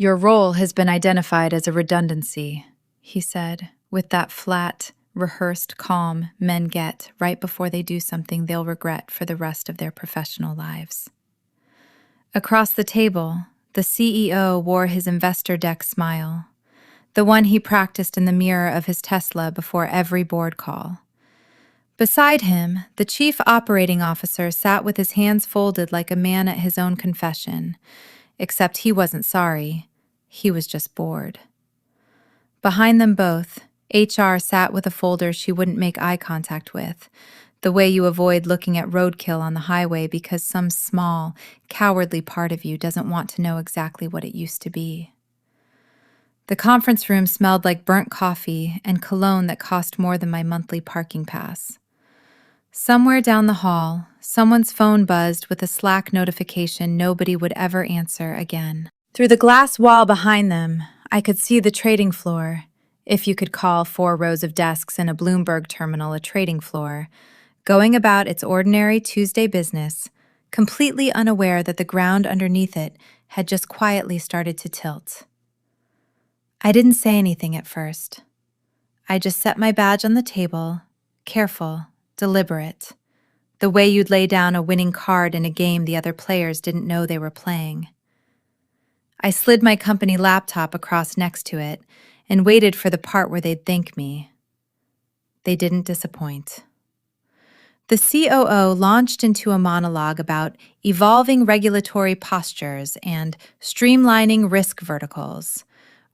"Your role has been identified as a redundancy," he said, with that flat, rehearsed calm men get right before they do something they'll regret for the rest of their professional lives. Across the table, the CEO wore his investor deck smile, the one he practiced in the mirror of his Tesla before every board call. Beside him, the chief operating officer sat with his hands folded like a man at his own confession, except he wasn't sorry. He was just bored. Behind them both, HR sat with a folder she wouldn't make eye contact with, the way you avoid looking at roadkill on the highway because some small, cowardly part of you doesn't want to know exactly what it used to be. The conference room smelled like burnt coffee and cologne that cost more than my monthly parking pass. Somewhere down the hall, someone's phone buzzed with a Slack notification nobody would ever answer again. Through the glass wall behind them, I could see the trading floor, if you could call 4 rows of desks in a Bloomberg terminal a trading floor, going about its ordinary Tuesday business, completely unaware that the ground underneath it had just quietly started to tilt. I didn't say anything at first. I just set my badge on the table, careful, deliberate, the way you'd lay down a winning card in a game the other players didn't know they were playing. I slid my company laptop across next to it and waited for the part where they'd thank me. They didn't disappoint. The COO launched into a monologue about evolving regulatory postures and streamlining risk verticals,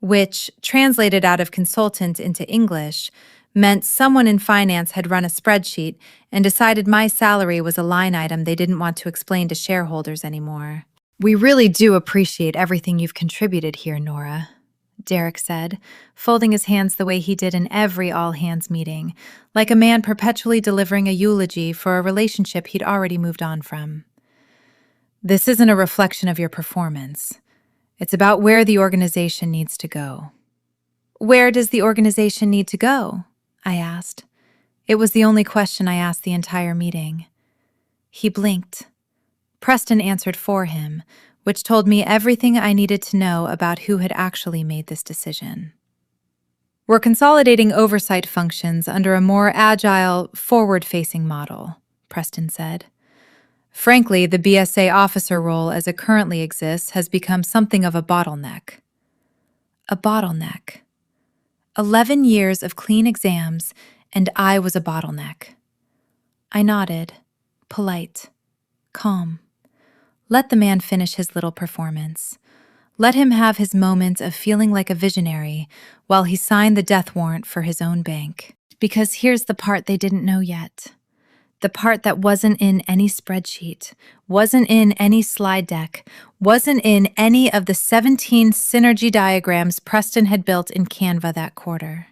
which, translated out of consultant into English, meant someone in finance had run a spreadsheet and decided my salary was a line item they didn't want to explain to shareholders anymore. "We really do appreciate everything you've contributed here, Nora," Derek said, folding his hands the way he did in every all-hands meeting, like a man perpetually delivering a eulogy for a relationship he'd already moved on from. "This isn't a reflection of your performance. It's about where the organization needs to go." "Where does the organization need to go?" I asked. It was the only question I asked the entire meeting. He blinked. Preston answered for him, which told me everything I needed to know about who had actually made this decision. "We're consolidating oversight functions under a more agile, forward-facing model," Preston said. "Frankly, the BSA officer role as it currently exists has become something of a bottleneck." A bottleneck. 11 years of clean exams, and I was a bottleneck. I nodded, polite, calm. Let the man finish his little performance. Let him have his moment of feeling like a visionary while he signed the death warrant for his own bank. Because here's the part they didn't know yet. The part that wasn't in any spreadsheet, wasn't in any slide deck, wasn't in any of the 17 synergy diagrams Preston had built in Canva that quarter.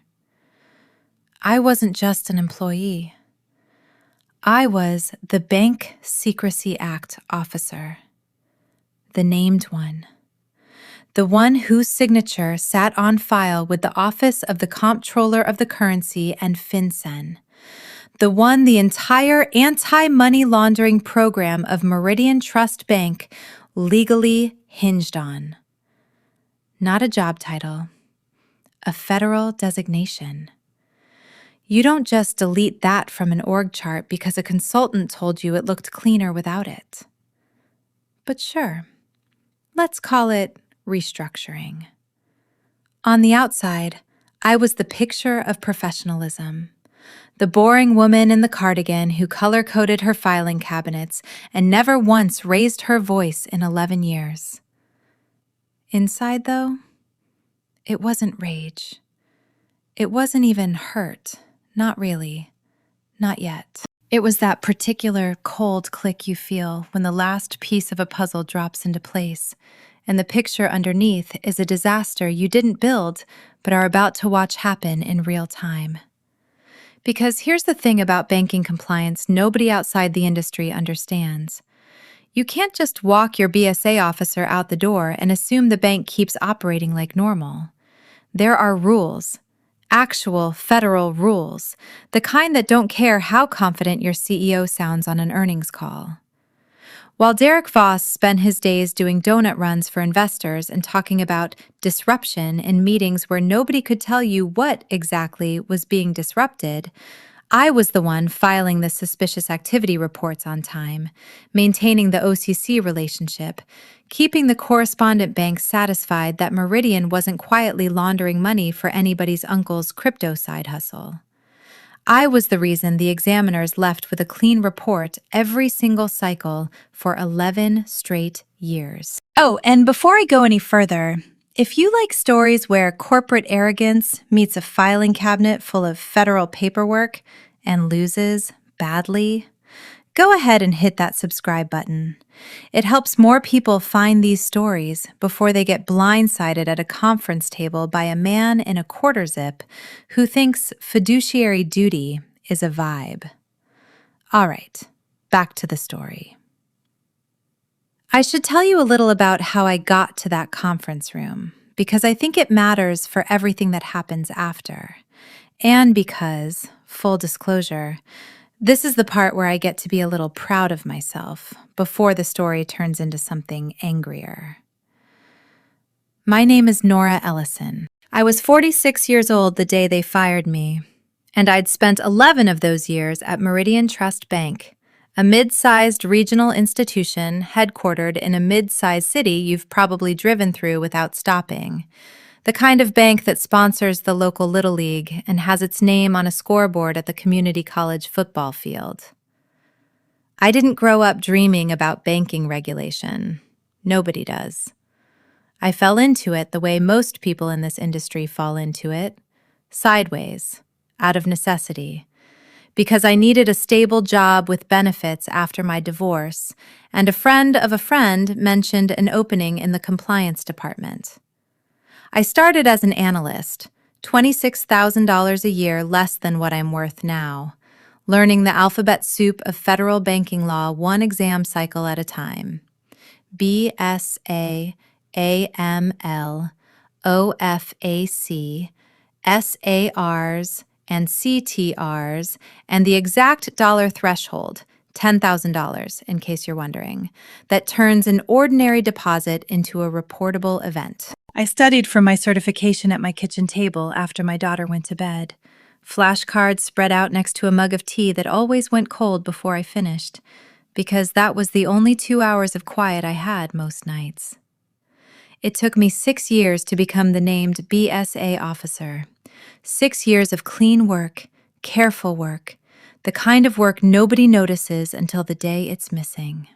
I wasn't just an employee. I was the Bank Secrecy Act officer. The named one. The one whose signature sat on file with the Office of the Comptroller of the Currency and FinCEN. The one the entire anti-money laundering program of Meridian Trust Bank legally hinged on. Not a job title, a federal designation. You don't just delete that from an org chart because a consultant told you it looked cleaner without it. But sure, let's call it restructuring. On the outside, I was the picture of professionalism. The boring woman in the cardigan who color-coded her filing cabinets and never once raised her voice in 11 years. Inside, though, it wasn't rage. It wasn't even hurt. Not really. Not yet. It was that particular cold click you feel when the last piece of a puzzle drops into place, and the picture underneath is a disaster you didn't build but are about to watch happen in real time. Because here's the thing about banking compliance nobody outside the industry understands. You can't just walk your BSA officer out the door and assume the bank keeps operating like normal. There are rules. Actual federal rules, the kind that don't care how confident your CEO sounds on an earnings call. While Derek Voss spent his days doing donut runs for investors and talking about disruption in meetings where nobody could tell you what exactly was being disrupted, I was the one filing the suspicious activity reports on time, maintaining the OCC relationship, keeping the correspondent bank satisfied that Meridian wasn't quietly laundering money for anybody's uncle's crypto side hustle. I was the reason the examiners left with a clean report every single cycle for 11 straight years. Oh, and before I go any further, if you like stories where corporate arrogance meets a filing cabinet full of federal paperwork and loses badly, go ahead and hit that subscribe button. It helps more people find these stories before they get blindsided at a conference table by a man in a quarter zip who thinks fiduciary duty is a vibe. All right, back to the story. I should tell you a little about how I got to that conference room, because I think it matters for everything that happens after. And because, full disclosure, this is the part where I get to be a little proud of myself before the story turns into something angrier. My name is Nora Ellison. I was 46 years old the day they fired me, and I'd spent 11 of those years at Meridian Trust Bank, a mid-sized regional institution headquartered in a mid-sized city you've probably driven through without stopping. The kind of bank that sponsors the local Little League and has its name on a scoreboard at the community college football field. I didn't grow up dreaming about banking regulation. Nobody does. I fell into it the way most people in this industry fall into it, sideways, out of necessity, because I needed a stable job with benefits after my divorce, and a friend of a friend mentioned an opening in the compliance department. I started as an analyst, $26,000 a year less than what I'm worth now, learning the alphabet soup of federal banking law one exam cycle at a time. BSA, AML, OFAC, SARs, and CTRs, and the exact dollar threshold, $10,000, in case you're wondering, that turns an ordinary deposit into a reportable event. I studied for my certification at my kitchen table after my daughter went to bed. Flashcards spread out next to a mug of tea that always went cold before I finished, because that was the only 2 hours of quiet I had most nights. It took me 6 years to become the named BSA officer. 6 years of clean work, careful work, the kind of work nobody notices until the day it's missing.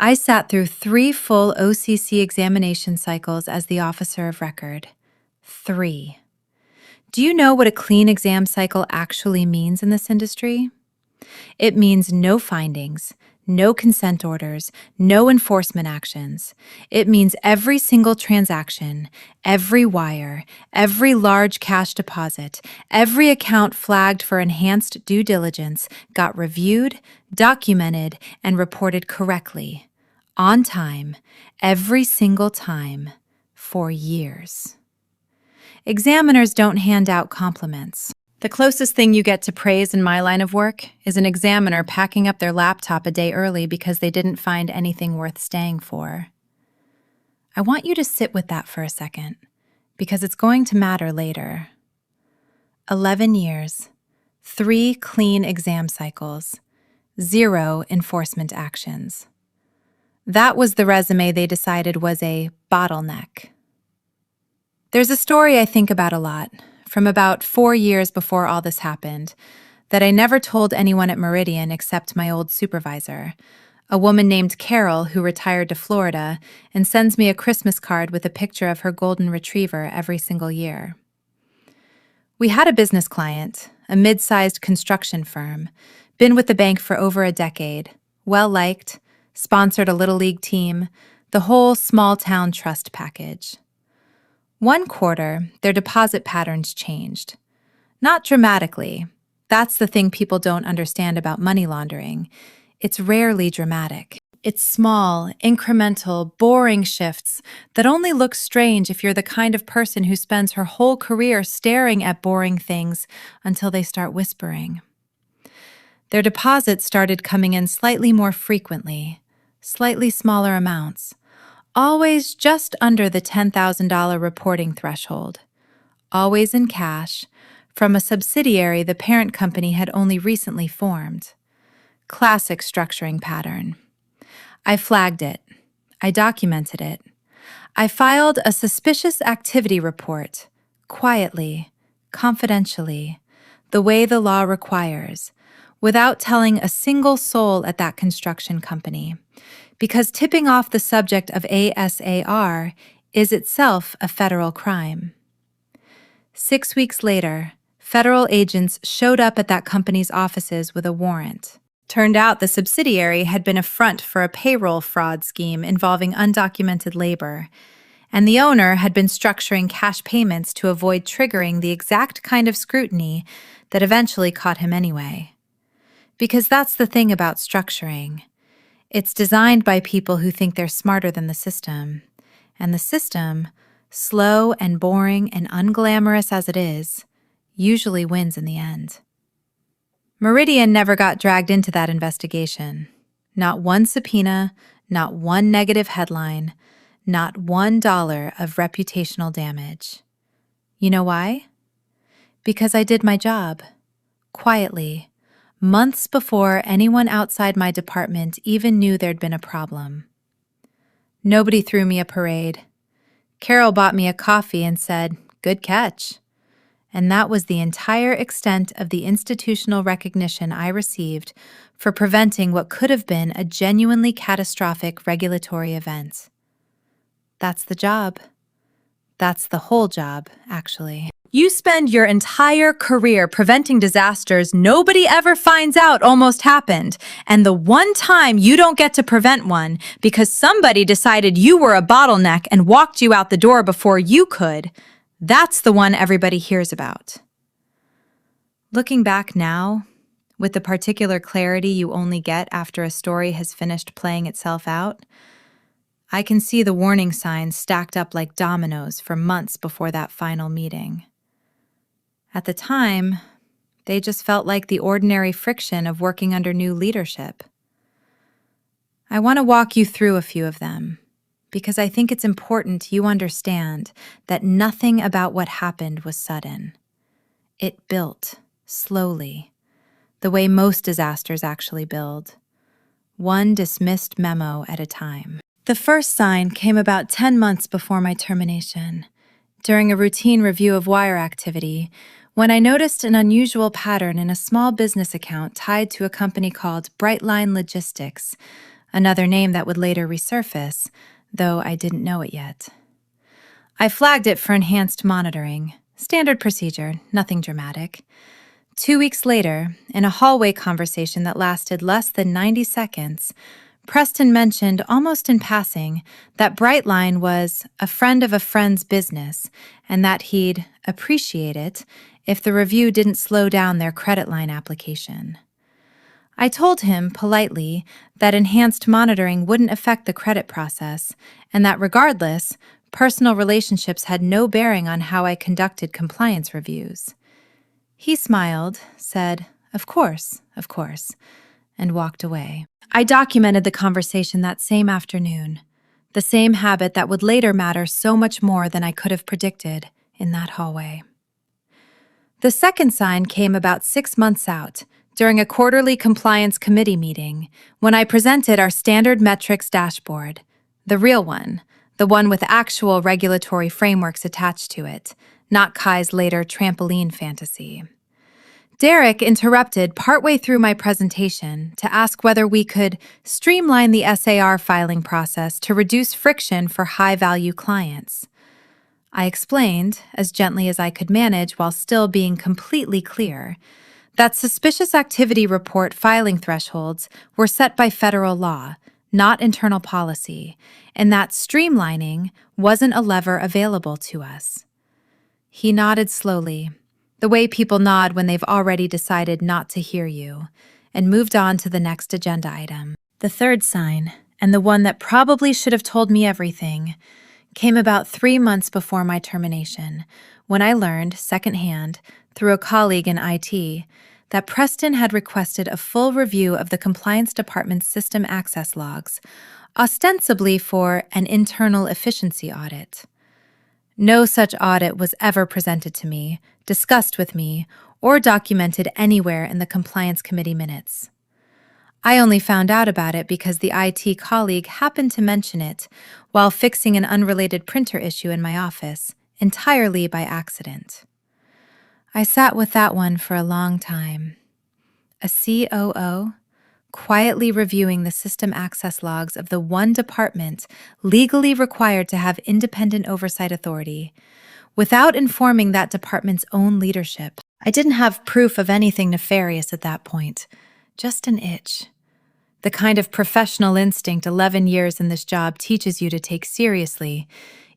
I sat through 3 full OCC examination cycles as the officer of record. 3. Do you know what a clean exam cycle actually means in this industry? It means no findings, no consent orders, no enforcement actions. It means every single transaction, every wire, every large cash deposit, every account flagged for enhanced due diligence got reviewed, documented, and reported correctly, on time, every single time, for years. Examiners don't hand out compliments. The closest thing you get to praise in my line of work is an examiner packing up their laptop a day early because they didn't find anything worth staying for. I want you to sit with that for a second, because it's going to matter later. 11 years, 3 clean exam cycles, 0 enforcement actions. That was the resume they decided was a bottleneck. There's a story I think about a lot, from about 4 years before all this happened, that I never told anyone at Meridian except my old supervisor, a woman named Carol who retired to Florida and sends me a Christmas card with a picture of her golden retriever every single year. We had a business client, a mid-sized construction firm, been with the bank for over a decade, well-liked, sponsored a Little League team, the whole small-town trust package. One quarter, their deposit patterns changed. Not dramatically. That's the thing people don't understand about money laundering. It's rarely dramatic. It's small, incremental, boring shifts that only look strange if you're the kind of person who spends her whole career staring at boring things until they start whispering. Their deposits started coming in slightly more frequently, slightly smaller amounts, always just under the $10,000 reporting threshold, always in cash, from a subsidiary the parent company had only recently formed. Classic structuring pattern. I flagged it. I documented it. I filed a suspicious activity report, quietly, confidentially, the way the law requires, without telling a single soul at that construction company, because tipping off the subject of ASAR is itself a federal crime. 6 weeks later, federal agents showed up at that company's offices with a warrant. Turned out the subsidiary had been a front for a payroll fraud scheme involving undocumented labor, and the owner had been structuring cash payments to avoid triggering the exact kind of scrutiny that eventually caught him anyway. Because that's the thing about structuring. It's designed by people who think they're smarter than the system. And the system, slow and boring and unglamorous as it is, usually wins in the end. Meridian never got dragged into that investigation. Not one subpoena, not one negative headline, not $1 of reputational damage. You know why? Because I did my job, quietly, months before anyone outside my department even knew there'd been a problem. Nobody threw me a parade. Carol bought me a coffee and said, "Good catch." And that was the entire extent of the institutional recognition I received for preventing what could have been a genuinely catastrophic regulatory event. That's the job. That's the whole job, actually. You spend your entire career preventing disasters nobody ever finds out almost happened, and the one time you don't get to prevent one because somebody decided you were a bottleneck and walked you out the door before you could, that's the one everybody hears about. Looking back now, with the particular clarity you only get after a story has finished playing itself out, I can see the warning signs stacked up like dominoes for months before that final meeting. At the time, they just felt like the ordinary friction of working under new leadership. I want to walk you through a few of them, because I think it's important you understand that nothing about what happened was sudden. It built, slowly, the way most disasters actually build, one dismissed memo at a time. The first sign came about 10 months before my termination, during a routine review of wire activity, when I noticed an unusual pattern in a small business account tied to a company called Brightline Logistics, another name that would later resurface, though I didn't know it yet. I flagged it for enhanced monitoring. Standard procedure, nothing dramatic. 2 weeks later, in a hallway conversation that lasted less than 90 seconds, Preston mentioned, almost in passing, that Brightline was a friend of a friend's business and that he'd appreciate it if the review didn't slow down their credit line application. I told him, politely, that enhanced monitoring wouldn't affect the credit process and that regardless, personal relationships had no bearing on how I conducted compliance reviews. He smiled, said, of course," and walked away. I documented the conversation that same afternoon, the same habit that would later matter so much more than I could have predicted in that hallway. The second sign came about 6 months out, during a quarterly compliance committee meeting, when I presented our standard metrics dashboard, the real one, the one with actual regulatory frameworks attached to it, not Kai's later trampoline fantasy. Derek interrupted partway through my presentation to ask whether we could streamline the SAR filing process to reduce friction for high-value clients. I explained, as gently as I could manage while still being completely clear, that suspicious activity report filing thresholds were set by federal law, not internal policy, and that streamlining wasn't a lever available to us. He nodded slowly, the way people nod when they've already decided not to hear you, and moved on to the next agenda item. The third sign, and the one that probably should have told me everything, came about 3 months before my termination, when I learned, secondhand, through a colleague in IT, that Preston had requested a full review of the compliance department's system access logs, ostensibly for an internal efficiency audit. No such audit was ever presented to me, discussed with me, or documented anywhere in the compliance committee minutes. I only found out about it because the IT colleague happened to mention it while fixing an unrelated printer issue in my office, entirely by accident. I sat with that one for a long time. A COO, quietly reviewing the system access logs of the one department legally required to have independent oversight authority, without informing that department's own leadership. I didn't have proof of anything nefarious at that point, just an itch. The kind of professional instinct 11 years in this job teaches you to take seriously,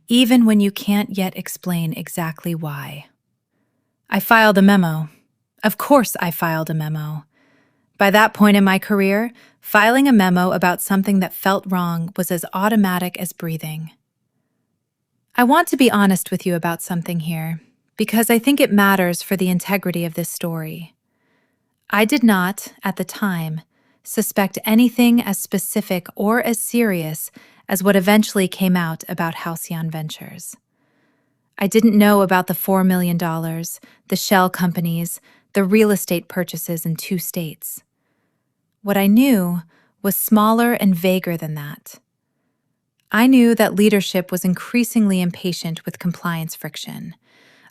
even when you can't yet explain exactly why. I filed a memo. Of course I filed a memo. By that point in my career, filing a memo about something that felt wrong was as automatic as breathing. I want to be honest with you about something here, because I think it matters for the integrity of this story. I did not, at the time, suspect anything as specific or as serious as what eventually came out about Halcyon Ventures. I didn't know about the $4 million, the shell companies, the real estate purchases in 2 states. What I knew was smaller and vaguer than that. I knew that leadership was increasingly impatient with compliance friction.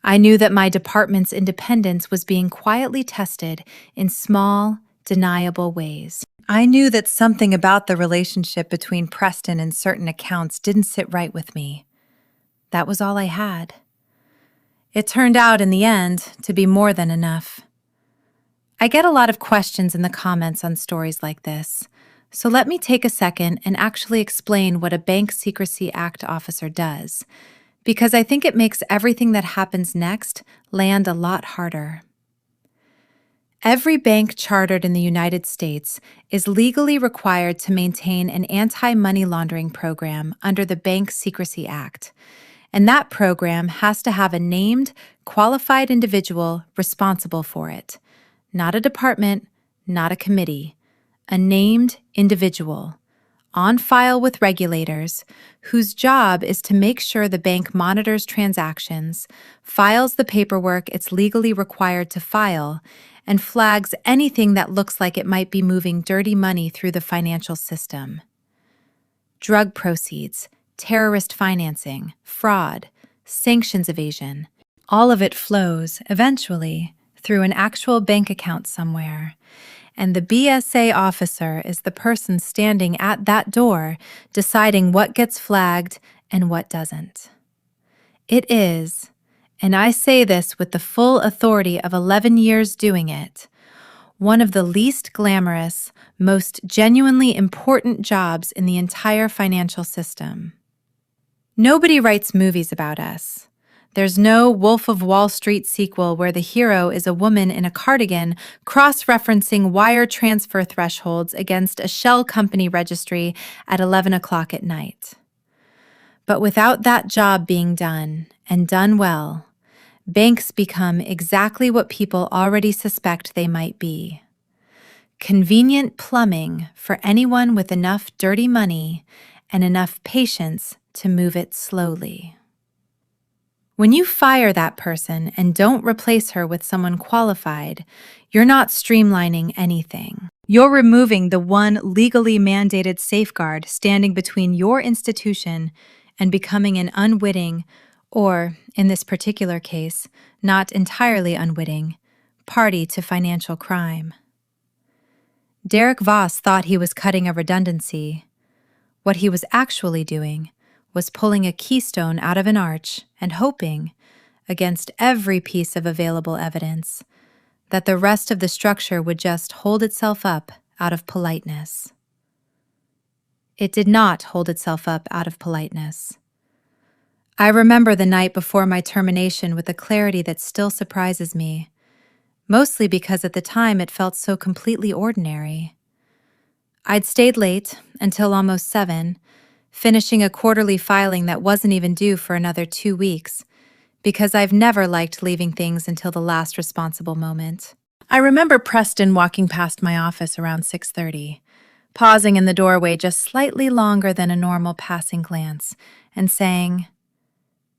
I knew that my department's independence was being quietly tested in small, deniable ways. I knew that something about the relationship between Preston and certain accounts didn't sit right with me. That was all I had. It turned out, in the end, to be more than enough. I get a lot of questions in the comments on stories like this, so let me take a second and actually explain what a Bank Secrecy Act officer does, because I think it makes everything that happens next land a lot harder. Every bank chartered in the United States is legally required to maintain an anti-money laundering program under the Bank Secrecy Act, and that program has to have a named, qualified individual responsible for it. Not a department, not a committee, a named individual, on file with regulators, whose job is to make sure the bank monitors transactions, files the paperwork it's legally required to file, and flags anything that looks like it might be moving dirty money through the financial system. Drug proceeds, terrorist financing, fraud, sanctions evasion, all of it flows, eventually, through an actual bank account somewhere. And the BSA officer is the person standing at that door deciding what gets flagged and what doesn't. It is, and I say this with the full authority of 11 years doing it, one of the least glamorous, most genuinely important jobs in the entire financial system. Nobody writes movies about us. There's no Wolf of Wall Street sequel where the hero is a woman in a cardigan cross-referencing wire transfer thresholds against a shell company registry at 11 o'clock at night. But without that job being done, and done well, banks become exactly what people already suspect they might be. Convenient plumbing for anyone with enough dirty money and enough patience to move it slowly. When you fire that person and don't replace her with someone qualified, you're not streamlining anything. You're removing the one legally mandated safeguard standing between your institution and becoming an unwitting, or, in this particular case, not entirely unwitting, party to financial crime. Derek Voss thought he was cutting a redundancy. What he was actually doing was pulling a keystone out of an arch and hoping, against every piece of available evidence, that the rest of the structure would just hold itself up out of politeness. It did not hold itself up out of politeness. I remember the night before my termination with a clarity that still surprises me, mostly because at the time it felt so completely ordinary. I'd stayed late until almost 7, finishing a quarterly filing that wasn't even due for another 2 weeks, because I've never liked leaving things until the last responsible moment. I remember Preston walking past my office around 6:30, pausing in the doorway just slightly longer than a normal passing glance, and saying,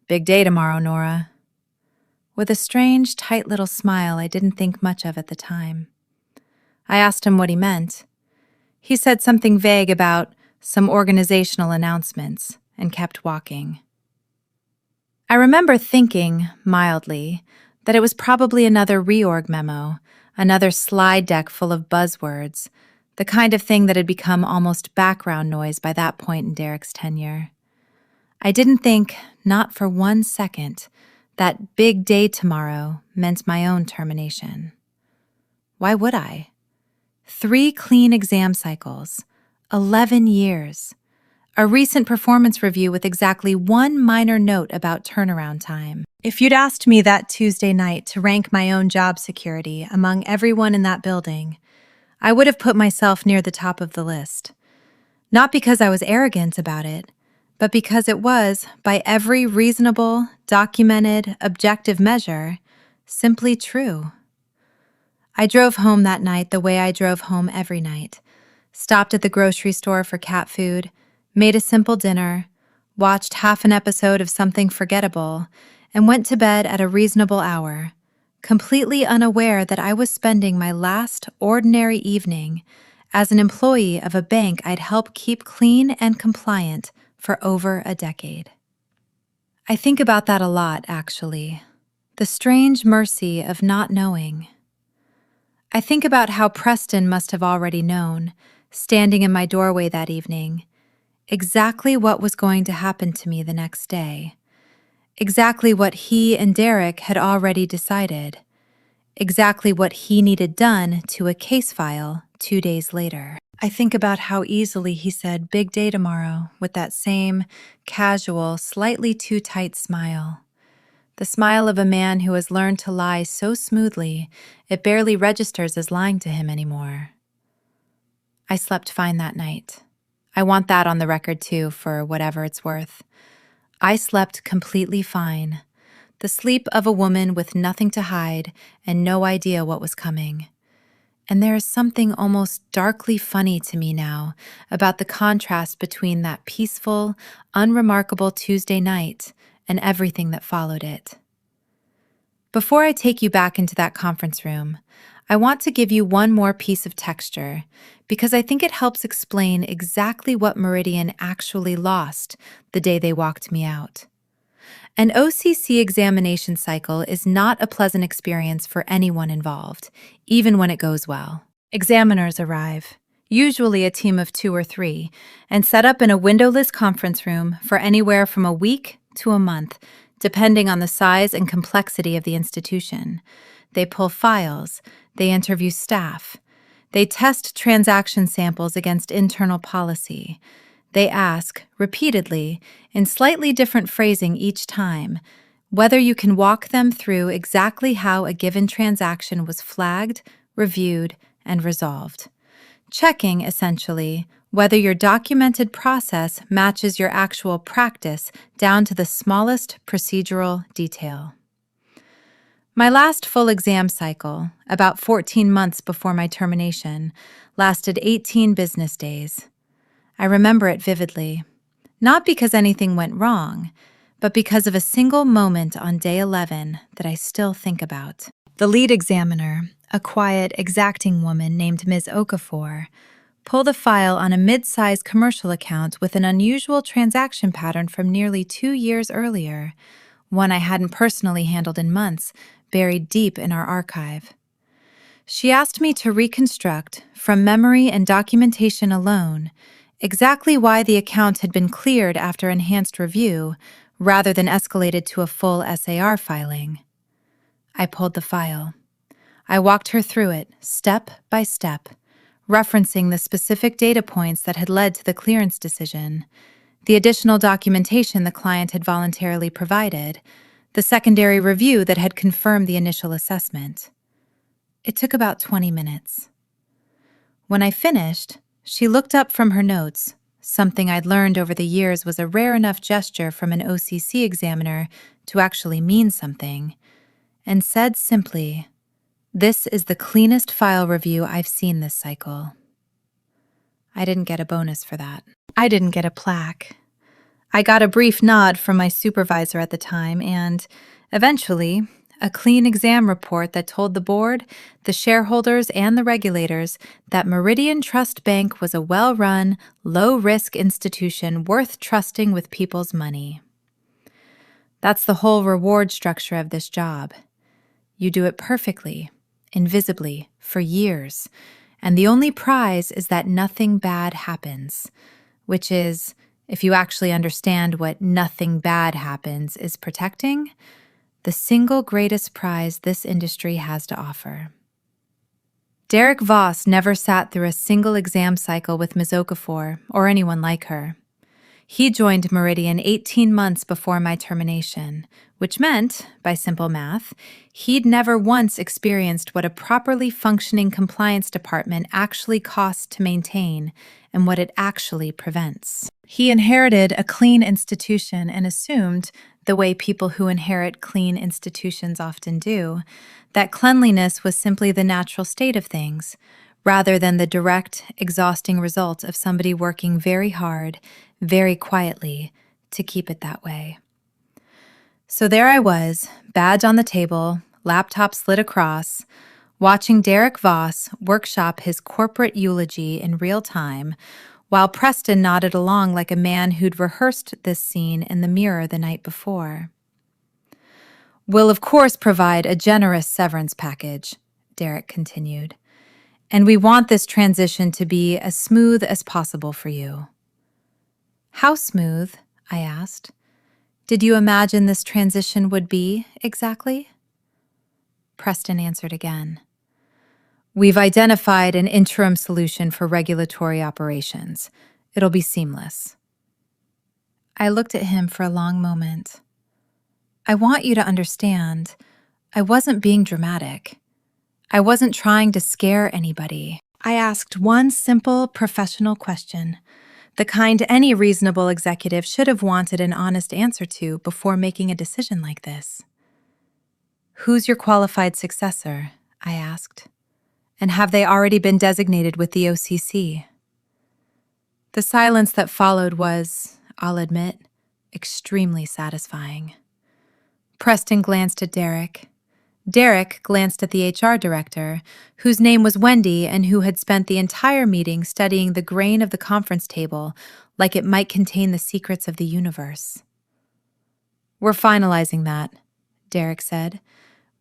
"Big day tomorrow, Nora," with a strange, tight little smile I didn't think much of at the time. I asked him what he meant. He said something vague about some organizational announcements and kept walking. I remember thinking, mildly, that it was probably another reorg memo, another slide deck full of buzzwords, the kind of thing that had become almost background noise by that point in Derek's tenure. I didn't think, not for 1 second, that big day tomorrow meant my own termination. Why would I? 3 clean exam cycles, 11 years, a recent performance review with exactly 1 minor note about turnaround time. If you'd asked me that Tuesday night to rank my own job security among everyone in that building, I would have put myself near the top of the list. Not because I was arrogant about it, but because it was, by every reasonable, documented, objective measure, simply true. I drove home that night the way I drove home every night. Stopped at the grocery store for cat food, made a simple dinner, watched half an episode of something forgettable, and went to bed at a reasonable hour, completely unaware that I was spending my last ordinary evening as an employee of a bank I'd helped keep clean and compliant for over a decade. I think about that a lot, actually. The strange mercy of not knowing. I think about how Preston must have already known, standing in my doorway that evening, exactly what was going to happen to me the next day, exactly what he and Derek had already decided, exactly what he needed done to a case file 2 days later. I think about how easily he said "big day tomorrow" with that same casual, slightly too tight smile. The smile of a man who has learned to lie so smoothly it barely registers as lying to him anymore. I slept fine that night. I want that on the record too, for whatever it's worth. I slept completely fine. The sleep of a woman with nothing to hide and no idea what was coming. And there is something almost darkly funny to me now about the contrast between that peaceful, unremarkable Tuesday night and everything that followed it. Before I take you back into that conference room, I want to give you one more piece of texture because I think it helps explain exactly what Meridian actually lost the day they walked me out. An OCC examination cycle is not a pleasant experience for anyone involved, even when it goes well. Examiners arrive, usually a team of 2 or 3, and set up in a windowless conference room for anywhere from a week to a month, depending on the size and complexity of the institution. They pull files, they interview staff, they test transaction samples against internal policy. They ask, repeatedly, in slightly different phrasing each time, whether you can walk them through exactly how a given transaction was flagged, reviewed, and resolved. Checking, essentially, whether your documented process matches your actual practice down to the smallest procedural detail. My last full exam cycle, about 14 months before my termination, lasted 18 business days. I remember it vividly, not because anything went wrong, but because of a single moment on day 11 that I still think about. The lead examiner, a quiet, exacting woman named Ms. Okafor, pulled a file on a mid-sized commercial account with an unusual transaction pattern from nearly 2 years earlier, one I hadn't personally handled in months, buried deep in our archive. She asked me to reconstruct, from memory and documentation alone, exactly why the account had been cleared after enhanced review, rather than escalated to a full SAR filing. I pulled the file. I walked her through it, step by step, referencing the specific data points that had led to the clearance decision, the additional documentation the client had voluntarily provided, the secondary review that had confirmed the initial assessment. It took about 20 minutes. When I finished, she looked up from her notes, something I'd learned over the years was a rare enough gesture from an OCC examiner to actually mean something, and said simply, This is the cleanest file review I've seen this cycle. I didn't get a bonus for that. I didn't get a plaque. I got a brief nod from my supervisor at the time and, eventually, a clean exam report that told the board, the shareholders, and the regulators that Meridian Trust Bank was a well-run, low-risk institution worth trusting with people's money. That's the whole reward structure of this job. You do it perfectly, invisibly, for years, and the only prize is that nothing bad happens, which is, if you actually understand what nothing bad happens is protecting, the single greatest prize this industry has to offer. Derek Voss never sat through a single exam cycle with Ms. Okafor or anyone like her. He joined Meridian 18 months before my termination, which meant, by simple math, he'd never once experienced what a properly functioning compliance department actually costs to maintain and what it actually prevents. He inherited a clean institution and assumed, the way people who inherit clean institutions often do, that cleanliness was simply the natural state of things, rather than the direct, exhausting result of somebody working very hard, very quietly, to keep it that way. So there I was, badge on the table, laptop slid across, watching Derek Voss workshop his corporate eulogy in real time, while Preston nodded along like a man who'd rehearsed this scene in the mirror the night before. "We'll of course provide a generous severance package," Derek continued, "and we want this transition to be as smooth as possible for you." "How smooth?" I asked. "Did you imagine this transition would be, exactly?" Preston answered again. "We've identified an interim solution for regulatory operations. It'll be seamless." I looked at him for a long moment. "I want you to understand, I wasn't being dramatic. I wasn't trying to scare anybody. I asked one simple professional question, the kind any reasonable executive should have wanted an honest answer to before making a decision like this. Who's your qualified successor?" I asked. "And have they already been designated with the OCC?" The silence that followed was, I'll admit, extremely satisfying. Preston glanced at Derek. Derek glanced at the HR director, whose name was Wendy and who had spent the entire meeting studying the grain of the conference table like it might contain the secrets of the universe. "We're finalizing that," Derek said,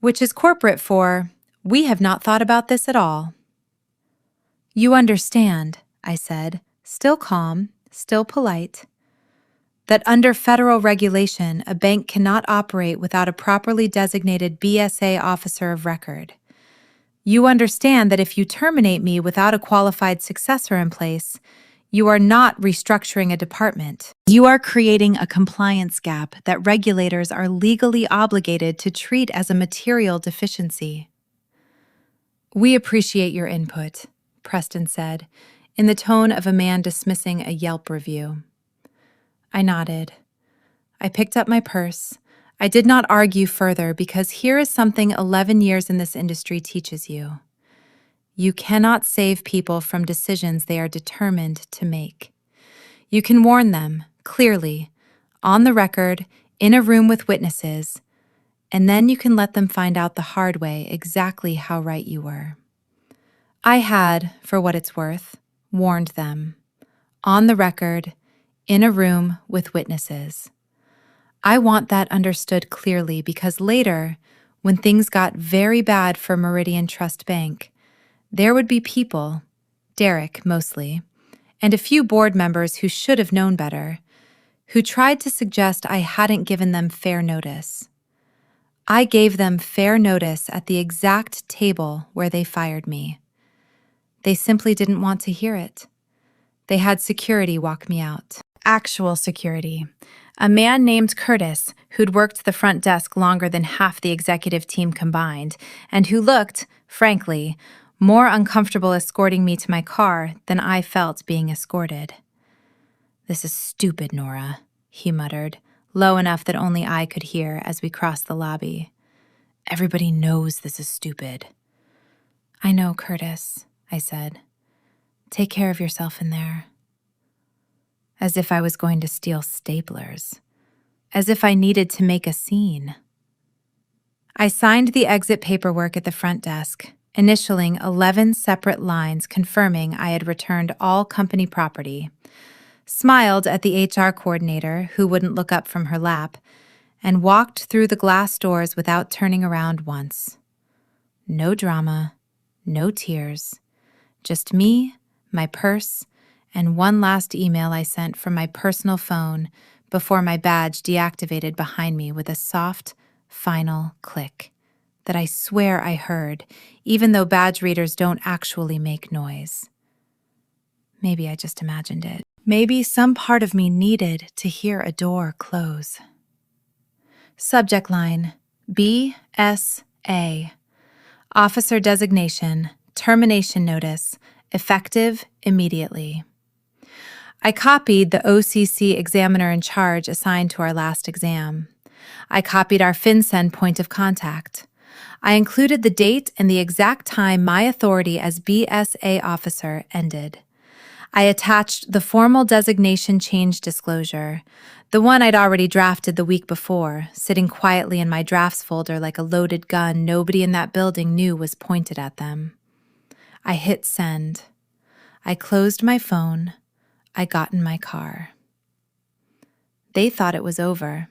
which is corporate for, "We have not thought about this at all." "You understand," I said, still calm, still polite, "that under federal regulation, a bank cannot operate without a properly designated BSA officer of record. You understand that if you terminate me without a qualified successor in place, you are not restructuring a department. You are creating a compliance gap that regulators are legally obligated to treat as a material deficiency." "We appreciate your input," Preston said, in the tone of a man dismissing a Yelp review. I nodded. I picked up my purse. I did not argue further because here is something 11 years in this industry teaches you. You cannot save people from decisions they are determined to make. You can warn them, clearly, on the record, in a room with witnesses, and then you can let them find out the hard way exactly how right you were. I had, for what it's worth, warned them, on the record, in a room with witnesses. I want that understood clearly because later, when things got very bad for Meridian Trust Bank, there would be people, Derek mostly, and a few board members who should have known better, who tried to suggest I hadn't given them fair notice. I gave them fair notice at the exact table where they fired me. They simply didn't want to hear it. They had security walk me out. Actual security. A man named Curtis, who'd worked the front desk longer than half the executive team combined, and who looked, frankly, more uncomfortable escorting me to my car than I felt being escorted. "This is stupid, Nora," he muttered, low enough that only I could hear as we crossed the lobby. "Everybody knows this is stupid." I know, Curtis, I said. Take care of yourself in there. As if I was going to steal staplers. As if I needed to make a scene. I signed the exit paperwork at the front desk, initialing 11 separate lines confirming I had returned all company property, smiled at the HR coordinator who wouldn't look up from her lap, and walked through the glass doors without turning around once. No drama, no tears, just me, my purse, and one last email I sent from my personal phone before my badge deactivated behind me with a soft, final click that I swear I heard, even though badge readers don't actually make noise. Maybe I just imagined it. Maybe some part of me needed to hear a door close. Subject line, BSA. Officer designation, termination notice, effective immediately. I copied the OCC examiner in charge assigned to our last exam. I copied our FinCEN point of contact. I included the date and the exact time my authority as BSA officer ended. I attached the formal designation change disclosure, the one I'd already drafted the week before, sitting quietly in my drafts folder like a loaded gun nobody in that building knew was pointed at them. I hit send. I closed my phone. I got in my car. They thought it was over.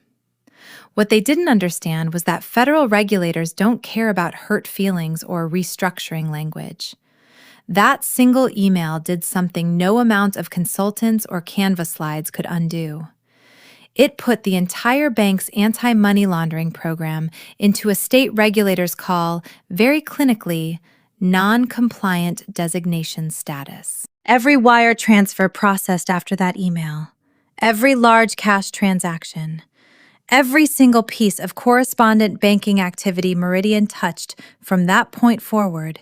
What they didn't understand was that federal regulators don't care about hurt feelings or restructuring language. That single email did something no amount of consultants or Canva slides could undo. It put the entire bank's anti-money laundering program into a state regulator's call, very clinically, non-compliant designation status. Every wire transfer processed after that email, every large cash transaction, every single piece of correspondent banking activity Meridian touched from that point forward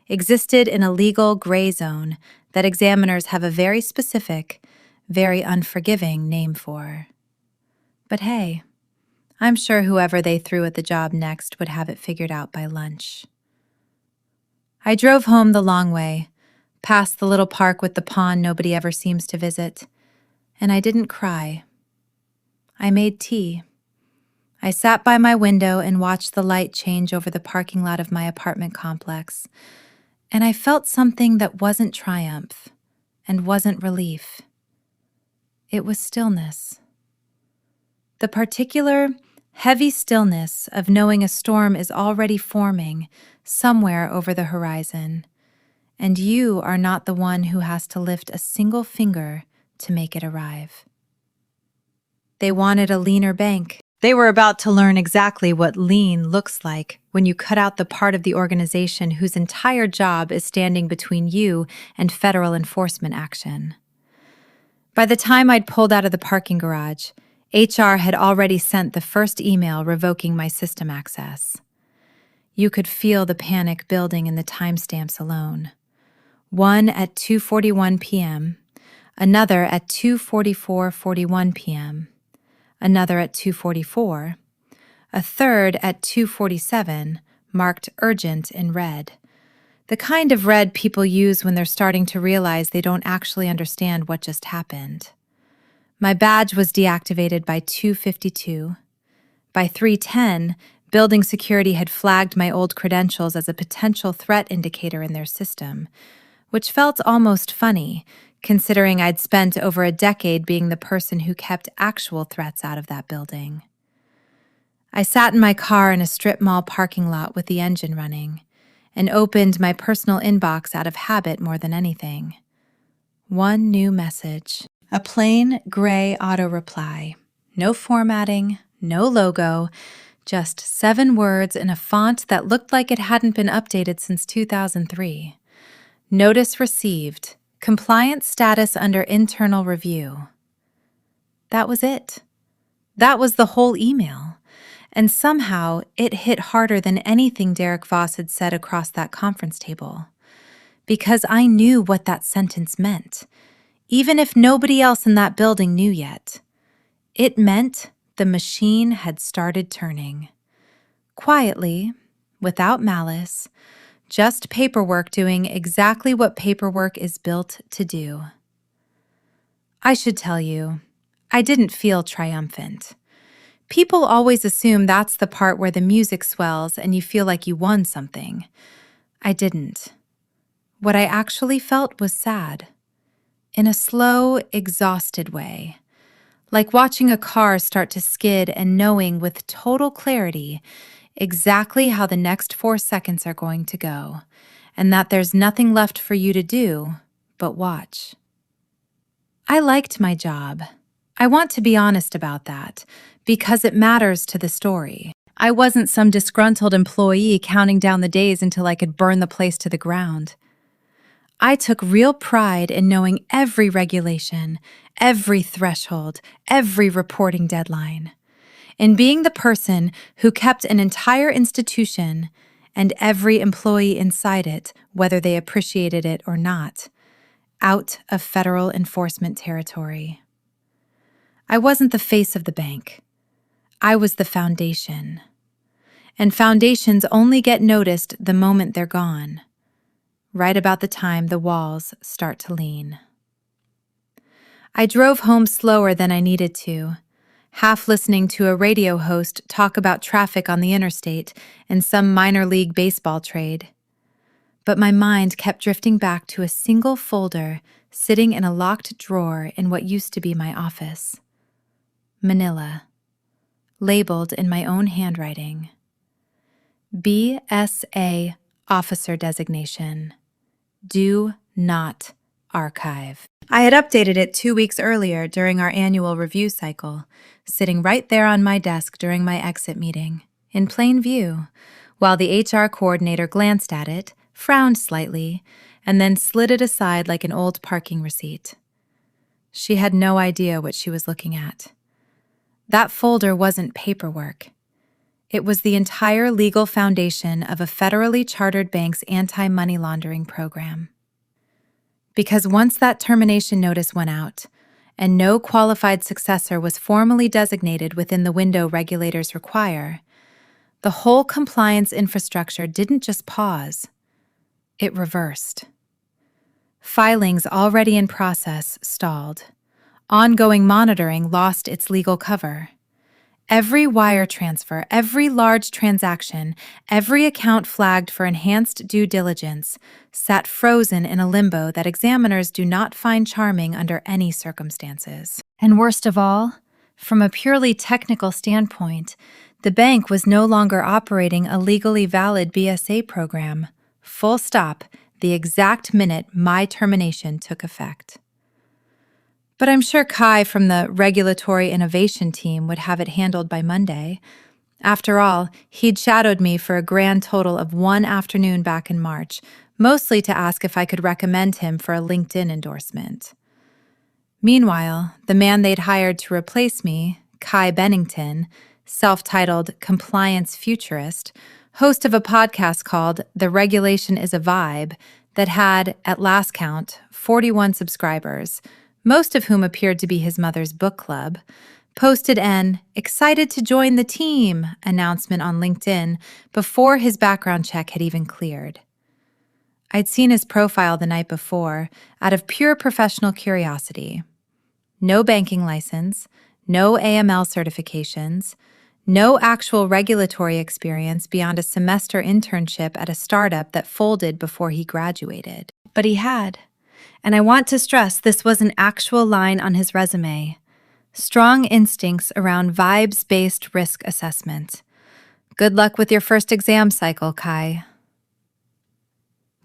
existed in a legal gray zone that examiners have a very specific, very unforgiving name for. But hey, I'm sure whoever they threw at the job next would have it figured out by lunch. I drove home the long way, past the little park with the pond nobody ever seems to visit, and I didn't cry. I made tea. I sat by my window and watched the light change over the parking lot of my apartment complex, and I felt something that wasn't triumph and wasn't relief. It was stillness. The particular, heavy stillness of knowing a storm is already forming somewhere over the horizon, and you are not the one who has to lift a single finger to make it arrive. They wanted a leaner bank. They were about to learn exactly what lean looks like when you cut out the part of the organization whose entire job is standing between you and federal enforcement action. By the time I'd pulled out of the parking garage, HR had already sent the first email revoking my system access. You could feel the panic building in the timestamps alone. One at 2:41 p.m., another at 2:41 p.m., another at 2:44, a third at 2:47, marked urgent in red. The kind of red people use when they're starting to realize they don't actually understand what just happened. My badge was deactivated by 2:52. By 3:10, building security had flagged my old credentials as a potential threat indicator in their system, which felt almost funny, considering I'd spent over a decade being the person who kept actual threats out of that building. I sat in my car in a strip mall parking lot with the engine running, and opened my personal inbox out of habit more than anything. One new message. A plain gray auto reply. No formatting, no logo, just 7 words in a font that looked like it hadn't been updated since 2003. Notice received. Compliance status under internal review. That was it. That was the whole email. And somehow it hit harder than anything Derek Voss had said across that conference table. Because I knew what that sentence meant, even if nobody else in that building knew yet. It meant the machine had started turning. Quietly, without malice, Just paperwork doing exactly what paperwork is built to do. I should tell you, I didn't feel triumphant. People always assume that's the part where the music swells and you feel like you won something. I didn't. What I actually felt was sad. In a slow, exhausted way. Like watching a car start to skid and knowing with total clarity exactly how the next 4 seconds are going to go, and that there's nothing left for you to do but watch. I liked my job. I want to be honest about that, because it matters to the story. I wasn't some disgruntled employee counting down the days until I could burn the place to the ground. I took real pride in knowing every regulation, every threshold, every reporting deadline, in being the person who kept an entire institution and every employee inside it, whether they appreciated it or not, out of federal enforcement territory. I wasn't the face of the bank. I was the foundation. And foundations only get noticed the moment they're gone, right about the time the walls start to lean. I drove home slower than I needed to, half listening to a radio host talk about traffic on the interstate and some minor league baseball trade. But my mind kept drifting back to a single folder sitting in a locked drawer in what used to be my office. Manila, labeled in my own handwriting. BSA Officer Designation. Do not archive. I had updated it 2 weeks earlier during our annual review cycle, sitting right there on my desk during my exit meeting, in plain view, while the HR coordinator glanced at it, frowned slightly, and then slid it aside like an old parking receipt. She had no idea what she was looking at. That folder wasn't paperwork. It was the entire legal foundation of a federally chartered bank's anti-money laundering program. Because once that termination notice went out, and no qualified successor was formally designated within the window regulators require, the whole compliance infrastructure didn't just pause, it reversed. Filings already in process stalled. Ongoing monitoring lost its legal cover. Every wire transfer, every large transaction, every account flagged for enhanced due diligence sat frozen in a limbo that examiners do not find charming under any circumstances. And worst of all, from a purely technical standpoint, the bank was no longer operating a legally valid BSA program, full stop, the exact minute my termination took effect. But I'm sure Kai from the Regulatory Innovation team would have it handled by Monday. After all, he'd shadowed me for a grand total of 1 afternoon back in March, mostly to ask if I could recommend him for a LinkedIn endorsement. Meanwhile, the man they'd hired to replace me, Kai Bennington, self-titled Compliance Futurist, host of a podcast called The Regulation is a Vibe that had, at last count, 41 subscribers, most of whom appeared to be his mother's book club, posted an "excited to join the team" announcement on LinkedIn before his background check had even cleared. I'd seen his profile the night before out of pure professional curiosity. No banking license, no AML certifications, no actual regulatory experience beyond a semester internship at a startup that folded before he graduated. But he had. And I want to stress this was an actual line on his resume. Strong instincts around vibes-based risk assessment. Good luck with your first exam cycle, Kai.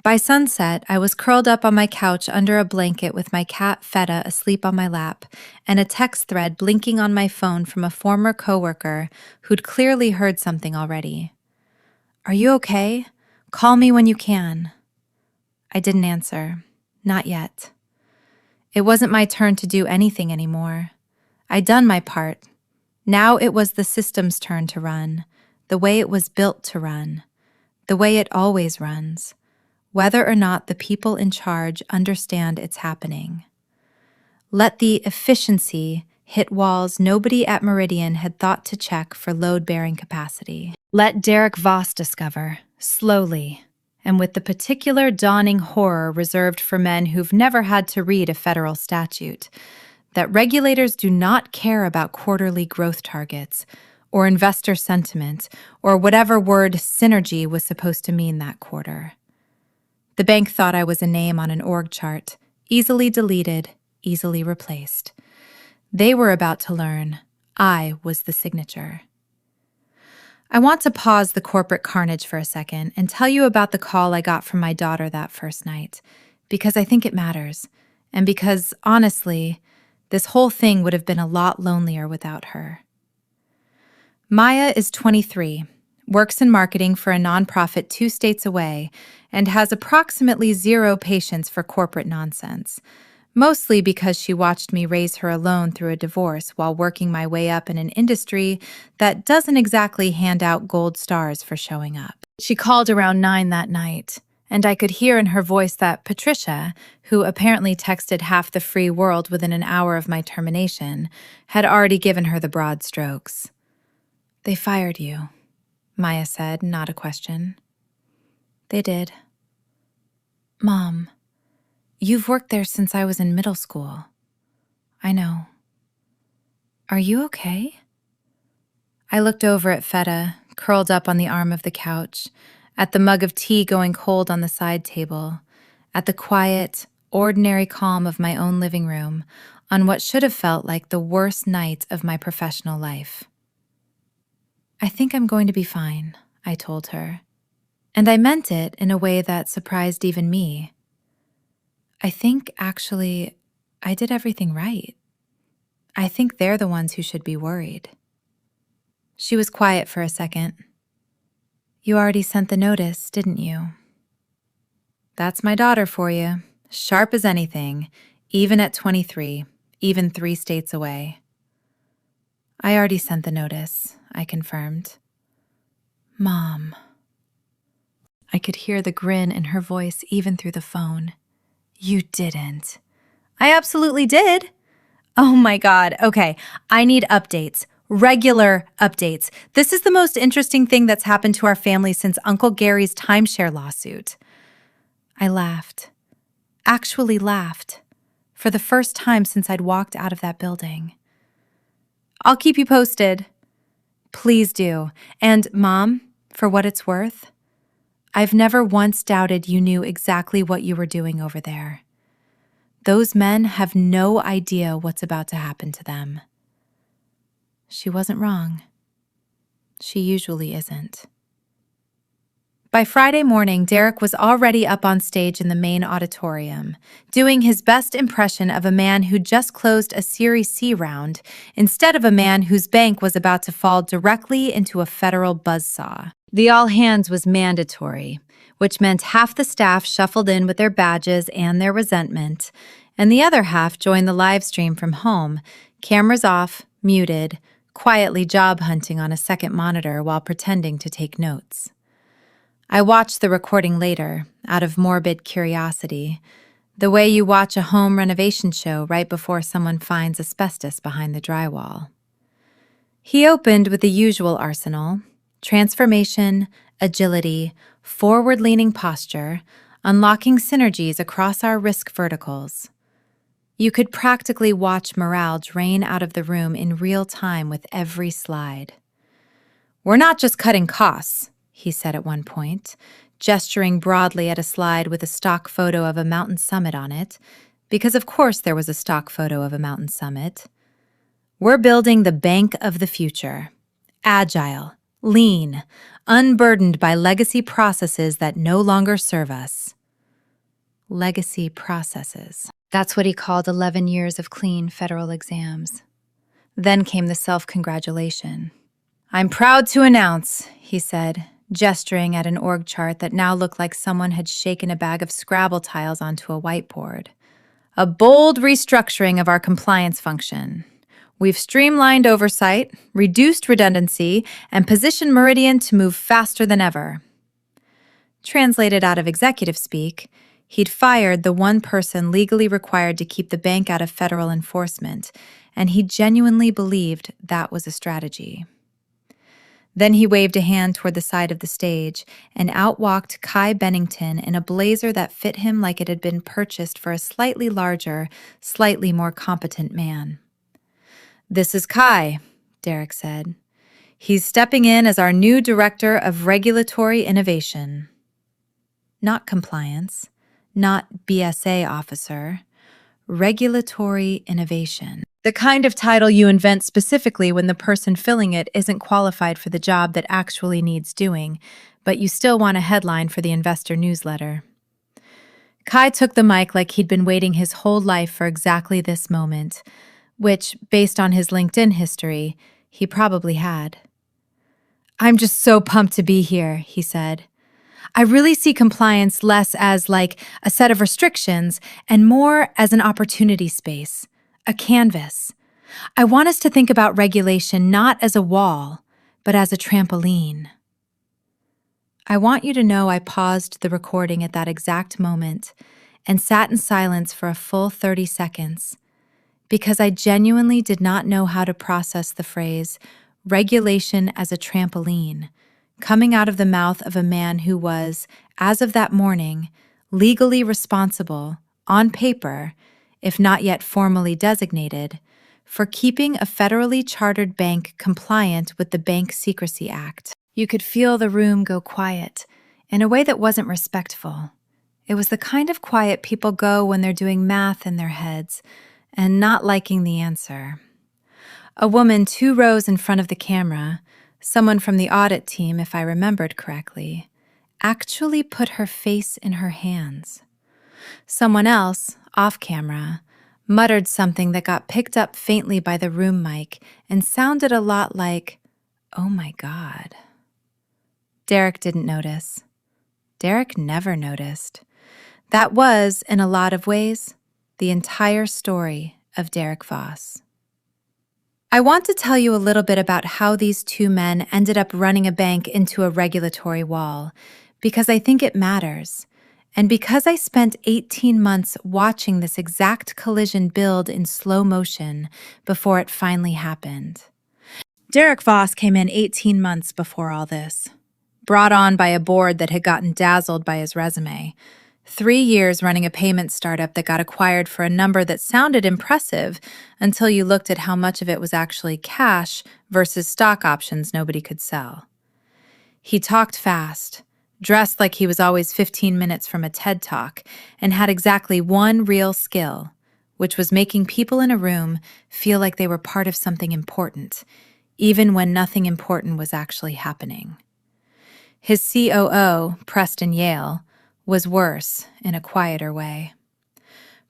By sunset, I was curled up on my couch under a blanket with my cat Feta asleep on my lap and a text thread blinking on my phone from a former coworker who'd clearly heard something already. "Are you okay? Call me when you can." I didn't answer. Not yet. It wasn't my turn to do anything anymore. I'd done my part. Now it was the system's turn to run, the way it was built to run, the way it always runs, whether or not the people in charge understand it's happening. Let the efficiency hit walls nobody at Meridian had thought to check for load-bearing capacity. Let Derek Voss discover, slowly, and with the particular dawning horror reserved for men who've never had to read a federal statute, that regulators do not care about quarterly growth targets, or investor sentiment, or whatever word synergy was supposed to mean that quarter. The bank thought I was a name on an org chart, easily deleted, easily replaced. They were about to learn I was the signature. I want to pause the corporate carnage for a second and tell you about the call I got from my daughter that first night, because I think it matters, and because, honestly, this whole thing would have been a lot lonelier without her. Maya is 23, works in marketing for a nonprofit 2 states away, and has approximately 0 patience for corporate nonsense, mostly because she watched me raise her alone through a divorce while working my way up in an industry that doesn't exactly hand out gold stars for showing up. She called around 9 that night, and I could hear in her voice that Patricia, who apparently texted half the free world within an hour of my termination, had already given her the broad strokes. "They fired you," Maya said, not a question. "They did." "Mom, you've worked there since I was in middle school." "I know." "Are you okay?" I looked over at Feta, curled up on the arm of the couch, at the mug of tea going cold on the side table, at the quiet, ordinary calm of my own living room, on what should have felt like the worst night of my professional life. "I think I'm going to be fine," I told her. And I meant it in a way that surprised even me. I think, actually, I did everything right. I think they're the ones who should be worried. She was quiet for a second. "You already sent the notice, didn't you?" "That's my daughter for you, sharp as anything, even at 23, even 3 states away." "I already sent the notice," I confirmed. "Mom." I could hear the grin in her voice even through the phone. "You didn't." "I absolutely did." "Oh my God, okay, I need updates. Regular updates. This is the most interesting thing that's happened to our family since Uncle Gary's timeshare lawsuit." I laughed. Actually laughed. For the first time since I'd walked out of that building. "I'll keep you posted." "Please do. And, Mom, for what it's worth, I've never once doubted you knew exactly what you were doing over there. Those men have no idea what's about to happen to them." She wasn't wrong. She usually isn't. By Friday morning, Derek was already up on stage in the main auditorium, doing his best impression of a man who just closed a Series C round instead of a man whose bank was about to fall directly into a federal buzzsaw. The all hands was mandatory, which meant half the staff shuffled in with their badges and their resentment, and the other half joined the live stream from home, cameras off, muted, quietly job hunting on a second monitor while pretending to take notes. I watched the recording later, out of morbid curiosity, the way you watch a home renovation show right before someone finds asbestos behind the drywall. He opened with the usual arsenal: transformation, agility, forward-leaning posture, unlocking synergies across our risk verticals. You could practically watch morale drain out of the room in real time with every slide. "We're not just cutting costs," he said at one point, gesturing broadly at a slide with a stock photo of a mountain summit on it, because of course there was a stock photo of a mountain summit. "We're building the bank of the future. Agile, lean, unburdened by legacy processes that no longer serve us." Legacy processes. That's what he called 11 years of clean federal exams. Then came the self-congratulation. "I'm proud to announce," he said, gesturing at an org chart that now looked like someone had shaken a bag of Scrabble tiles onto a whiteboard, "a bold restructuring of our compliance function. We've streamlined oversight, reduced redundancy, and positioned Meridian to move faster than ever." Translated out of executive speak, he'd fired the one person legally required to keep the bank out of federal enforcement, and he genuinely believed that was a strategy. Then he waved a hand toward the side of the stage, and out walked Kai Bennington in a blazer that fit him like it had been purchased for a slightly larger, slightly more competent man. "This is Kai," Derek said. "He's stepping in as our new Director of Regulatory Innovation." Not compliance, not BSA officer, regulatory innovation. The kind of title you invent specifically when the person filling it isn't qualified for the job that actually needs doing, but you still want a headline for the investor newsletter. Kai took the mic like he'd been waiting his whole life for exactly this moment, which, based on his LinkedIn history, he probably had. "I'm just so pumped to be here," he said. "I really see compliance less as like a set of restrictions and more as an opportunity space, a canvas. I want us to think about regulation not as a wall, but as a trampoline." I want you to know I paused the recording at that exact moment and sat in silence for a full 30 seconds because I genuinely did not know how to process the phrase regulation as a trampoline coming out of the mouth of a man who was, as of that morning, legally responsible, on paper, if not yet formally designated, for keeping a federally chartered bank compliant with the Bank Secrecy Act. You could feel the room go quiet in a way that wasn't respectful. It was the kind of quiet people go when they're doing math in their heads and not liking the answer. A woman 2 rows in front of the camera, someone from the audit team, if I remembered correctly, actually put her face in her hands. Someone else, off camera, muttered something that got picked up faintly by the room mic and sounded a lot like, "Oh my God." Derek didn't notice. Derek never noticed. That was, in a lot of ways, the entire story of Derek Voss. I want to tell you a little bit about how these 2 men ended up running a bank into a regulatory wall, because I think it matters, and because I spent 18 months watching this exact collision build in slow motion before it finally happened. Derek Voss came in 18 months before all this, brought on by a board that had gotten dazzled by his resume. 3 years running a payment startup that got acquired for a number that sounded impressive until you looked at how much of it was actually cash versus stock options nobody could sell. He talked fast, dressed like he was always 15 minutes from a TED Talk, and had exactly one real skill, which was making people in a room feel like they were part of something important, even when nothing important was actually happening. His COO, Preston Yale, was worse in a quieter way.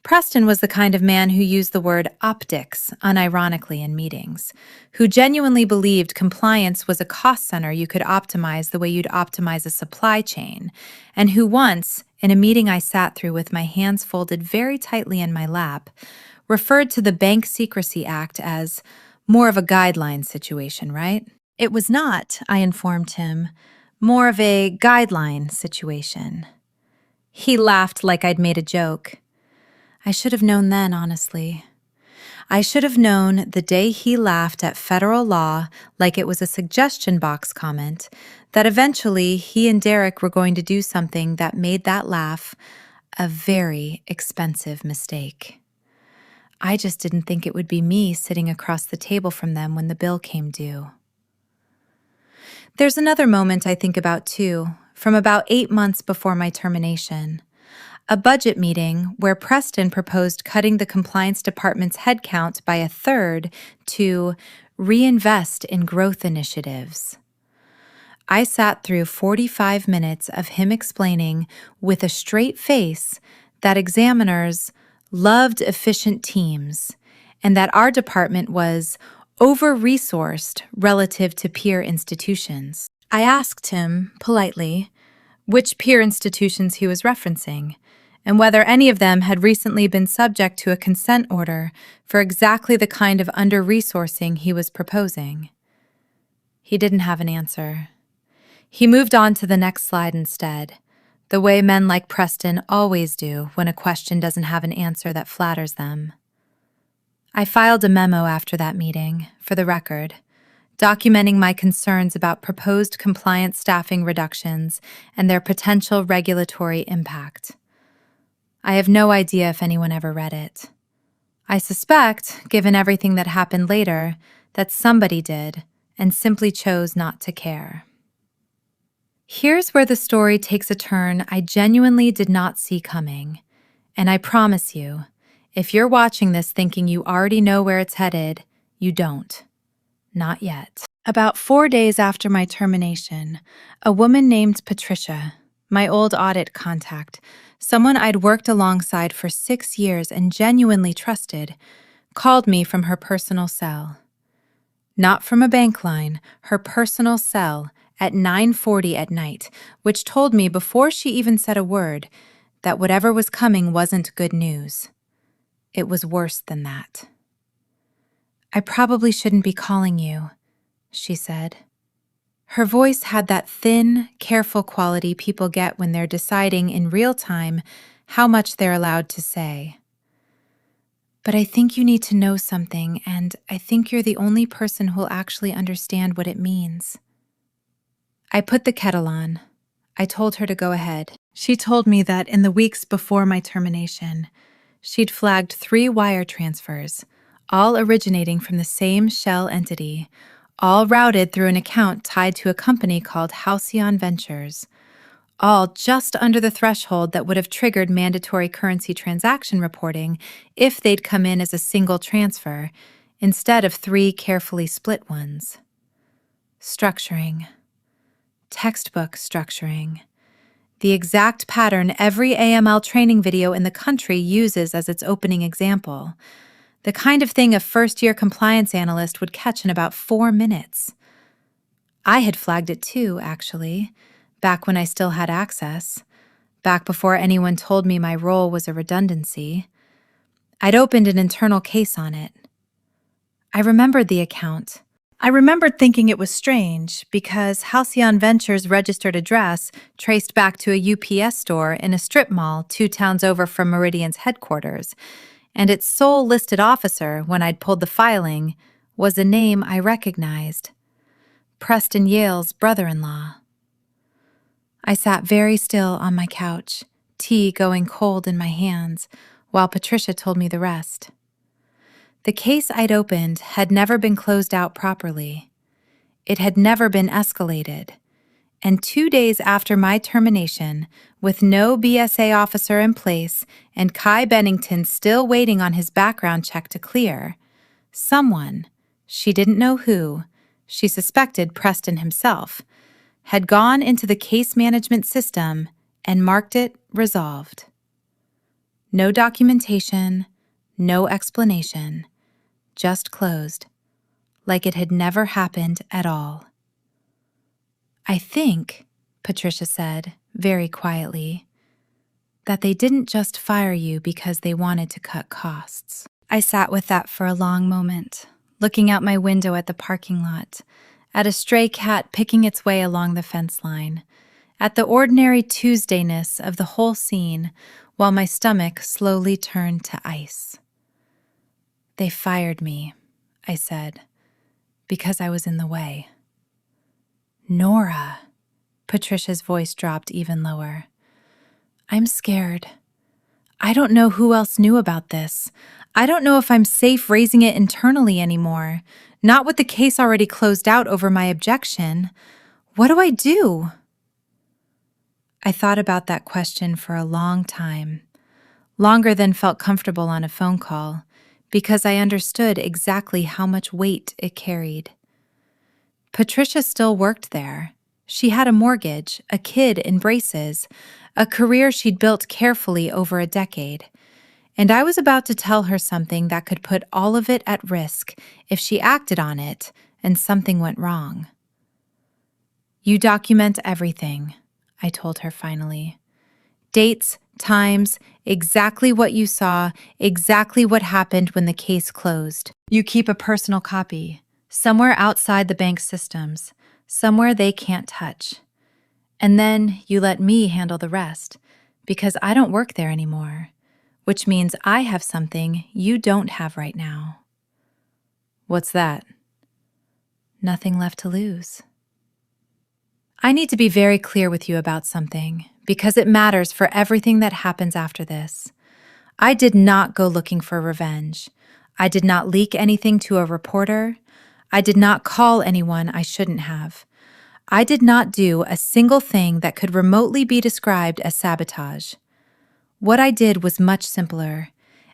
Preston was the kind of man who used the word optics unironically in meetings, who genuinely believed compliance was a cost center you could optimize the way you'd optimize a supply chain, and who once, in a meeting I sat through with my hands folded very tightly in my lap, referred to the Bank Secrecy Act as more of a guideline situation, right? It was not, I informed him, more of a guideline situation. He laughed like I'd made a joke. I should have known then, honestly. I should have known the day he laughed at federal law like it was a suggestion box comment that eventually he and Derek were going to do something that made that laugh a very expensive mistake. I just didn't think it would be me sitting across the table from them when the bill came due. There's another moment I think about too, from about 8 months before my termination. A budget meeting where Preston proposed cutting the compliance department's headcount by 1/3 to reinvest in growth initiatives. I sat through 45 minutes of him explaining with a straight face that examiners loved efficient teams and that our department was over-resourced relative to peer institutions. I asked him, politely, which peer institutions he was referencing, and whether any of them had recently been subject to a consent order for exactly the kind of under-resourcing he was proposing. He didn't have an answer. He moved on to the next slide instead, the way men like Preston always do when a question doesn't have an answer that flatters them. I filed a memo after that meeting, for the record, documenting my concerns about proposed compliance staffing reductions and their potential regulatory impact. I have no idea if anyone ever read it. I suspect, given everything that happened later, that somebody did and simply chose not to care. Here's where the story takes a turn I genuinely did not see coming. And I promise you, if you're watching this thinking you already know where it's headed, you don't. Not yet. About 4 days after my termination, a woman named Patricia, my old audit contact, someone I'd worked alongside for 6 years and genuinely trusted, called me from her personal cell. Not from a bank line, her personal cell at 9:40 at night, which told me before she even said a word that whatever was coming wasn't good news. It was worse than that. "I probably shouldn't be calling you," she said. Her voice had that thin, careful quality people get when they're deciding in real time how much they're allowed to say. "But I think you need to know something, and I think you're the only person who'll actually understand what it means." I put the kettle on. I told her to go ahead. She told me that in the weeks before my termination, she'd flagged 3 wire transfers, all originating from the same shell entity, all routed through an account tied to a company called Halcyon Ventures, all just under the threshold that would have triggered mandatory currency transaction reporting if they'd come in as a single transfer, instead of 3 carefully split ones. Structuring. Textbook structuring. The exact pattern every AML training video in the country uses as its opening example. The kind of thing a first-year compliance analyst would catch in about 4 minutes. I had flagged it too, actually, back when I still had access, back before anyone told me my role was a redundancy. I'd opened an internal case on it. I remembered the account. I remembered thinking it was strange because Halcyon Ventures' registered address traced back to a UPS store in a strip mall 2 towns over from Meridian's headquarters, and its sole listed officer, when I'd pulled the filing, was a name I recognized: Preston Yale's brother-in-law. I sat very still on my couch, tea going cold in my hands, while Patricia told me the rest. The case I'd opened had never been closed out properly. It had never been escalated. And 2 days after my termination, with no BSA officer in place and Kai Bennington still waiting on his background check to clear, someone, she didn't know who, she suspected Preston himself, had gone into the case management system and marked it resolved. No documentation, no explanation, just closed, like it had never happened at all. "I think," Patricia said, very quietly, "that they didn't just fire you because they wanted to cut costs." I sat with that for a long moment, looking out my window at the parking lot, at a stray cat picking its way along the fence line, at the ordinary Tuesdayness of the whole scene, while my stomach slowly turned to ice. "They fired me," I said, "because I was in the way." "Nora," Patricia's voice dropped even lower. "I'm scared. I don't know who else knew about this. I don't know if I'm safe raising it internally anymore, not with the case already closed out over my objection. What do I do?" I thought about that question for a long time, longer than felt comfortable on a phone call, because I understood exactly how much weight it carried. Patricia still worked there. She had a mortgage, a kid in braces, a career she'd built carefully over a decade. And I was about to tell her something that could put all of it at risk if she acted on it and something went wrong. "You document everything," I told her finally. "Dates, times, exactly what you saw, exactly what happened when the case closed. You keep a personal copy, somewhere outside the bank's systems, somewhere they can't touch. And then you let me handle the rest, because I don't work there anymore, which means I have something you don't have right now." "What's that?" nothing left to lose. I need to be very clear with you about something, because it matters for everything that happens after this. I did not go looking for revenge. I did not leak anything to a reporter. I did not call anyone I shouldn't have. I did not do a single thing that could remotely be described as sabotage. What I did was much simpler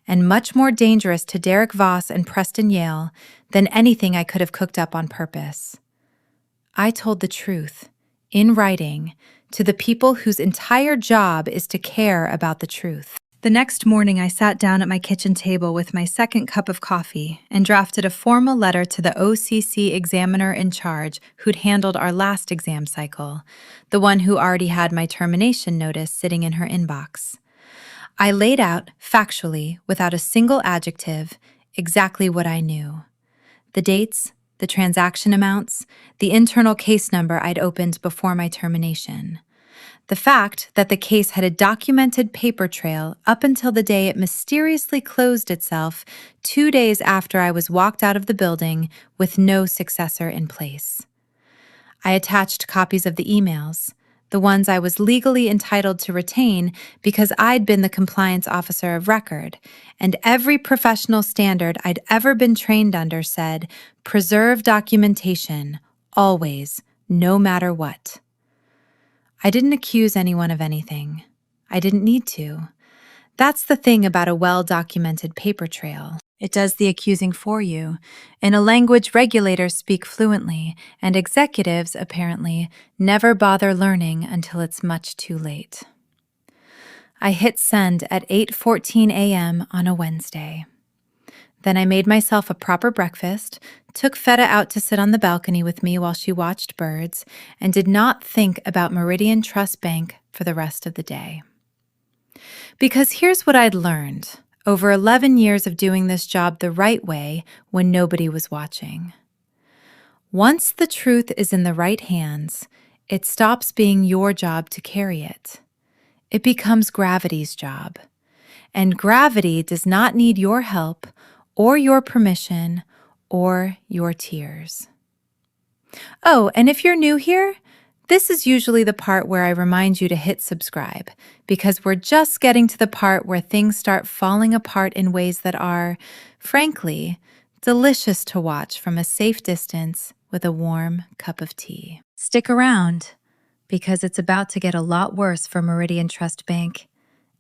and much more dangerous to Derek Voss and Preston Yale than anything I could have cooked up on purpose. I told the truth, in writing, to the people whose entire job is to care about the truth. The next morning, I sat down at my kitchen table with my second cup of coffee and drafted a formal letter to the OCC examiner in charge who'd handled our last exam cycle, the one who already had my termination notice sitting in her inbox. I laid out, factually, without a single adjective, exactly what I knew. The dates, the transaction amounts, the internal case number I'd opened before my termination. The fact that the case had a documented paper trail up until the day it mysteriously closed itself 2 days after I was walked out of the building with no successor in place. I attached copies of the emails, the ones I was legally entitled to retain because I'd been the compliance officer of record, and every professional standard I'd ever been trained under said, preserve documentation, always, no matter what. I didn't accuse anyone of anything. I didn't need to. That's the thing about a well-documented paper trail. It does the accusing for you, in a language regulators speak fluently, and executives, apparently, never bother learning until it's much too late. I hit send at 8:14 a.m. on a Wednesday. Then I made myself a proper breakfast, took Feta out to sit on the balcony with me while she watched birds, and did not think about Meridian Trust Bank for the rest of the day. Because here's what I'd learned over 11 years of doing this job the right way when nobody was watching. Once the truth is in the right hands, it stops being your job to carry it. It becomes gravity's job. And gravity does not need your help or your permission or your tears. Oh, and if you're new here, this is usually the part where I remind you to hit subscribe, because we're just getting to the part where things start falling apart in ways that are, frankly, delicious to watch from a safe distance with a warm cup of tea. Stick around, because it's about to get a lot worse for Meridian Trust Bank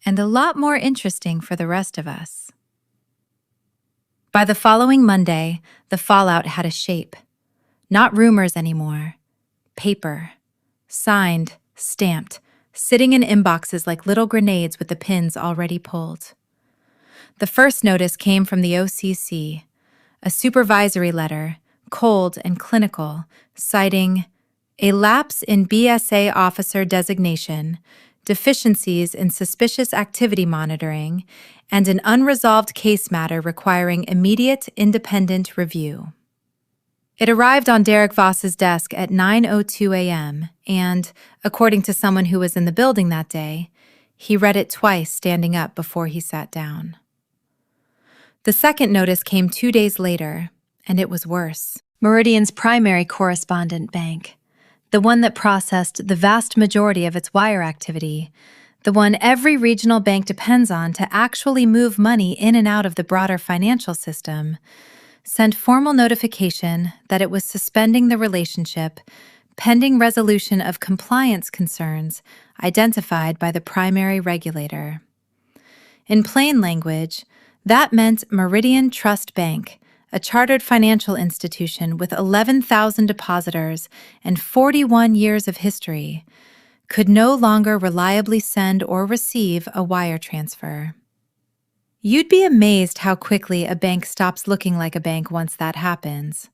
and a lot more interesting for the rest of us. By the following Monday, the fallout had a shape. Not rumors anymore. Paper. Signed, stamped, sitting in inboxes like little grenades with the pins already pulled. The first notice came from the OCC, a supervisory letter, cold and clinical, citing a lapse in BSA officer designation, deficiencies in suspicious activity monitoring, and an unresolved case matter requiring immediate independent review. It arrived on Derek Voss's desk at 9:02 a.m., and, according to someone who was in the building that day, he read it twice standing up before he sat down. The second notice came 2 days later, and it was worse. Meridian's primary correspondent bank, the one that processed the vast majority of its wire activity, the one every regional bank depends on to actually move money in and out of the broader financial system, sent formal notification that it was suspending the relationship pending resolution of compliance concerns identified by the primary regulator. In plain language, that meant Meridian Trust Bank, a chartered financial institution with 11,000 depositors and 41 years of history, could no longer reliably send or receive a wire transfer. You'd be amazed how quickly a bank stops looking like a bank once that happens.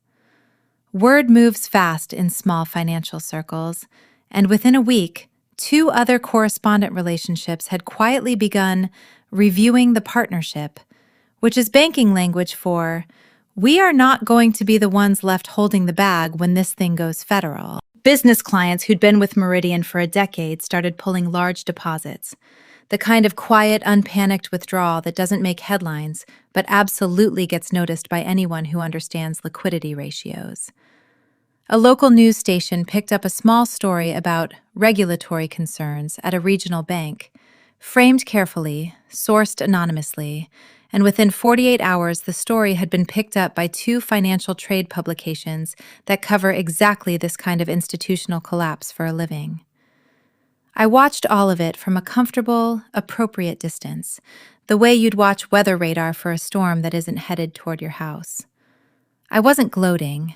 Word moves fast in small financial circles, and within a week, 2 other correspondent relationships had quietly begun reviewing the partnership, which is banking language for, we are not going to be the ones left holding the bag when this thing goes federal. Business clients who'd been with Meridian for a decade started pulling large deposits, the kind of quiet, unpanicked withdrawal that doesn't make headlines, but absolutely gets noticed by anyone who understands liquidity ratios. A local news station picked up a small story about regulatory concerns at a regional bank, framed carefully, sourced anonymously, and within 48 hours, the story had been picked up by two financial trade publications that cover exactly this kind of institutional collapse for a living. I watched all of it from a comfortable, appropriate distance, the way you'd watch weather radar for a storm that isn't headed toward your house. I wasn't gloating.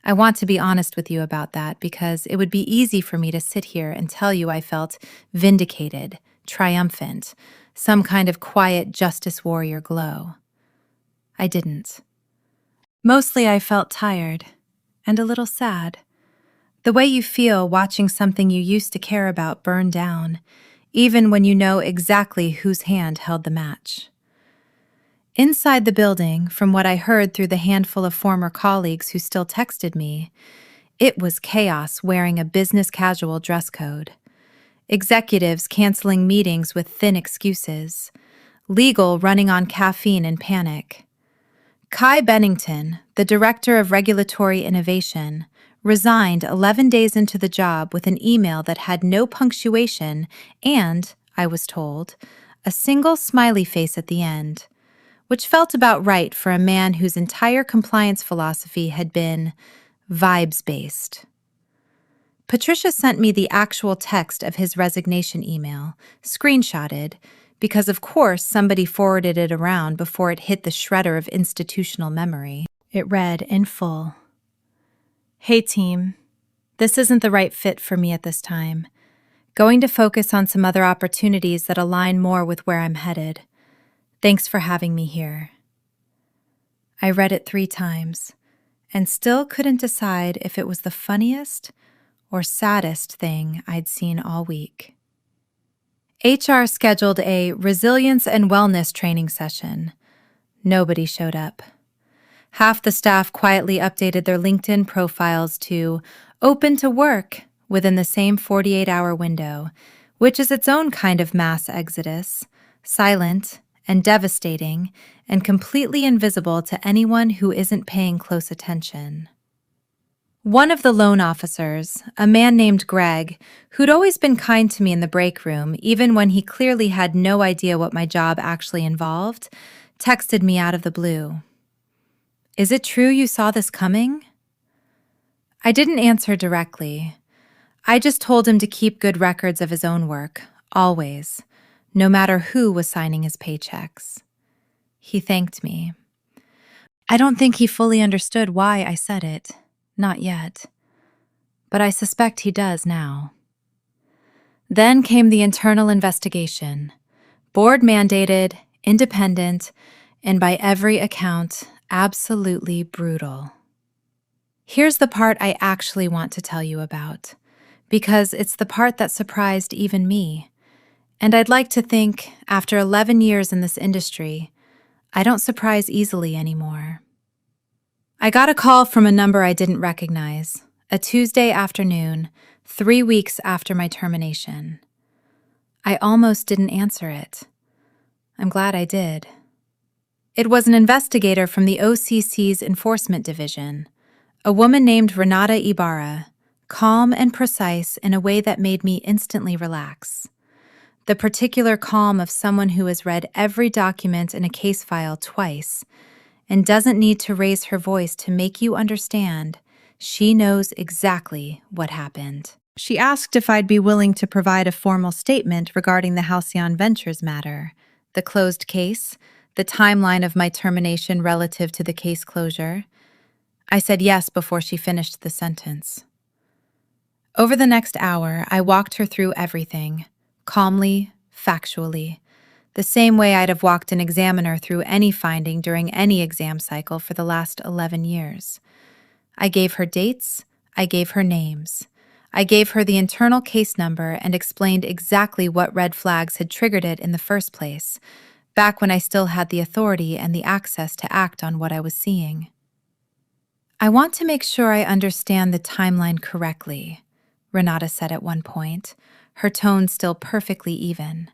I want to be honest with you about that because it would be easy for me to sit here and tell you I felt vindicated, triumphant, some kind of quiet justice warrior glow. I didn't. Mostly I felt tired and a little sad. The way you feel watching something you used to care about burn down, even when you know exactly whose hand held the match. Inside the building, from what I heard through the handful of former colleagues who still texted me, it was chaos wearing a business casual dress code. Executives canceling meetings with thin excuses. Legal running on caffeine and panic. Kai Bennington, the Director of Regulatory Innovation, resigned 11 days into the job with an email that had no punctuation and, I was told, a single smiley face at the end, which felt about right for a man whose entire compliance philosophy had been vibes-based. Patricia sent me the actual text of his resignation email, screenshotted, because of course somebody forwarded it around before it hit the shredder of institutional memory. It read in full, "Hey team, this isn't the right fit for me at this time. Going to focus on some other opportunities that align more with where I'm headed. Thanks for having me here." I read it 3 times and still couldn't decide if it was the funniest or saddest thing I'd seen all week. HR scheduled a resilience and wellness training session. Nobody showed up. Half the staff quietly updated their LinkedIn profiles to open to work within the same 48-hour window, which is its own kind of mass exodus, silent and devastating and completely invisible to anyone who isn't paying close attention. One of the loan officers, a man named Greg, who'd always been kind to me in the break room, even when he clearly had no idea what my job actually involved, texted me out of the blue. "Is it true you saw this coming?" I didn't answer directly. I just told him to keep good records of his own work, always, no matter who was signing his paychecks. He thanked me. I don't think he fully understood why I said it, not yet, but I suspect he does now. Then came the internal investigation, board-mandated, independent, and by every account, absolutely brutal. Here's the part I actually want to tell you about, because it's the part that surprised even me. And I'd like to think, after 11 years in this industry, I don't surprise easily anymore. I got a call from a number I didn't recognize, a Tuesday afternoon, 3 weeks after my termination. I almost didn't answer it. I'm glad I did. It was an investigator from the OCC's Enforcement Division, a woman named Renata Ibarra, calm and precise in a way that made me instantly relax. The particular calm of someone who has read every document in a case file twice and doesn't need to raise her voice to make you understand she knows exactly what happened. She asked if I'd be willing to provide a formal statement regarding the Halcyon Ventures matter, the closed case, the timeline of my termination relative to the case closure. I said yes before she finished the sentence. Over the next hour, I walked her through everything, calmly, factually, the same way I'd have walked an examiner through any finding during any exam cycle for the last 11 years. I gave her dates, I gave her names. I gave her the internal case number and explained exactly what red flags had triggered it in the first place, back when I still had the authority and the access to act on what I was seeing. "I want to make sure I understand the timeline correctly," Renata said at one point, her tone still perfectly even.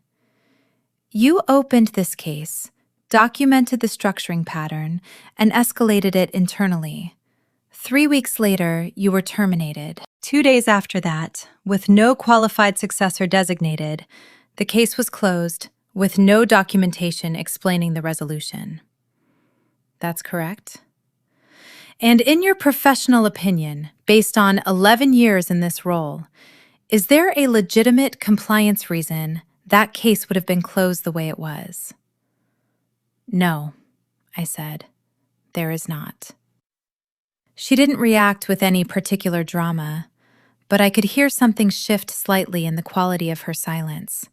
"You opened this case, documented the structuring pattern, and escalated it internally. 3 weeks later, you were terminated. 2 days after that, with no qualified successor designated, the case was closed with no documentation explaining the resolution. That's correct. And in your professional opinion, based on 11 years in this role, is there a legitimate compliance reason that case would have been closed the way it was? No, I said. There is not. She didn't react with any particular drama, but I could hear something shift slightly in the quality of her silence.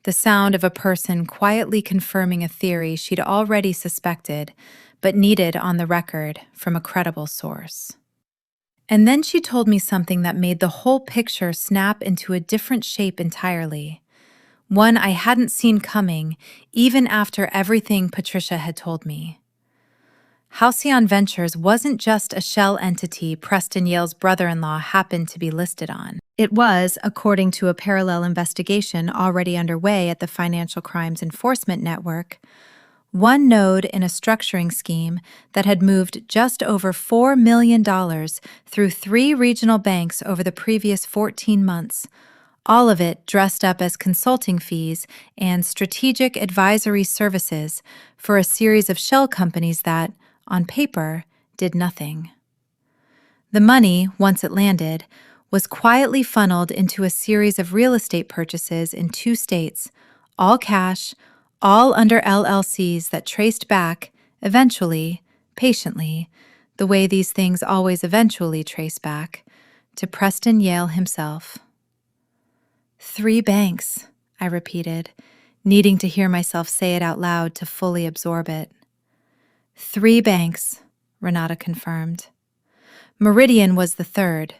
The sound of a person quietly confirming a theory she'd already suspected, but needed on the record from a credible source. And then she told me something that made the whole picture snap into a different shape entirely. One I hadn't seen coming, even after everything Patricia had told me. Halcyon Ventures wasn't just a shell entity Preston Yale's brother-in-law happened to be listed on. It was, according to a parallel investigation already underway at the Financial Crimes Enforcement Network, one node in a structuring scheme that had moved just over $4 million through 3 regional banks over the previous 14 months, all of it dressed up as consulting fees and strategic advisory services for a series of shell companies that, on paper, did nothing. The money, once it landed, was quietly funneled into a series of real estate purchases in 2 states, all cash, all under LLCs that traced back, eventually, patiently, the way these things always eventually trace back, to Preston Yale himself. 3 banks, I repeated, needing to hear myself say it out loud to fully absorb it. 3 banks, Renata confirmed. Meridian was the third.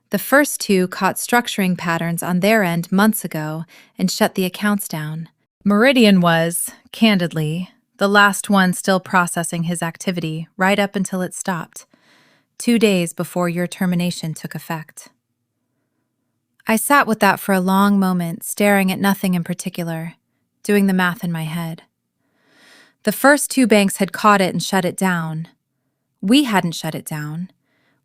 The first 2 caught structuring patterns on their end months ago and shut the accounts down. Meridian was, candidly, the last one still processing his activity right up until it stopped, 2 days before your termination took effect. I sat with that for a long moment, staring at nothing in particular, doing the math in my head. The first 2 banks had caught it and shut it down. We hadn't shut it down.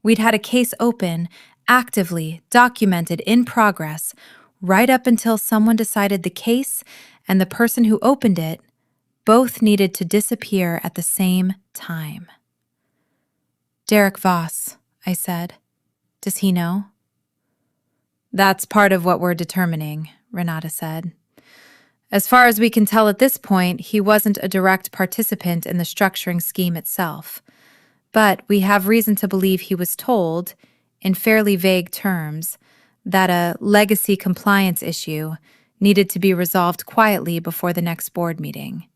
We'd had a case open, actively, documented, in progress, right up until someone decided the case and the person who opened it both needed to disappear at the same time. Derek Voss, I said. Does he know? That's part of what we're determining, Renata said. As far as we can tell at this point, he wasn't a direct participant in the structuring scheme itself. But we have reason to believe he was told, in fairly vague terms, that a legacy compliance issue needed to be resolved quietly before the next board meeting.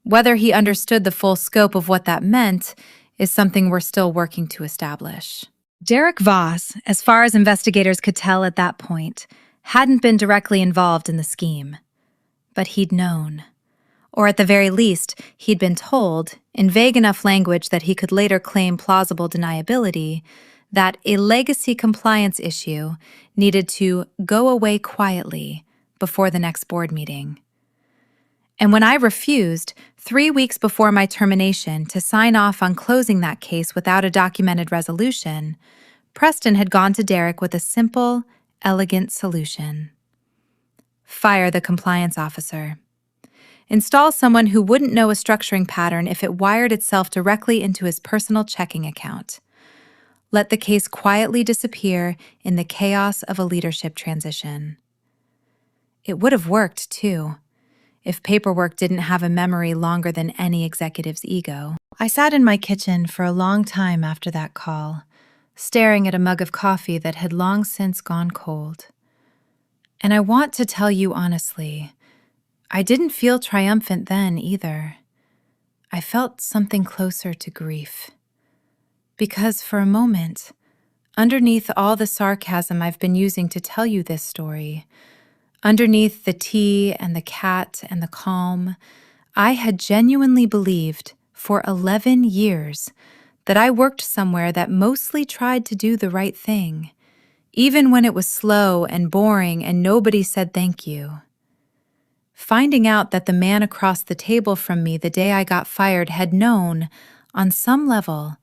Whether he understood the full scope of what that meant is something we're still working to establish. Derek Voss, as far as investigators could tell at that point, hadn't been directly involved in the scheme. But he'd known. Or at the very least, he'd been told, in vague enough language that he could later claim plausible deniability, that a legacy compliance issue needed to go away quietly before the next board meeting. And when I refused, 3 weeks before my termination, to sign off on closing that case without a documented resolution, Preston had gone to Derek with a simple, elegant solution. Fire the compliance officer. Install someone who wouldn't know a structuring pattern if it wired itself directly into his personal checking account. Let the case quietly disappear in the chaos of a leadership transition. It would have worked, too, if paperwork didn't have a memory longer than any executive's ego. I sat in my kitchen for a long time after that call, staring at a mug of coffee that had long since gone cold. And I want to tell you honestly, I didn't feel triumphant then either. I felt something closer to grief. Because for a moment, underneath all the sarcasm I've been using to tell you this story, underneath the tea and the cat and the calm, I had genuinely believed for 11 years that I worked somewhere that mostly tried to do the right thing, even when it was slow and boring and nobody said thank you. Finding out that the man across the table from me the day I got fired had known, on some level,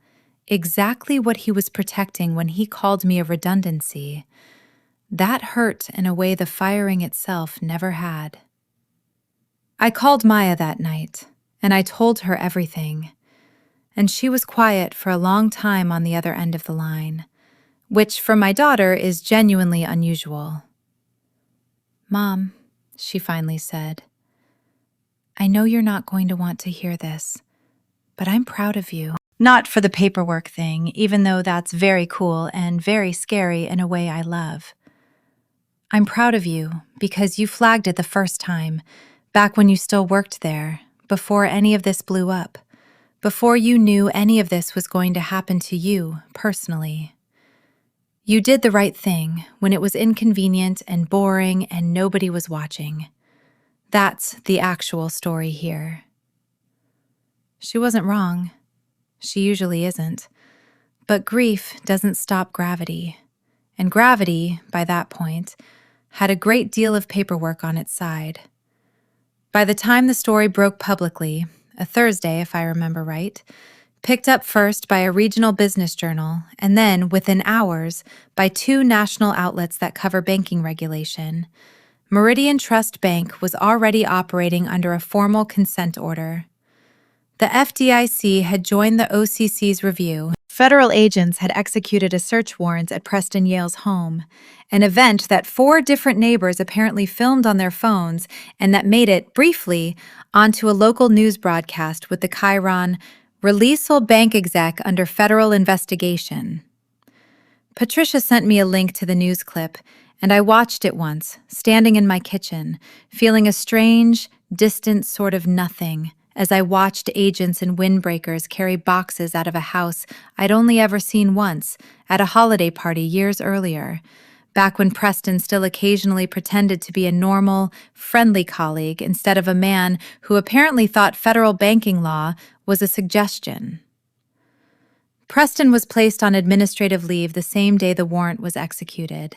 Exactly what he was protecting when he called me a redundancy. That hurt in a way the firing itself never had. I called Maya that night, and I told her everything. And she was quiet for a long time on the other end of the line, which for my daughter is genuinely unusual. "Mom," she finally said, "I know you're not going to want to hear this, but I'm proud of you." Not for the paperwork thing, even though that's very cool and very scary in a way I love. I'm proud of you because you flagged it the first time, back when you still worked there, before any of this blew up, before you knew any of this was going to happen to you personally. You did the right thing when it was inconvenient and boring and nobody was watching. That's the actual story here. She wasn't wrong. She usually isn't. But grief doesn't stop gravity. And gravity, by that point, had a great deal of paperwork on its side. By the time the story broke publicly, a Thursday if I remember right, picked up first by a regional business journal, and then, within hours, by 2 national outlets that cover banking regulation, Meridian Trust Bank was already operating under a formal consent order. The FDIC had joined the OCC's review. Federal agents had executed a search warrant at Preston Yale's home, an event that 4 different neighbors apparently filmed on their phones and that made it, briefly, onto a local news broadcast with the chyron, "Release'll bank exec under federal investigation." Patricia sent me a link to the news clip, and I watched it once, standing in my kitchen, feeling a strange, distant sort of nothing as I watched agents and windbreakers carry boxes out of a house I'd only ever seen once at a holiday party years earlier, back when Preston still occasionally pretended to be a normal, friendly colleague instead of a man who apparently thought federal banking law was a suggestion. Preston was placed on administrative leave the same day the warrant was executed.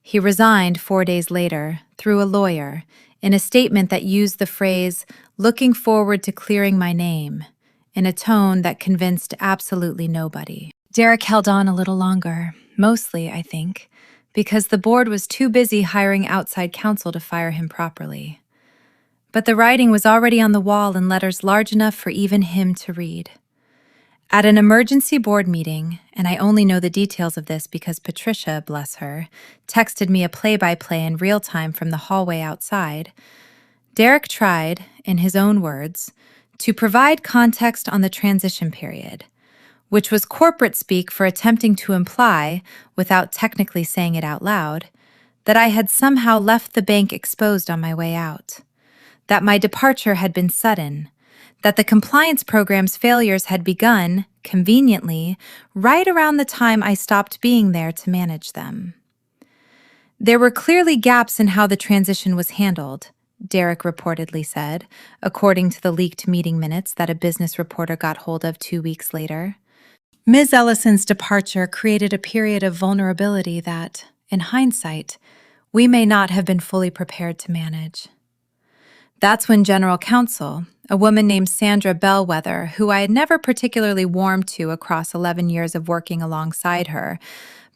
He resigned 4 days later, through a lawyer, in a statement that used the phrase, "looking forward to clearing my name," in a tone that convinced absolutely nobody. Derek held on a little longer, mostly, I think, because the board was too busy hiring outside counsel to fire him properly. But the writing was already on the wall in letters large enough for even him to read. At an emergency board meeting, and I only know the details of this because Patricia, bless her, texted me a play-by-play in real time from the hallway outside, Derek tried, in his own words, to provide context on the transition period, which was corporate speak for attempting to imply, without technically saying it out loud, that I had somehow left the bank exposed on my way out, that my departure had been sudden, that the compliance program's failures had begun, conveniently, right around the time I stopped being there to manage them. There were clearly gaps in how the transition was handled, Derek reportedly said, according to the leaked meeting minutes that a business reporter got hold of 2 weeks later. Ms. Ellison's departure created a period of vulnerability that, in hindsight, we may not have been fully prepared to manage. That's when General Counsel, a woman named Sandra Bellwether, who I had never particularly warmed to across 11 years of working alongside her,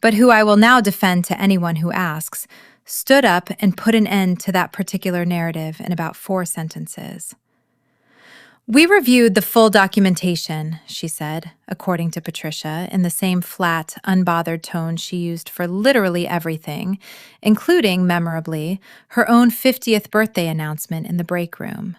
but who I will now defend to anyone who asks, stood up and put an end to that particular narrative in about 4 sentences. "We reviewed the full documentation," she said, according to Patricia, in the same flat, unbothered tone she used for literally everything, including, memorably, her own 50th birthday announcement in the break room.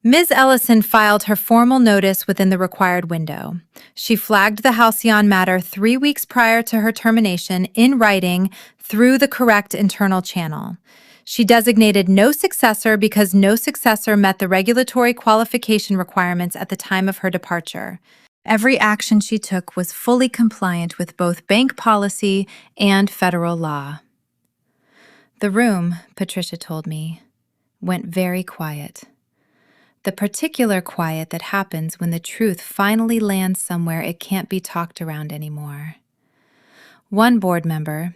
Ms. Ellison filed her formal notice within the required window. She flagged the halcyon matter 3 weeks prior to her termination in writing through the correct internal channel. She designated no successor because no successor met the regulatory qualification requirements at the time of her departure. Every action she took was fully compliant with both bank policy and federal law. The room, Patricia told me, went very quiet. The particular quiet that happens when the truth finally lands somewhere it can't be talked around anymore. One board member,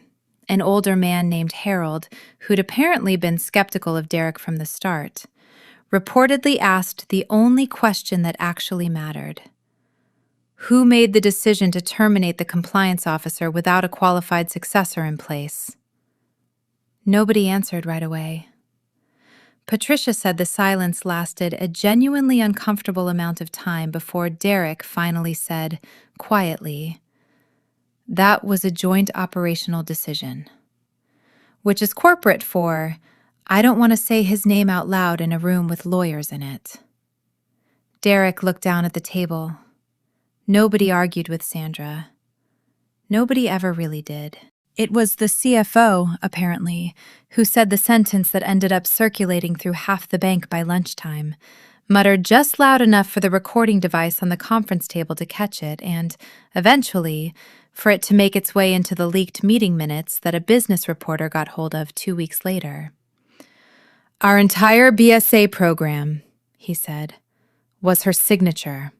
an older man named Harold, who'd apparently been skeptical of Derek from the start, reportedly asked the only question that actually mattered. Who made the decision to terminate the compliance officer without a qualified successor in place? Nobody answered right away. Patricia said the silence lasted a genuinely uncomfortable amount of time before Derek finally said, quietly, "That was a joint operational decision." Which is corporate for, I don't want to say his name out loud in a room with lawyers in it. Derek looked down at the table. Nobody argued with Sandra. Nobody ever really did. It was the CFO, apparently, who said the sentence that ended up circulating through half the bank by lunchtime, muttered just loud enough for the recording device on the conference table to catch it, and, eventually, for it to make its way into the leaked meeting minutes that a business reporter got hold of 2 weeks later. "Our entire BSA program," he said, "was her signature.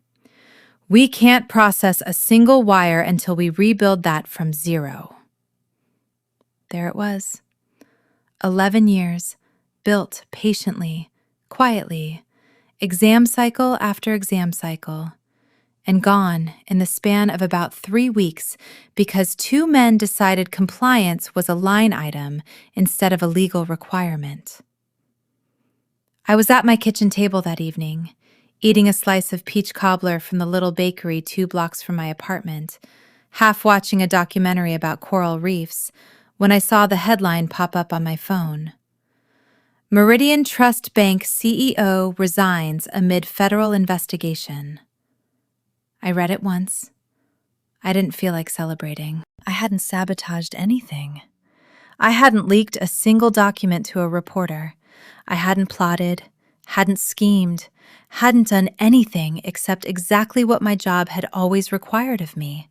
We can't process a single wire until we rebuild that from zero." There it was. 11 years, built patiently, quietly, exam cycle after exam cycle, and gone in the span of about 3 weeks because 2 men decided compliance was a line item instead of a legal requirement. I was at my kitchen table that evening, eating a slice of peach cobbler from the little bakery 2 blocks from my apartment, half watching a documentary about coral reefs, when I saw the headline pop up on my phone. "Meridian Trust Bank CEO resigns amid federal investigation." I read it once. I didn't feel like celebrating. I hadn't sabotaged anything. I hadn't leaked a single document to a reporter. I hadn't plotted, hadn't schemed, hadn't done anything except exactly what my job had always required of me,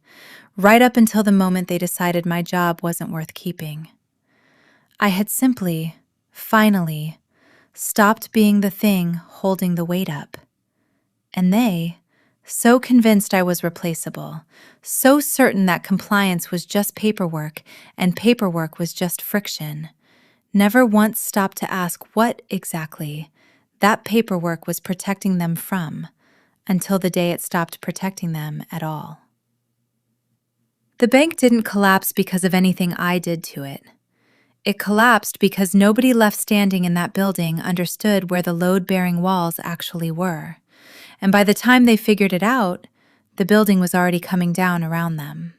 right up until the moment they decided my job wasn't worth keeping. I had simply, finally, stopped being the thing holding the weight up. And they, so convinced I was replaceable, so certain that compliance was just paperwork and paperwork was just friction, never once stopped to ask what exactly that paperwork was protecting them from, until the day it stopped protecting them at all. The bank didn't collapse because of anything I did to it. It collapsed because nobody left standing in that building understood where the load-bearing walls actually were, and by the time they figured it out, the building was already coming down around them.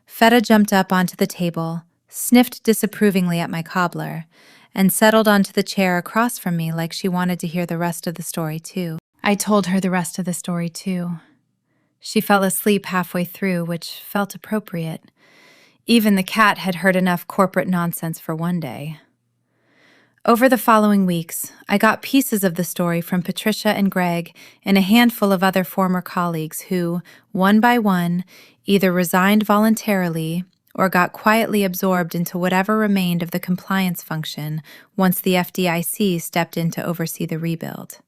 Feta jumped up onto the table, sniffed disapprovingly at my cobbler, and settled onto the chair across from me like she wanted to hear the rest of the story too. I told her the rest of the story too. She fell asleep halfway through, which felt appropriate. Even the cat had heard enough corporate nonsense for one day. Over the following weeks, I got pieces of the story from Patricia and Greg and a handful of other former colleagues who, one by one, either resigned voluntarily or got quietly absorbed into whatever remained of the compliance function once the FDIC stepped in to oversee the rebuild.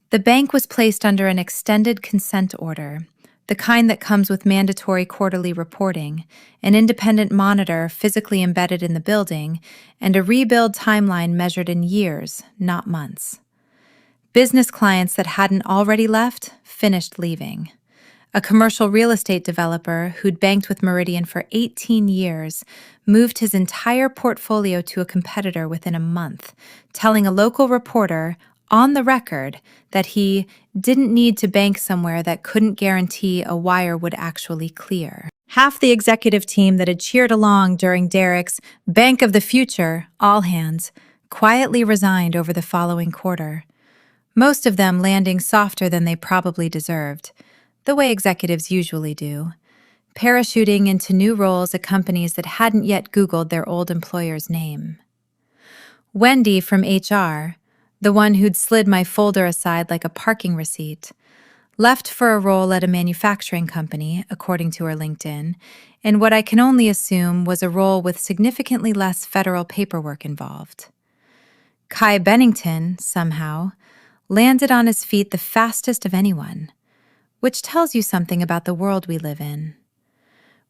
The bank was placed under an extended consent order, the kind that comes with mandatory quarterly reporting, an independent monitor physically embedded in the building, and a rebuild timeline measured in years, not months. Business clients that hadn't already left finished leaving. A commercial real estate developer who'd banked with Meridian for 18 years moved his entire portfolio to a competitor within a month, telling a local reporter, on the record, that he didn't need to bank somewhere that couldn't guarantee a wire would actually clear. Half the executive team that had cheered along during Derek's Bank of the Future all hands quietly resigned over the following quarter, most of them landing softer than they probably deserved, the way executives usually do, parachuting into new roles at companies that hadn't yet Googled their old employer's name. Wendy from HR, the one who'd slid my folder aside like a parking receipt, left for a role at a manufacturing company, according to her LinkedIn, in what I can only assume was a role with significantly less federal paperwork involved. Kai Bennington, somehow, landed on his feet the fastest of anyone, which tells you something about the world we live in.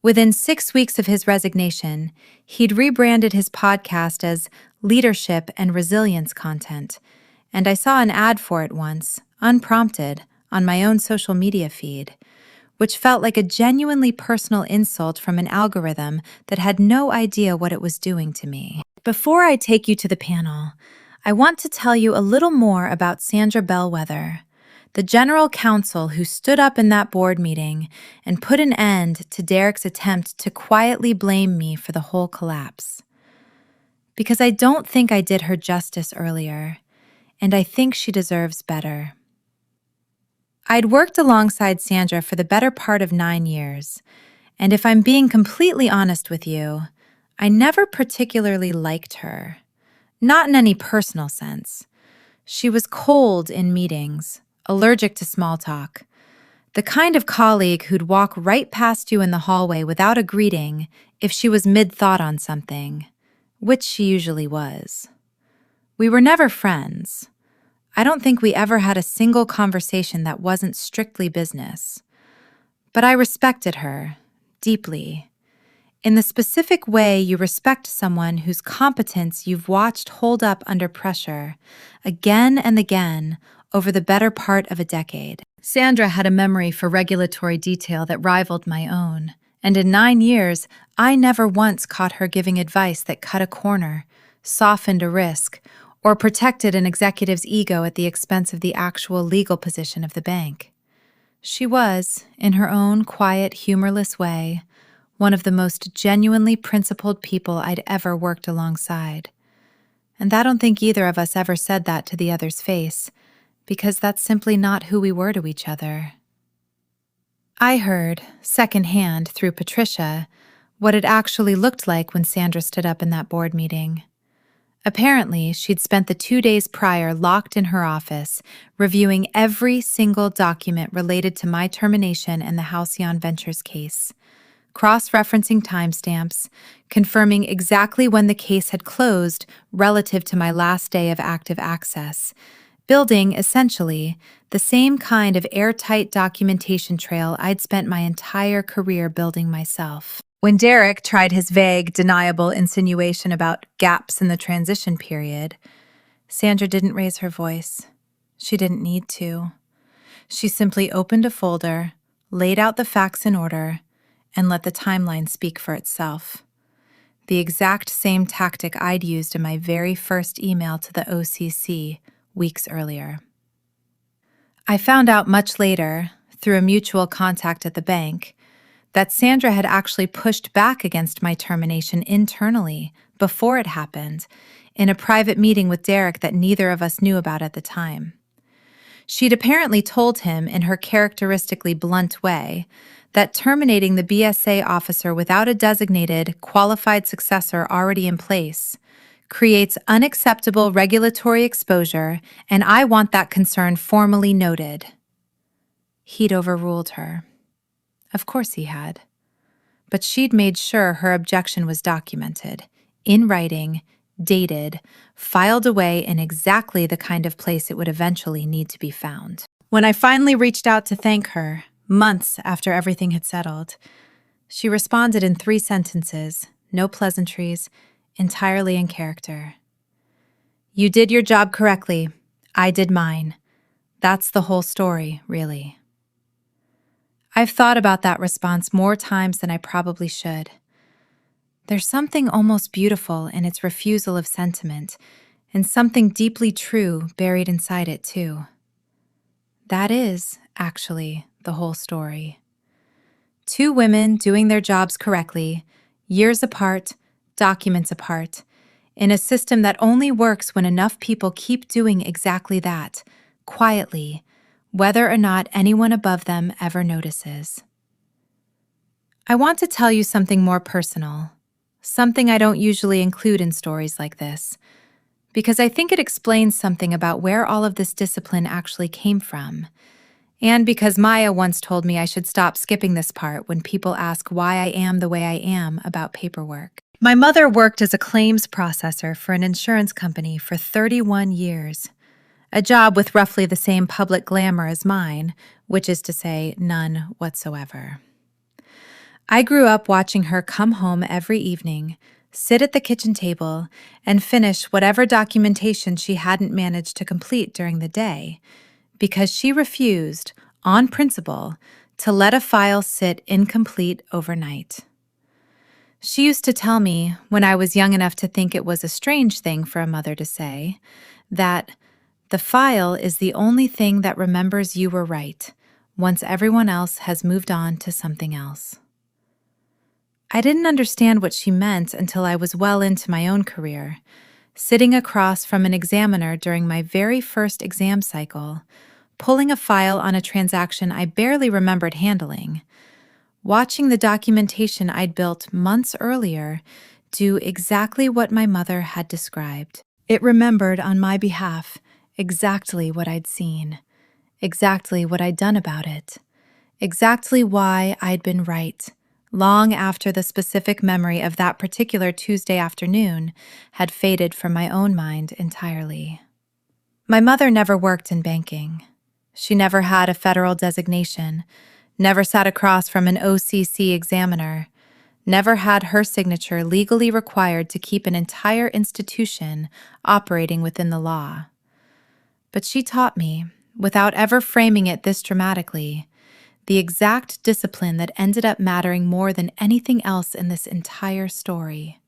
Within 6 weeks of his resignation, he'd rebranded his podcast as Leadership and Resilience Content, and I saw an ad for it once, unprompted, on my own social media feed, which felt like a genuinely personal insult from an algorithm that had no idea what it was doing to me. Before I take you to the panel, I want to tell you a little more about Sandra Bellwether, the general counsel who stood up in that board meeting and put an end to Derek's attempt to quietly blame me for the whole collapse. Because I don't think I did her justice earlier, and I think she deserves better. I'd worked alongside Sandra for the better part of 9 years, and if I'm being completely honest with you, I never particularly liked her. Not in any personal sense. She was cold in meetings, allergic to small talk, the kind of colleague who'd walk right past you in the hallway without a greeting if she was mid-thought on something, which she usually was. We were never friends. I don't think we ever had a single conversation that wasn't strictly business. But I respected her, deeply, in the specific way you respect someone whose competence you've watched hold up under pressure, again and again, over the better part of a decade. Sandra had a memory for regulatory detail that rivaled my own, and in 9 years, I never once caught her giving advice that cut a corner, softened a risk, or protected an executive's ego at the expense of the actual legal position of the bank. She was, in her own quiet, humorless way, one of the most genuinely principled people I'd ever worked alongside. And I don't think either of us ever said that to the other's face, because that's simply not who we were to each other. I heard, secondhand through Patricia, what it actually looked like when Sandra stood up in that board meeting. Apparently, she'd spent the 2 days prior locked in her office, reviewing every single document related to my termination and the Halcyon Ventures case, cross-referencing timestamps, confirming exactly when the case had closed relative to my last day of active access, building, essentially, the same kind of airtight documentation trail I'd spent my entire career building myself. When Derek tried his vague, deniable insinuation about gaps in the transition period, Sandra didn't raise her voice. She didn't need to. She simply opened a folder, laid out the facts in order, and let the timeline speak for itself. The exact same tactic I'd used in my very first email to the OCC weeks earlier. I found out much later, through a mutual contact at the bank, that Sandra had actually pushed back against my termination internally before it happened, in a private meeting with Derek that neither of us knew about at the time. She'd apparently told him, in her characteristically blunt way, that terminating the BSA officer without a designated, qualified successor already in place creates unacceptable regulatory exposure, and I want that concern formally noted. He'd overruled her. Of course he had. But she'd made sure her objection was documented, in writing, dated, filed away in exactly the kind of place it would eventually need to be found. When I finally reached out to thank her, months after everything had settled, she responded in 3 sentences, no pleasantries, entirely in character. "You did your job correctly. I did mine. That's the whole story, really." I've thought about that response more times than I probably should. There's something almost beautiful in its refusal of sentiment, and something deeply true buried inside it, too. That is, actually, the whole story. 2 women doing their jobs correctly, years apart, documents apart, in a system that only works when enough people keep doing exactly that, quietly, whether or not anyone above them ever notices. I want to tell you something more personal, something I don't usually include in stories like this, because I think it explains something about where all of this discipline actually came from, and because Maya once told me I should stop skipping this part when people ask why I am the way I am about paperwork. My mother worked as a claims processor for an insurance company for 31 years. A job with roughly the same public glamour as mine, which is to say, none whatsoever. I grew up watching her come home every evening, sit at the kitchen table, and finish whatever documentation she hadn't managed to complete during the day, because she refused, on principle, to let a file sit incomplete overnight. She used to tell me, when I was young enough to think it was a strange thing for a mother to say, that the file is the only thing that remembers you were right, once everyone else has moved on to something else. I didn't understand what she meant until I was well into my own career, sitting across from an examiner during my very first exam cycle, pulling a file on a transaction I barely remembered handling, watching the documentation I'd built months earlier do exactly what my mother had described. It remembered on my behalf exactly what I'd seen, exactly what I'd done about it, exactly why I'd been right, long after the specific memory of that particular Tuesday afternoon had faded from my own mind entirely. My mother never worked in banking. She never had a federal designation, never sat across from an OCC examiner, never had her signature legally required to keep an entire institution operating within the law. But she taught me, without ever framing it this dramatically, the exact discipline that ended up mattering more than anything else in this entire story.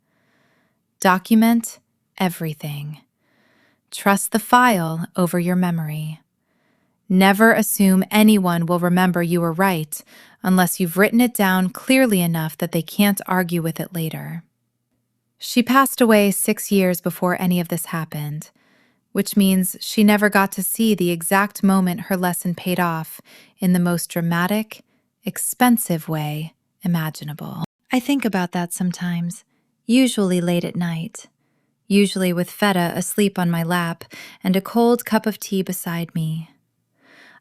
Document everything. Trust the file over your memory. Never assume anyone will remember you were right unless you've written it down clearly enough that they can't argue with it later. She passed away 6 years before any of this happened, which means she never got to see the exact moment her lesson paid off in the most dramatic, expensive way imaginable. I think about that sometimes, usually late at night, usually with Feta asleep on my lap and a cold cup of tea beside me.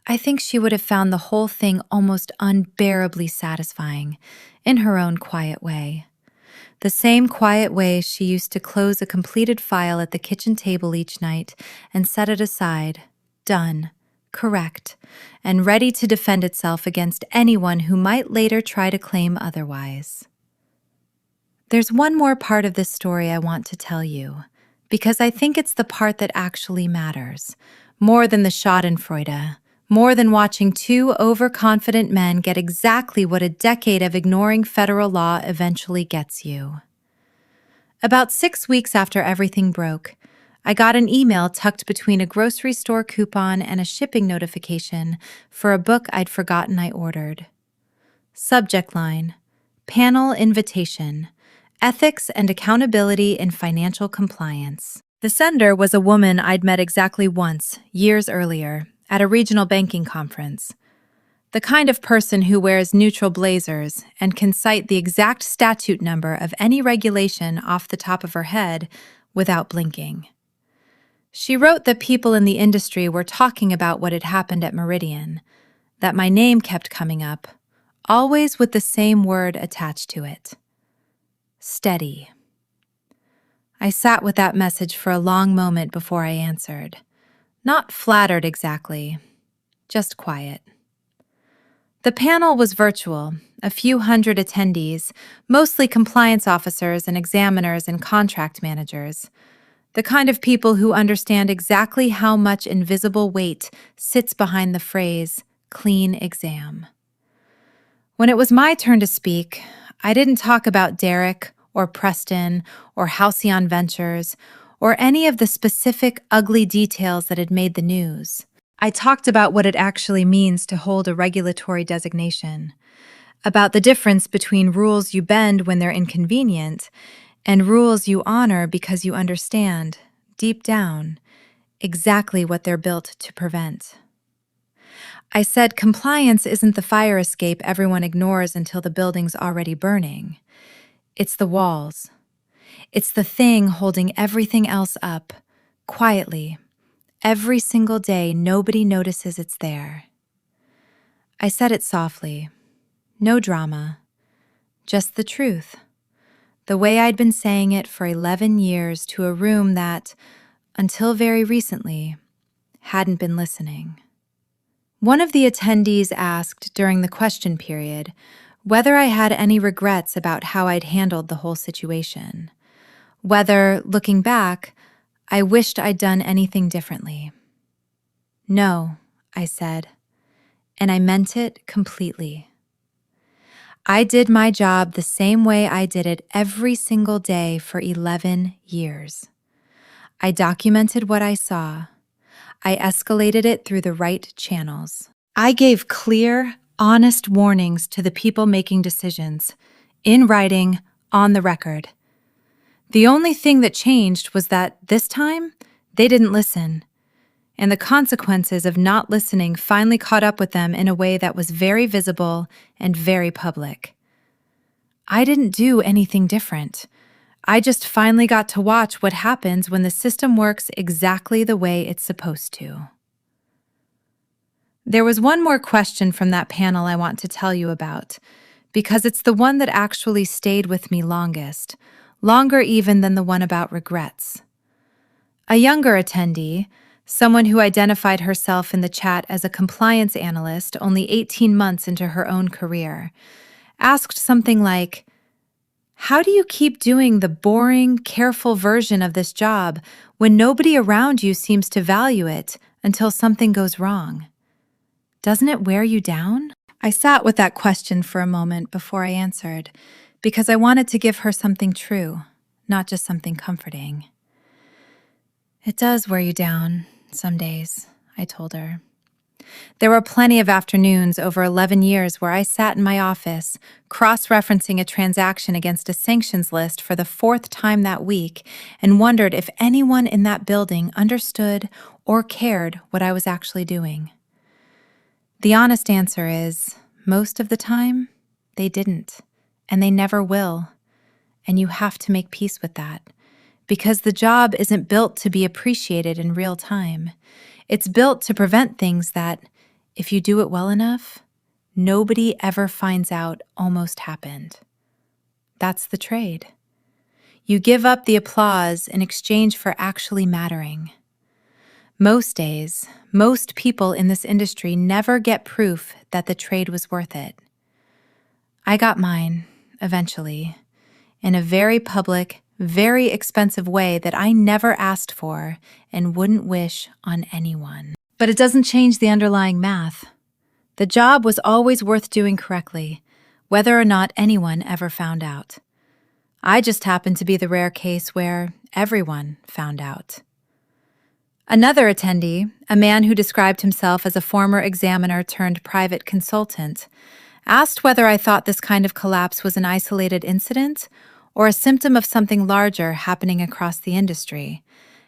I think she would have found the whole thing almost unbearably satisfying, in her own quiet way. The same quiet way she used to close a completed file at the kitchen table each night and set it aside, done, correct, and ready to defend itself against anyone who might later try to claim otherwise. There's one more part of this story I want to tell you, because I think it's the part that actually matters, more than the schadenfreude, more than watching two overconfident men get exactly what a decade of ignoring federal law eventually gets you. About 6 weeks after everything broke, I got an email tucked between a grocery store coupon and a shipping notification for a book I'd forgotten I ordered. Subject line: Panel Invitation, Ethics and Accountability in Financial Compliance. The sender was a woman I'd met exactly once, years earlier, at a regional banking conference. The kind of person who wears neutral blazers and can cite the exact statute number of any regulation off the top of her head without blinking. She wrote that people in the industry were talking about what had happened at Meridian, that my name kept coming up, always with the same word attached to it: steady. I sat with that message for a long moment before I answered. Not flattered exactly, just quiet. The panel was virtual, a few hundred attendees, mostly compliance officers and examiners and contract managers, the kind of people who understand exactly how much invisible weight sits behind the phrase, clean exam. When it was my turn to speak, I didn't talk about Derek or Preston or Halcyon Ventures or any of the specific ugly details that had made the news. I talked about what it actually means to hold a regulatory designation, about the difference between rules you bend when they're inconvenient and rules you honor because you understand, deep down, exactly what they're built to prevent. I said compliance isn't the fire escape everyone ignores until the building's already burning. It's the walls. It's the thing holding everything else up, quietly. Every single day, nobody notices it's there. I said it softly. No drama. Just the truth. The way I'd been saying it for 11 years to a room that, until very recently, hadn't been listening. One of the attendees asked during the question period whether I had any regrets about how I'd handled the whole situation. Whether, looking back, I wished I'd done anything differently. No, I said. and I meant it completely. I did my job the same way I did it every single day for 11 years. I documented what I saw. I escalated it through the right channels. I gave clear, honest warnings to the people making decisions, in writing, on the record. The only thing that changed was that this time, they didn't listen. And the consequences of not listening finally caught up with them in a way that was very visible and very public. I didn't do anything different. I just finally got to watch what happens when the system works exactly the way it's supposed to. There was one more question from that panel I want to tell you about, because it's the one that actually stayed with me longest, longer even than the one about regrets. A younger attendee, someone who identified herself in the chat as a compliance analyst only 18 months into her own career, asked something like, "How do you keep doing the boring, careful version of this job when nobody around you seems to value it until something goes wrong? Doesn't it wear you down?" I sat with that question for a moment before I answered, because I wanted to give her something true, not just something comforting. "It does wear you down, some days," I told her. There were plenty of afternoons over 11 years where I sat in my office, cross-referencing a transaction against a sanctions list for the 4th time that week, and wondered if anyone in that building understood or cared what I was actually doing. The honest answer is, most of the time, they didn't, and they never will. And you have to make peace with that, because the job isn't built to be appreciated in real time. It's built to prevent things that, if you do it well enough, nobody ever finds out almost happened. That's the trade. You give up the applause in exchange for actually mattering. Most days, most people in this industry never get proof that the trade was worth it. I got mine, eventually, in a very public, very expensive way that I never asked for and wouldn't wish on anyone. But it doesn't change the underlying math. The job was always worth doing correctly, whether or not anyone ever found out. I just happened to be the rare case where everyone found out. Another attendee, a man who described himself as a former examiner turned private consultant, asked whether I thought this kind of collapse was an isolated incident or a symptom of something larger happening across the industry,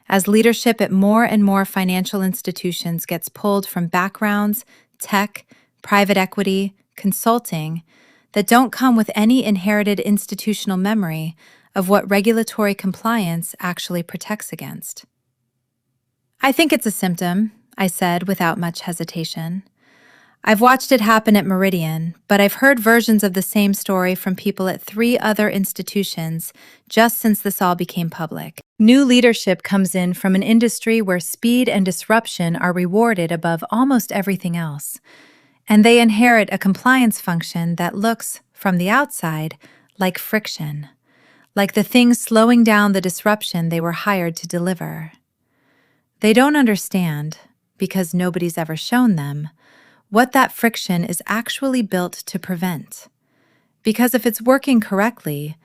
as leadership at more and more financial institutions gets pulled from backgrounds, tech, private equity, consulting, that don't come with any inherited institutional memory of what regulatory compliance actually protects against. "I think it's a symptom," I said without much hesitation. "I've watched it happen at Meridian, but I've heard versions of the same story from people at 3 other institutions just since this all became public. New leadership comes in from an industry where speed and disruption are rewarded above almost everything else, and they inherit a compliance function that looks, from the outside, like friction, like the thing slowing down the disruption they were hired to deliver. They don't understand, because nobody's ever shown them, what that friction is actually built to prevent. Because if it's working correctly,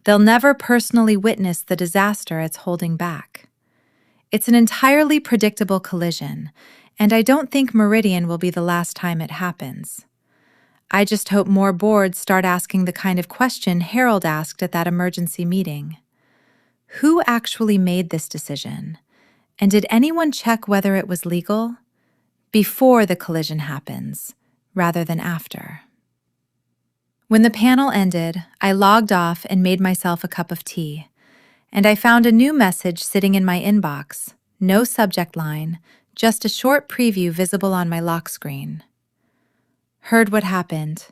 they'll never personally witness the disaster it's holding back. It's an entirely predictable collision, and I don't think Meridian will be the last time it happens. I just hope more boards start asking the kind of question Harold asked at that emergency meeting. Who actually made this decision? And did anyone check whether it was legal? Before the collision happens, rather than after. When the panel ended, I logged off and made myself a cup of tea, and I found a new message sitting in my inbox, no subject line, just a short preview visible on my lock screen. "Heard what happened.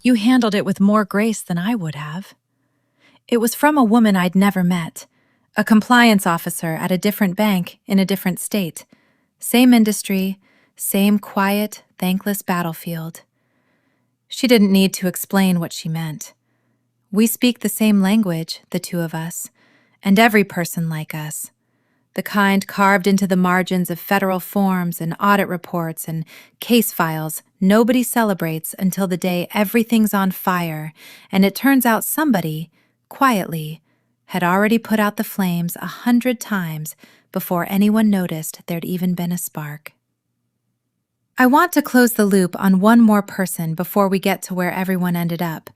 You handled it with more grace than I would have." It was from a woman I'd never met, a compliance officer at a different bank in a different state. Same industry, same quiet, thankless battlefield. She didn't need to explain what she meant. We speak the same language, the two of us, and every person like us. the kind carved into the margins of federal forms and audit reports and case files nobody celebrates until the day everything's on fire, and it turns out somebody, quietly, had already put out the flames 100 times before anyone noticed there'd even been a spark. I want to close the loop on one more person before we get to where everyone ended up,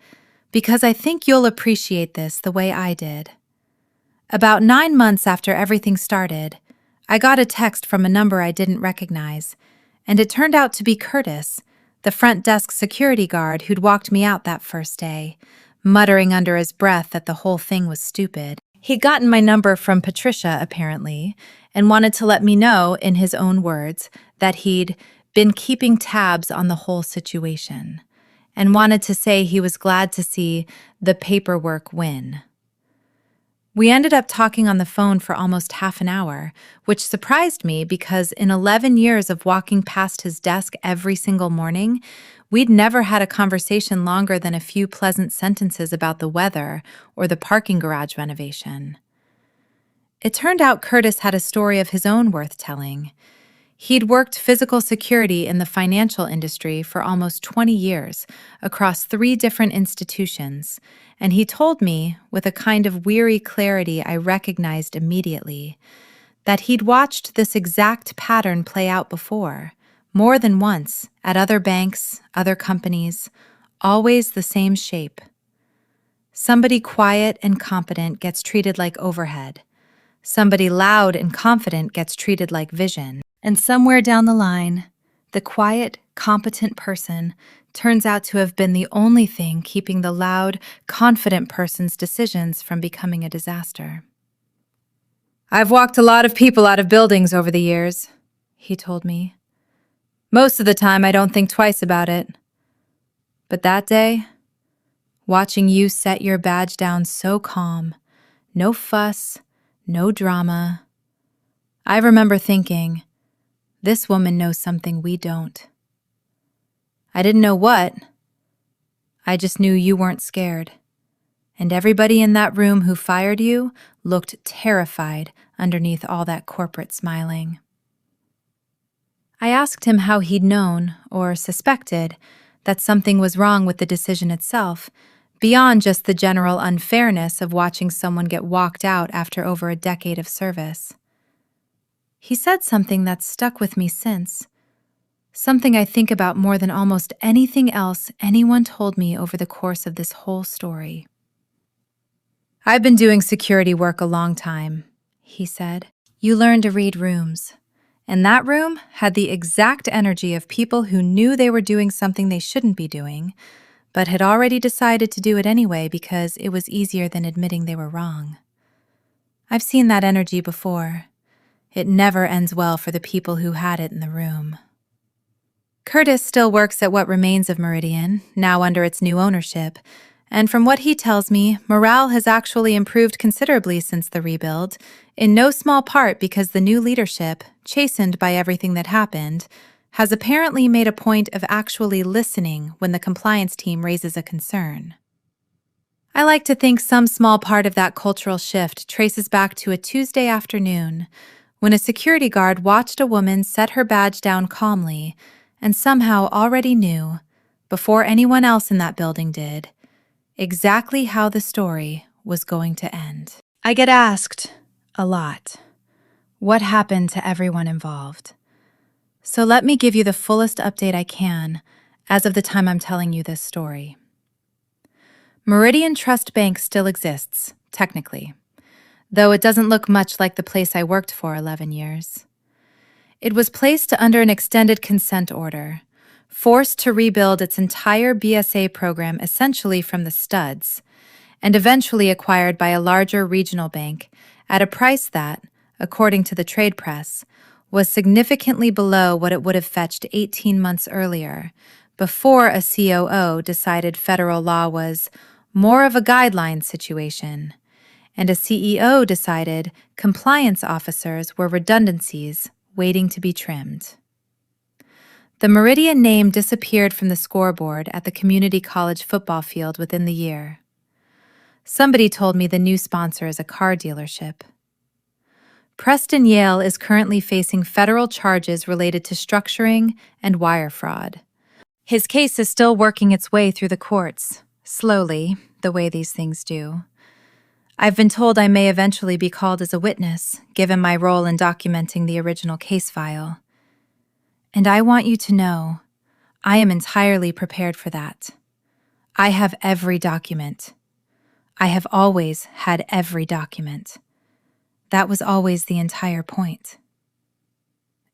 because I think you'll appreciate this the way I did. About 9 months after everything started, I got a text from a number I didn't recognize, and it turned out to be Curtis, the front desk security guard who'd walked me out that first day, muttering under his breath that the whole thing was stupid. He'd gotten my number from Patricia, apparently, and wanted to let me know, in his own words, that he'd been keeping tabs on the whole situation, and wanted to say he was glad to see the paperwork win. We ended up talking on the phone for almost half an hour, which surprised me because in 11 years of walking past his desk every single morning, we'd never had a conversation longer than a few pleasant sentences about the weather or the parking garage renovation. It turned out Curtis had a story of his own worth telling. He'd worked physical security in the financial industry for almost 20 years across 3 different institutions, and he told me, with a kind of weary clarity I recognized immediately, that he'd watched this exact pattern play out before, more than once, at other banks, other companies, always the same shape. Somebody quiet and competent gets treated like overhead. Somebody loud and confident gets treated like vision. And somewhere down the line, the quiet, competent person turns out to have been the only thing keeping the loud, confident person's decisions from becoming a disaster. "I've walked a lot of people out of buildings over the years," he told me. "Most of the time I don't think twice about it. But that day, watching you set your badge down so calm, no fuss, no drama, I remember thinking, this woman knows something we don't. I didn't know what. I just knew you weren't scared. And everybody in that room who fired you looked terrified underneath all that corporate smiling." I asked him how he'd known, or suspected, that something was wrong with the decision itself, beyond just the general unfairness of watching someone get walked out after over a decade of service. He said something that's stuck with me since, something I think about more than almost anything else anyone told me over the course of this whole story. "I've been doing security work a long time," he said. "You learn to read rooms, and that room had the exact energy of people who knew they were doing something they shouldn't be doing, but had already decided to do it anyway because it was easier than admitting they were wrong. I've seen that energy before. It never ends well for the people who had it in the room." Curtis still works at what remains of Meridian, now under its new ownership, and from what he tells me, morale has actually improved considerably since the rebuild, in no small part because the new leadership, chastened by everything that happened, has apparently made a point of actually listening when the compliance team raises a concern. I like to think some small part of that cultural shift traces back to a Tuesday afternoon, when a security guard watched a woman set her badge down calmly and somehow already knew, before anyone else in that building did, exactly how the story was going to end. I get asked, a lot, what happened to everyone involved. So let me give you the fullest update I can as of the time I'm telling you this story. Meridian Trust Bank still exists, technically, though it doesn't look much like the place I worked for 11 years. It was placed under an extended consent order, forced to rebuild its entire BSA program essentially from the studs, and eventually acquired by a larger regional bank at a price that, according to the trade press, was significantly below what it would have fetched 18 months earlier, before a COO decided federal law was more of a guideline situation, and a CEO decided compliance officers were redundancies waiting to be trimmed. The Meridian name disappeared from the scoreboard at the community college football field within the year. Somebody told me the new sponsor is a car dealership. Preston Yale is currently facing federal charges related to structuring and wire fraud. His case is still working its way through the courts, slowly, the way these things do. I've been told I may eventually be called as a witness, given my role in documenting the original case file. And I want you to know, I am entirely prepared for that. I have every document. I have always had every document. That was always the entire point.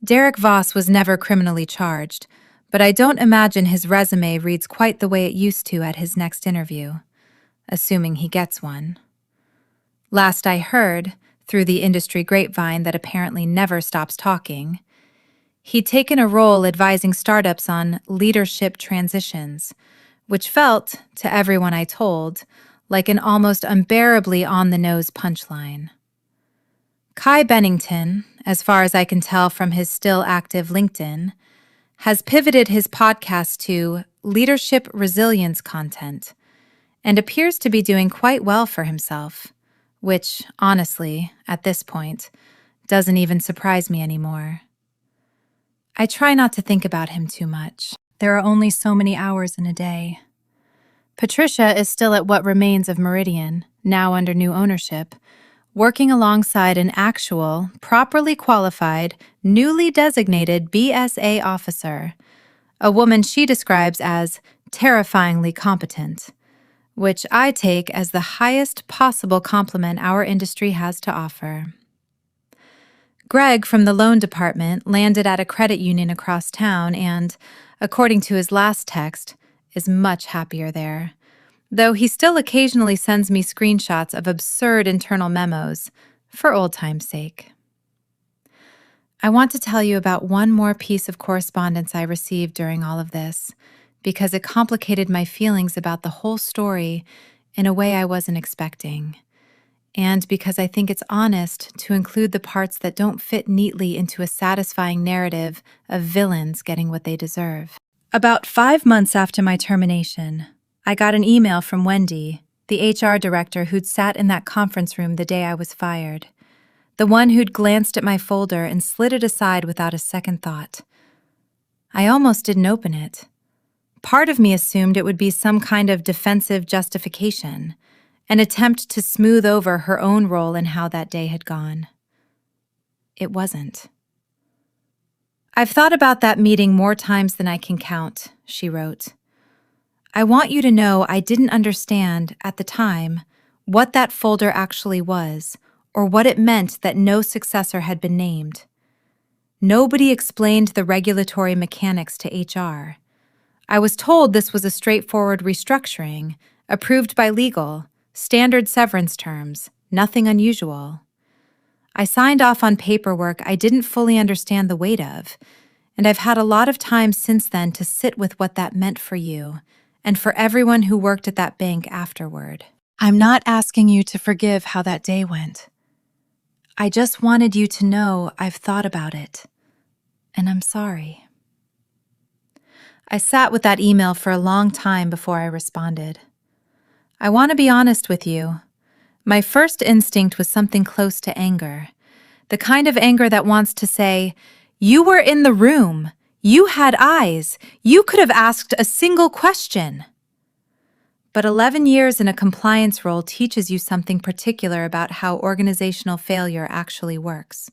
Derek Voss was never criminally charged, but I don't imagine his resume reads quite the way it used to at his next interview, assuming he gets one. Last I heard, through the industry grapevine that apparently never stops talking, he'd taken a role advising startups on leadership transitions, which felt, to everyone I told, like an almost unbearably on-the-nose punchline. Kai Bennington, as far as I can tell from his still active LinkedIn, has pivoted his podcast to leadership resilience content and appears to be doing quite well for himself, which, honestly, at this point, doesn't even surprise me anymore. I try not to think about him too much. There are only so many hours in a day. Patricia is still at what remains of Meridian, now under new ownership, working alongside an actual, properly qualified, newly designated BSA officer, a woman she describes as terrifyingly competent, which I take as the highest possible compliment our industry has to offer. Greg from the loan department landed at a credit union across town and, according to his last text, is much happier there, though he still occasionally sends me screenshots of absurd internal memos, for old time's sake. I want to tell you about one more piece of correspondence I received during all of this, because it complicated my feelings about the whole story in a way I wasn't expecting, and because I think it's honest to include the parts that don't fit neatly into a satisfying narrative of villains getting what they deserve. About 5 months after my termination, I got an email from Wendy, the HR director who'd sat in that conference room the day I was fired, the one who'd glanced at my folder and slid it aside without a second thought. I almost didn't open it. Part of me assumed it would be some kind of defensive justification, an attempt to smooth over her own role in how that day had gone. It wasn't. "I've thought about that meeting more times than I can count," she wrote. "I want you to know I didn't understand, at the time, what that folder actually was, or what it meant that no successor had been named. Nobody explained the regulatory mechanics to HR. I was told this was a straightforward restructuring, approved by legal, standard severance terms, nothing unusual. I signed off on paperwork I didn't fully understand the weight of, and I've had a lot of time since then to sit with what that meant for you, and for everyone who worked at that bank afterward. I'm not asking you to forgive how that day went. I just wanted you to know I've thought about it, and I'm sorry." I sat with that email for a long time before I responded. I want to be honest with you. My first instinct was something close to anger, the kind of anger that wants to say, "You were in the room. You had eyes. You could have asked a single question." But 11 years in a compliance role teaches you something particular about how organizational failure actually works.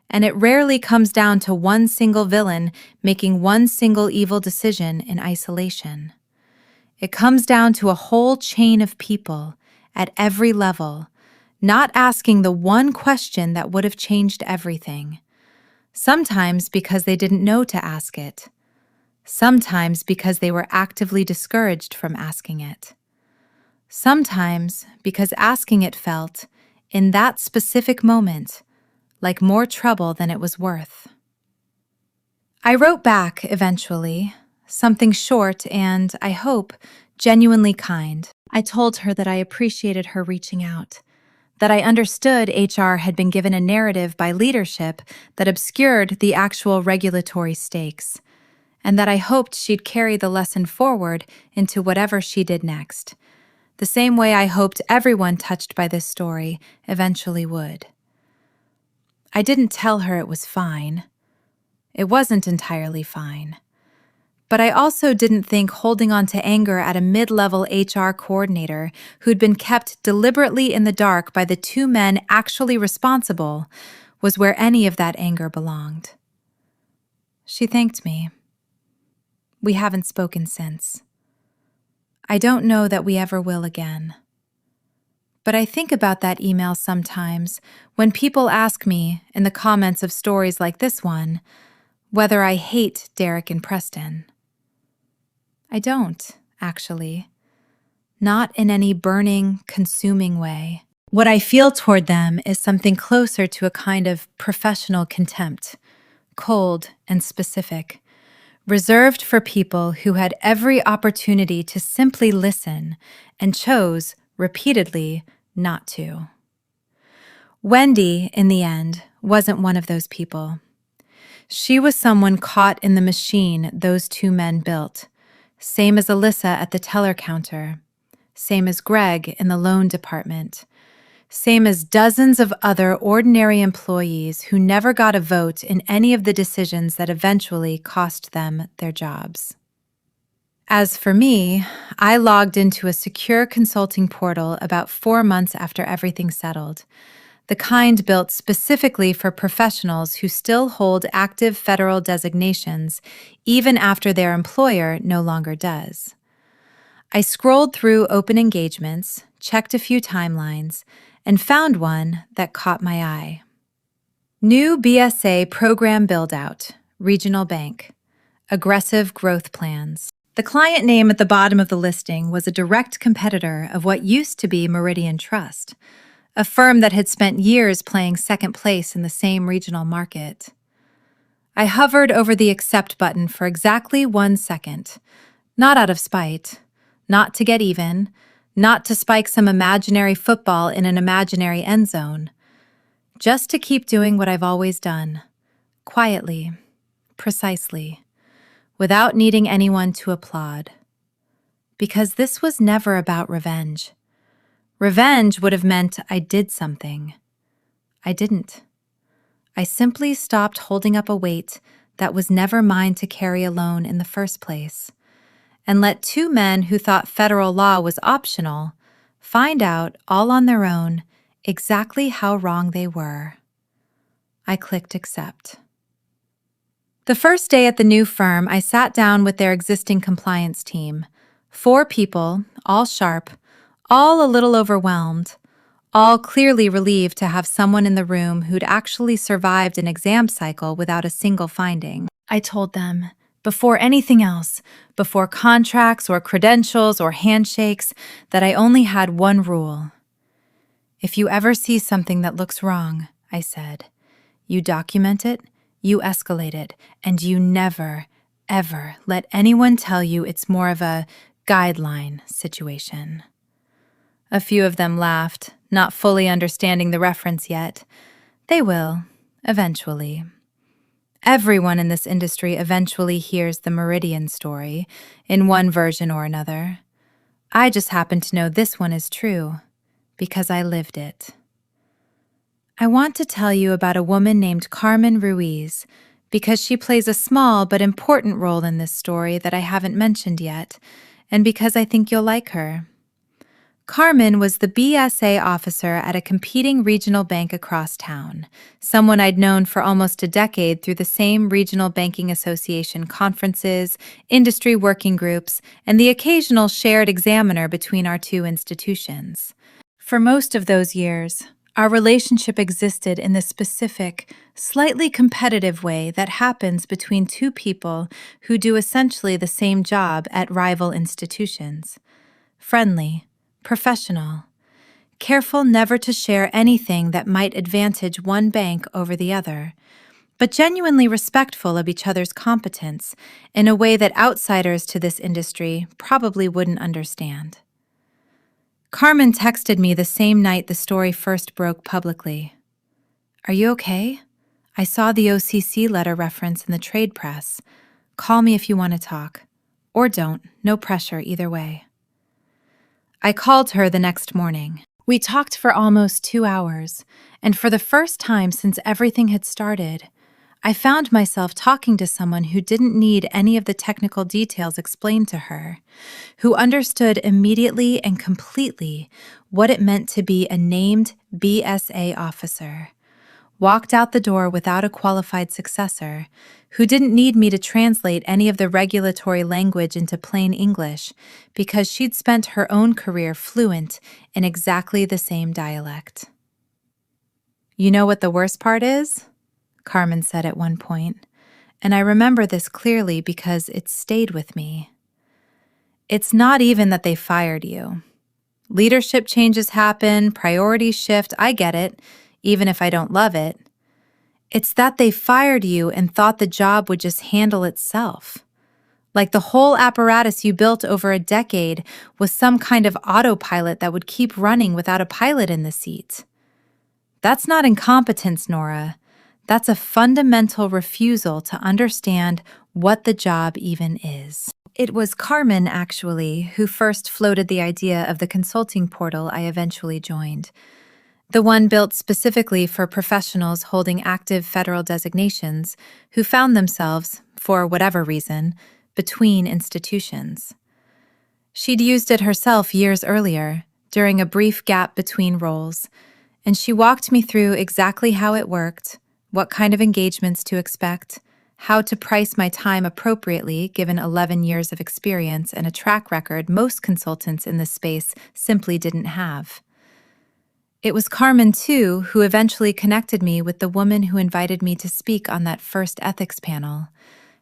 And it rarely comes down to one single villain making one single evil decision in isolation. It comes down to a whole chain of people, at every level, not asking the one question that would have changed everything. Sometimes because they didn't know to ask it. Sometimes because they were actively discouraged from asking it. Sometimes because asking it felt, in that specific moment, like more trouble than it was worth. I wrote back, eventually, something short and, I hope, genuinely kind. I told her that I appreciated her reaching out, that I understood HR had been given a narrative by leadership that obscured the actual regulatory stakes, and that I hoped she'd carry the lesson forward into whatever she did next, the same way I hoped everyone touched by this story eventually would. I didn't tell her it was fine. It wasn't entirely fine. But I also didn't think holding on to anger at a mid-level HR coordinator who'd been kept deliberately in the dark by the two men actually responsible was where any of that anger belonged. She thanked me. We haven't spoken since. I don't know that we ever will again. But I think about that email sometimes when people ask me, in the comments of stories like this one, whether I hate Derek and Preston. I don't, actually. Not in any burning, consuming way. What I feel toward them is something closer to a kind of professional contempt, cold and specific, reserved for people who had every opportunity to simply listen and chose, repeatedly, not to. Wendy, in the end, wasn't one of those people. She was someone caught in the machine those two men built, same as Alyssa at the teller counter, same as Greg in the loan department, same as dozens of other ordinary employees who never got a vote in any of the decisions that eventually cost them their jobs. As for me, I logged into a secure consulting portal about 4 months after everything settled, the kind built specifically for professionals who still hold active federal designations even after their employer no longer does. I scrolled through open engagements, checked a few timelines, and found one that caught my eye. New BSA Program Build-Out, Regional Bank, Aggressive Growth Plans. The client name at the bottom of the listing was a direct competitor of what used to be Meridian Trust, a firm that had spent years playing second place in the same regional market. I hovered over the accept button for exactly 1 second, not out of spite, not to get even, not to spike some imaginary football in an imaginary end zone, just to keep doing what I've always done, quietly, precisely, without needing anyone to applaud. Because this was never about revenge. Revenge would have meant I did something. I didn't. I simply stopped holding up a weight that was never mine to carry alone in the first place, and let two men who thought federal law was optional find out all on their own exactly how wrong they were. I clicked accept. The first day at the new firm, I sat down with their existing compliance team. 4 people, all sharp, all a little overwhelmed, all clearly relieved to have someone in the room who'd actually survived an exam cycle without a single finding. I told them, before anything else, before contracts or credentials or handshakes, that I only had one rule. If you ever see something that looks wrong, I said, you document it, you escalate it, and you never, ever let anyone tell you it's more of a guideline situation. A few of them laughed, not fully understanding the reference yet. They will, eventually. Everyone in this industry eventually hears the Meridian story, in one version or another. I just happen to know this one is true, because I lived it. I want to tell you about a woman named Carmen Ruiz, because she plays a small but important role in this story that I haven't mentioned yet, and because I think you'll like her. Carmen was the BSA officer at a competing regional bank across town, someone I'd known for almost a decade through the same Regional Banking Association conferences, industry working groups, and the occasional shared examiner between our two institutions. For most of those years, our relationship existed in the specific, slightly competitive way that happens between two people who do essentially the same job at rival institutions. Friendly, professional, careful never to share anything that might advantage one bank over the other, but genuinely respectful of each other's competence in a way that outsiders to this industry probably wouldn't understand. Carmen texted me the same night the story first broke publicly. Are you okay? I saw the OCC letter reference in the trade press. Call me if you want to talk. Or don't, no pressure either way. I called her the next morning. We talked for almost 2 hours, and for the first time since everything had started, I found myself talking to someone who didn't need any of the technical details explained to her, who understood immediately and completely what it meant to be a named BSA officer, walked out the door without a qualified successor, who didn't need me to translate any of the regulatory language into plain English because she'd spent her own career fluent in exactly the same dialect. "You know what the worst part is?" Carmen said at one point, and I remember this clearly because it stayed with me. "It's not even that they fired you. Leadership changes happen, priorities shift, I get it, even if I don't love it. It's that they fired you and thought the job would just handle itself. Like the whole apparatus you built over a decade was some kind of autopilot that would keep running without a pilot in the seat. That's not incompetence, Nora. That's a fundamental refusal to understand what the job even is." It was Carmen, actually, who first floated the idea of the consulting portal I eventually joined. The one built specifically for professionals holding active federal designations who found themselves, for whatever reason, between institutions. She'd used it herself years earlier, during a brief gap between roles, and she walked me through exactly how it worked, what kind of engagements to expect, how to price my time appropriately given 11 years of experience and a track record most consultants in this space simply didn't have. It was Carmen, too, who eventually connected me with the woman who invited me to speak on that first ethics panel,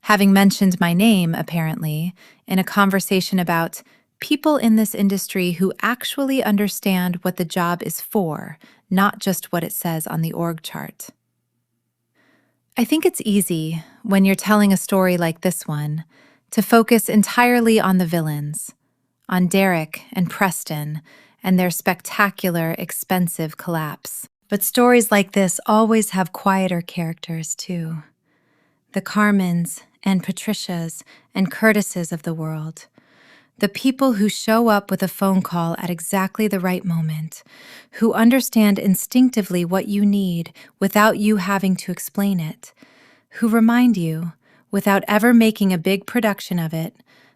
having mentioned my name, apparently, in a conversation about people in this industry who actually understand what the job is for, not just what it says on the org chart. I think it's easy, when you're telling a story like this one, to focus entirely on the villains, on Derek and Preston and their spectacular, expensive collapse. But stories like this always have quieter characters, too. The Carmens and Patricias and Curtises of the world. The people who show up with a phone call at exactly the right moment, who understand instinctively what you need without you having to explain it, who remind you, without ever making a big production of it,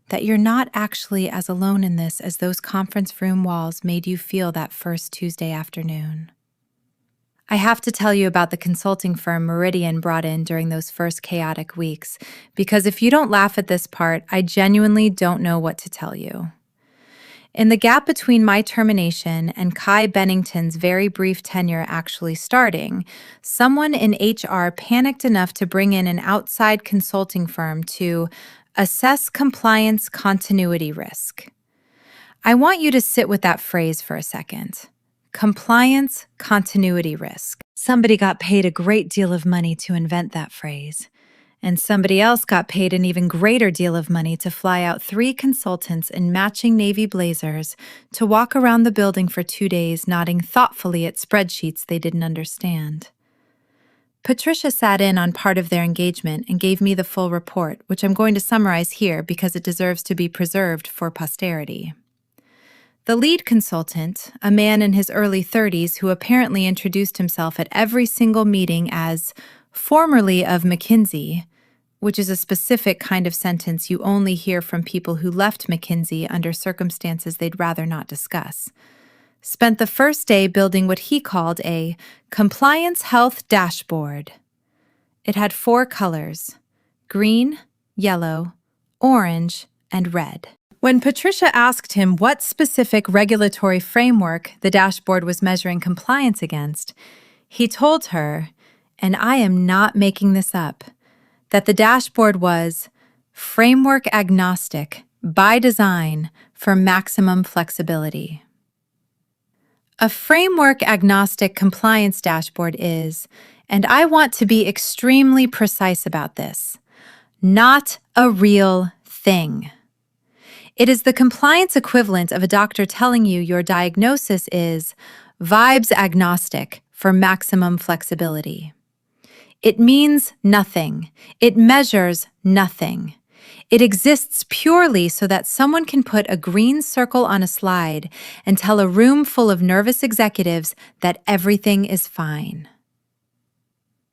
that you're not actually as alone in this as those conference room walls made you feel that first Tuesday afternoon. I have to tell you about the consulting firm Meridian brought in during those first chaotic weeks, because if you don't laugh at this part, I genuinely don't know what to tell you. In the gap between my termination and Kai Bennington's very brief tenure actually starting, someone in HR panicked enough to bring in an outside consulting firm to assess compliance continuity risk. I want you to sit with that phrase for a second. Compliance continuity risk. Somebody got paid a great deal of money to invent that phrase, and somebody else got paid an even greater deal of money to fly out 3 consultants in matching navy blazers to walk around the building for 2 days nodding thoughtfully at spreadsheets they didn't understand. Patricia sat in on part of their engagement and gave me the full report, which I'm going to summarize here because it deserves to be preserved for posterity. The lead consultant, a man in his early 30s who apparently introduced himself at every single meeting as formerly of McKinsey, which is a specific kind of sentence you only hear from people who left McKinsey under circumstances they'd rather not discuss, spent the first day building what he called a compliance health dashboard. It had 4 colors: green, yellow, orange, and red. When Patricia asked him what specific regulatory framework the dashboard was measuring compliance against, he told her, and I am not making this up, that the dashboard was framework agnostic by design for maximum flexibility. A framework agnostic compliance dashboard is, and I want to be extremely precise about this, not a real thing. It is the compliance equivalent of a doctor telling you your diagnosis is vibes agnostic for maximum flexibility. It means nothing. It measures nothing. It exists purely so that someone can put a green circle on a slide and tell a room full of nervous executives that everything is fine.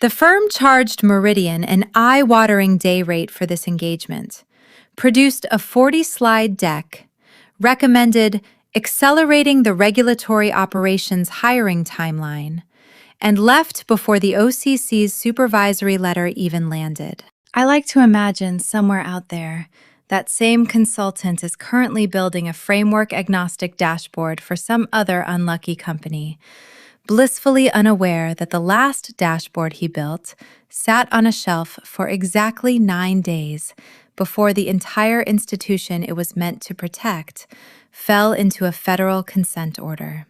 The firm charged Meridian an eye-watering day rate for this engagement, produced a 40-slide deck, recommended accelerating the regulatory operations hiring timeline, and left before the OCC's supervisory letter even landed. I like to imagine somewhere out there, that same consultant is currently building a framework-agnostic dashboard for some other unlucky company, blissfully unaware that the last dashboard he built sat on a shelf for exactly 9 days before the entire institution it was meant to protect fell into a federal consent order.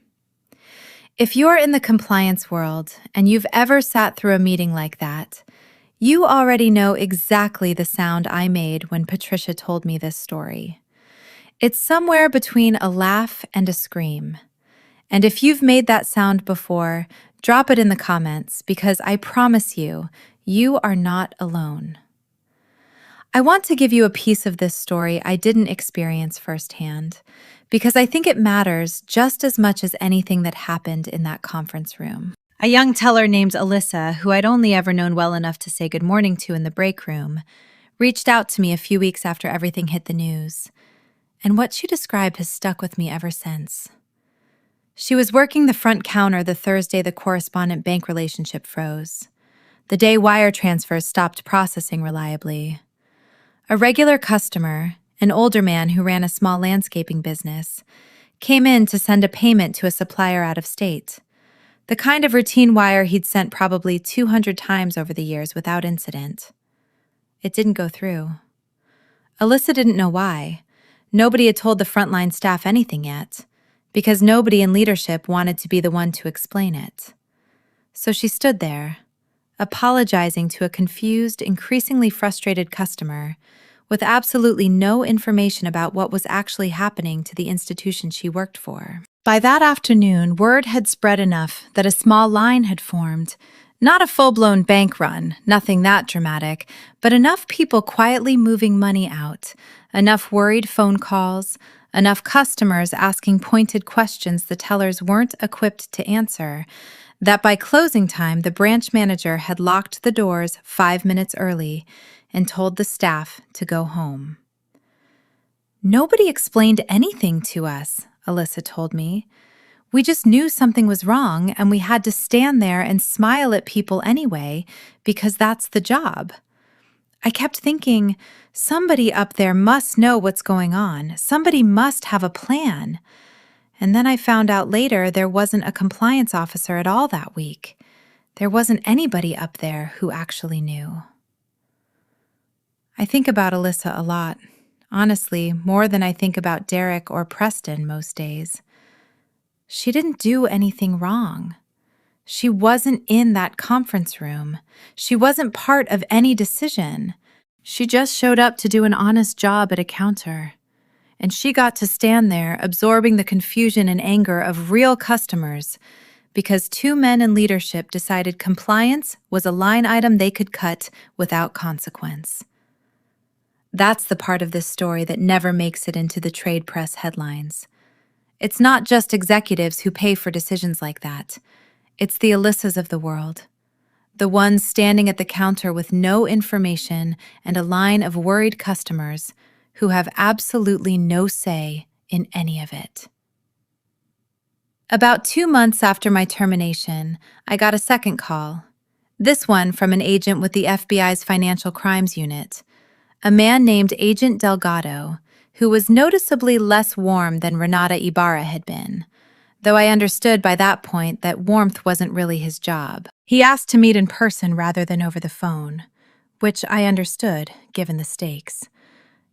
If you're in the compliance world and you've ever sat through a meeting like that, you already know exactly the sound I made when Patricia told me this story. It's somewhere between a laugh and a scream. And if you've made that sound before, drop it in the comments because I promise you, you are not alone. I want to give you a piece of this story I didn't experience firsthand because I think it matters just as much as anything that happened in that conference room. A young teller named Alyssa, who I'd only ever known well enough to say good morning to in the break room, reached out to me a few weeks after everything hit the news. And what she described has stuck with me ever since. She was working the front counter the Thursday the correspondent-bank relationship froze, the day wire transfers stopped processing reliably. A regular customer, an older man who ran a small landscaping business, came in to send a payment to a supplier out of state, the kind of routine wire he'd sent probably 200 times over the years without incident. It didn't go through. Alyssa didn't know why. Nobody had told the frontline staff anything yet, because nobody in leadership wanted to be the one to explain it. So she stood there, apologizing to a confused, increasingly frustrated customer with absolutely no information about what was actually happening to the institution she worked for. By that afternoon, word had spread enough that a small line had formed. Not a full-blown bank run, nothing that dramatic, but enough people quietly moving money out, enough worried phone calls, enough customers asking pointed questions the tellers weren't equipped to answer, that by closing time the branch manager had locked the doors 5 minutes early and told the staff to go home. Nobody explained anything to us, Alyssa told me. We just knew something was wrong and we had to stand there and smile at people anyway because that's the job. I kept thinking, somebody up there must know what's going on. Somebody must have a plan. And then I found out later there wasn't a compliance officer at all that week. There wasn't anybody up there who actually knew. I think about Alyssa a lot, honestly, more than I think about Derek or Preston most days. She didn't do anything wrong. She wasn't in that conference room. She wasn't part of any decision. She just showed up to do an honest job at a counter. And she got to stand there absorbing the confusion and anger of real customers because 2 men in leadership decided compliance was a line item they could cut without consequence. That's the part of this story that never makes it into the trade press headlines. It's not just executives who pay for decisions like that. It's the Alyssas of the world. The ones standing at the counter with no information and a line of worried customers who have absolutely no say in any of it. About 2 months after my termination, I got a second call. This one from an agent with the FBI's Financial Crimes Unit, a man named Agent Delgado, who was noticeably less warm than Renata Ibarra had been, though I understood by that point that warmth wasn't really his job. He asked to meet in person rather than over the phone, which I understood, given the stakes.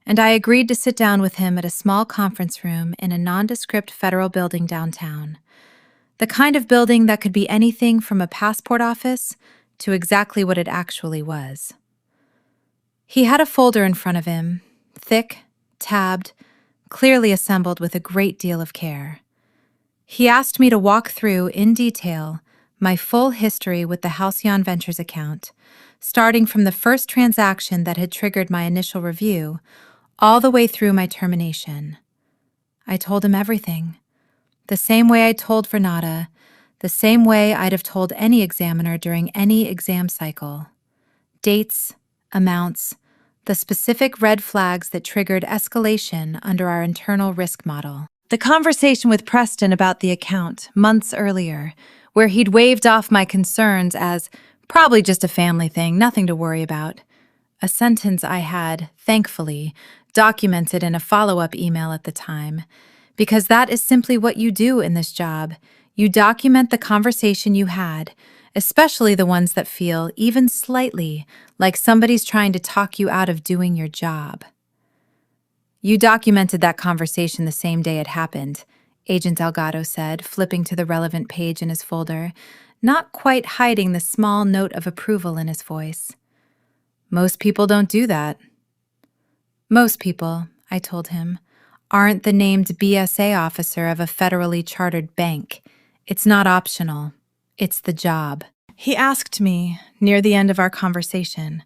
And I agreed to sit down with him at a small conference room in a nondescript federal building downtown. The kind of building that could be anything from a passport office to exactly what it actually was. He had a folder in front of him, thick, tabbed, clearly assembled with a great deal of care. He asked me to walk through, in detail, my full history with the Halcyon Ventures account, starting from the first transaction that had triggered my initial review, all the way through my termination. I told him everything. The same way I told Renata, the same way I'd have told any examiner during any exam cycle. Dates, amounts, the specific red flags that triggered escalation under our internal risk model. The conversation with Preston about the account months earlier, where he'd waved off my concerns as probably just a family thing, nothing to worry about. A sentence I had, thankfully, documented in a follow-up email at the time, because that is simply what you do in this job. You document the conversation you had, especially the ones that feel, even slightly, like somebody's trying to talk you out of doing your job. You documented that conversation the same day it happened, Agent Delgado said, flipping to the relevant page in his folder, not quite hiding the small note of approval in his voice. Most people don't do that. Most people, I told him, aren't the named BSA officer of a federally chartered bank. It's not optional. It's the job. He asked me, near the end of our conversation,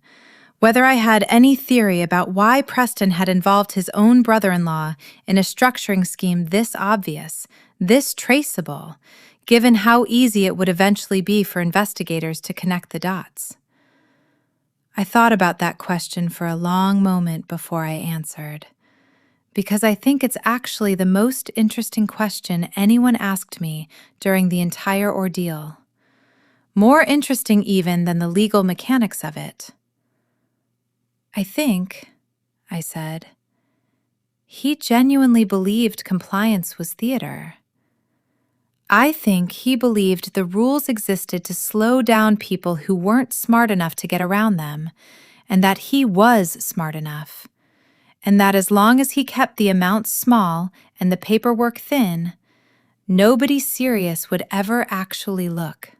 whether I had any theory about why Preston had involved his own brother-in-law in a structuring scheme this obvious, this traceable, given how easy it would eventually be for investigators to connect the dots. I thought about that question for a long moment before I answered, because I think it's actually the most interesting question anyone asked me during the entire ordeal. More interesting even than the legal mechanics of it. I think, I said, he genuinely believed compliance was theater. I think he believed the rules existed to slow down people who weren't smart enough to get around them, and that he was smart enough, and that as long as he kept the amounts small and the paperwork thin, nobody serious would ever actually look.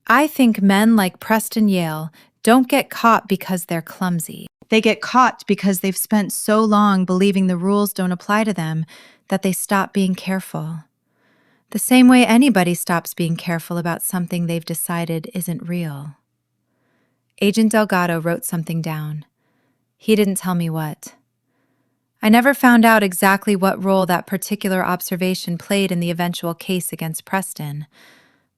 I think men like Preston Yale don't get caught because they're clumsy. They get caught because they've spent so long believing the rules don't apply to them that they stop being careful. The same way anybody stops being careful about something they've decided isn't real. Agent Delgado wrote something down. He didn't tell me what. I never found out exactly what role that particular observation played in the eventual case against Preston,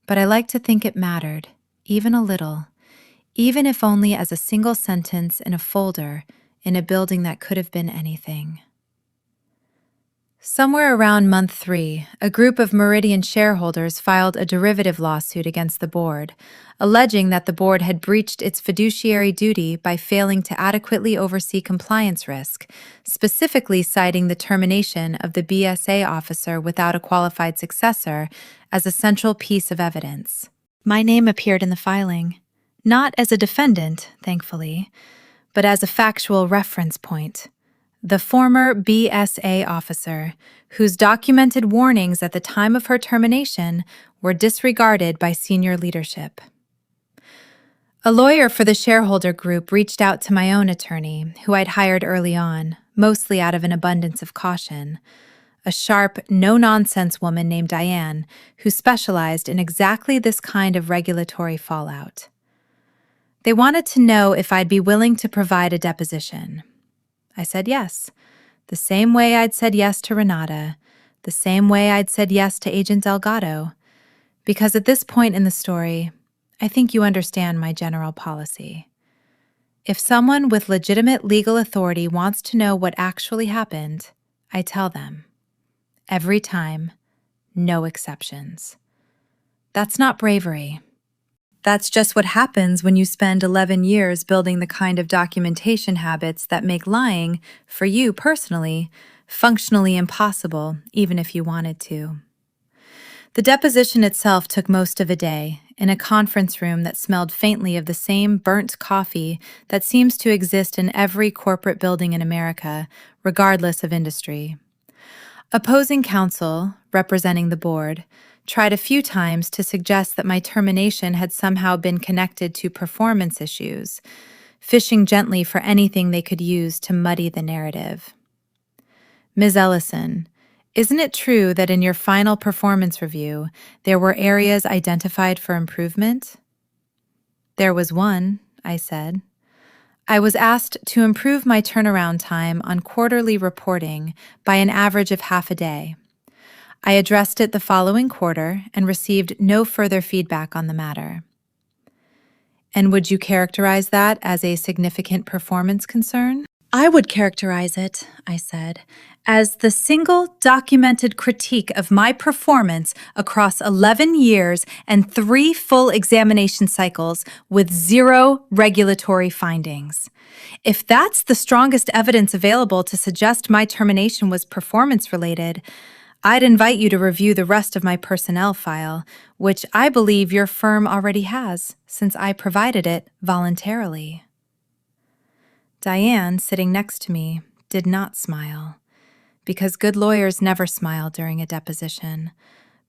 but I like to think it mattered, even a little, even if only as a single sentence in a folder in a building that could have been anything. Somewhere around month 3, a group of Meridian shareholders filed a derivative lawsuit against the board, alleging that the board had breached its fiduciary duty by failing to adequately oversee compliance risk, specifically citing the termination of the BSA officer without a qualified successor as a central piece of evidence. My name appeared in the filing, not as a defendant, thankfully, but as a factual reference point. The former BSA officer, whose documented warnings at the time of her termination were disregarded by senior leadership. A lawyer for the shareholder group reached out to my own attorney, who I'd hired early on, mostly out of an abundance of caution, a sharp, no-nonsense woman named Diane, who specialized in exactly this kind of regulatory fallout. They wanted to know if I'd be willing to provide a deposition. I said yes, the same way I'd said yes to Renata, the same way I'd said yes to Agent Delgado, because at this point in the story, I think you understand my general policy. If someone with legitimate legal authority wants to know what actually happened, I tell them. Every time, no exceptions. That's not bravery. That's just what happens when you spend 11 years building the kind of documentation habits that make lying, for you personally, functionally impossible, even if you wanted to. The deposition itself took most of a day, in a conference room that smelled faintly of the same burnt coffee that seems to exist in every corporate building in America, regardless of industry. Opposing counsel, representing the board, tried a few times to suggest that my termination had somehow been connected to performance issues, fishing gently for anything they could use to muddy the narrative. Ms. Ellison, Isn't it true that in your final performance review, there were areas identified for improvement? There was one, I said. I was asked to improve my turnaround time on quarterly reporting by an average of half a day. I addressed it the following quarter and received no further feedback on the matter. And would you characterize that as a significant performance concern? I would characterize it, I said, as the single documented critique of my performance across 11 years and 3 full examination cycles with 0 regulatory findings. If that's the strongest evidence available to suggest my termination was performance-related, I'd invite you to review the rest of my personnel file, which I believe your firm already has, since I provided it voluntarily. Diane, sitting next to me, did not smile, because good lawyers never smile during a deposition,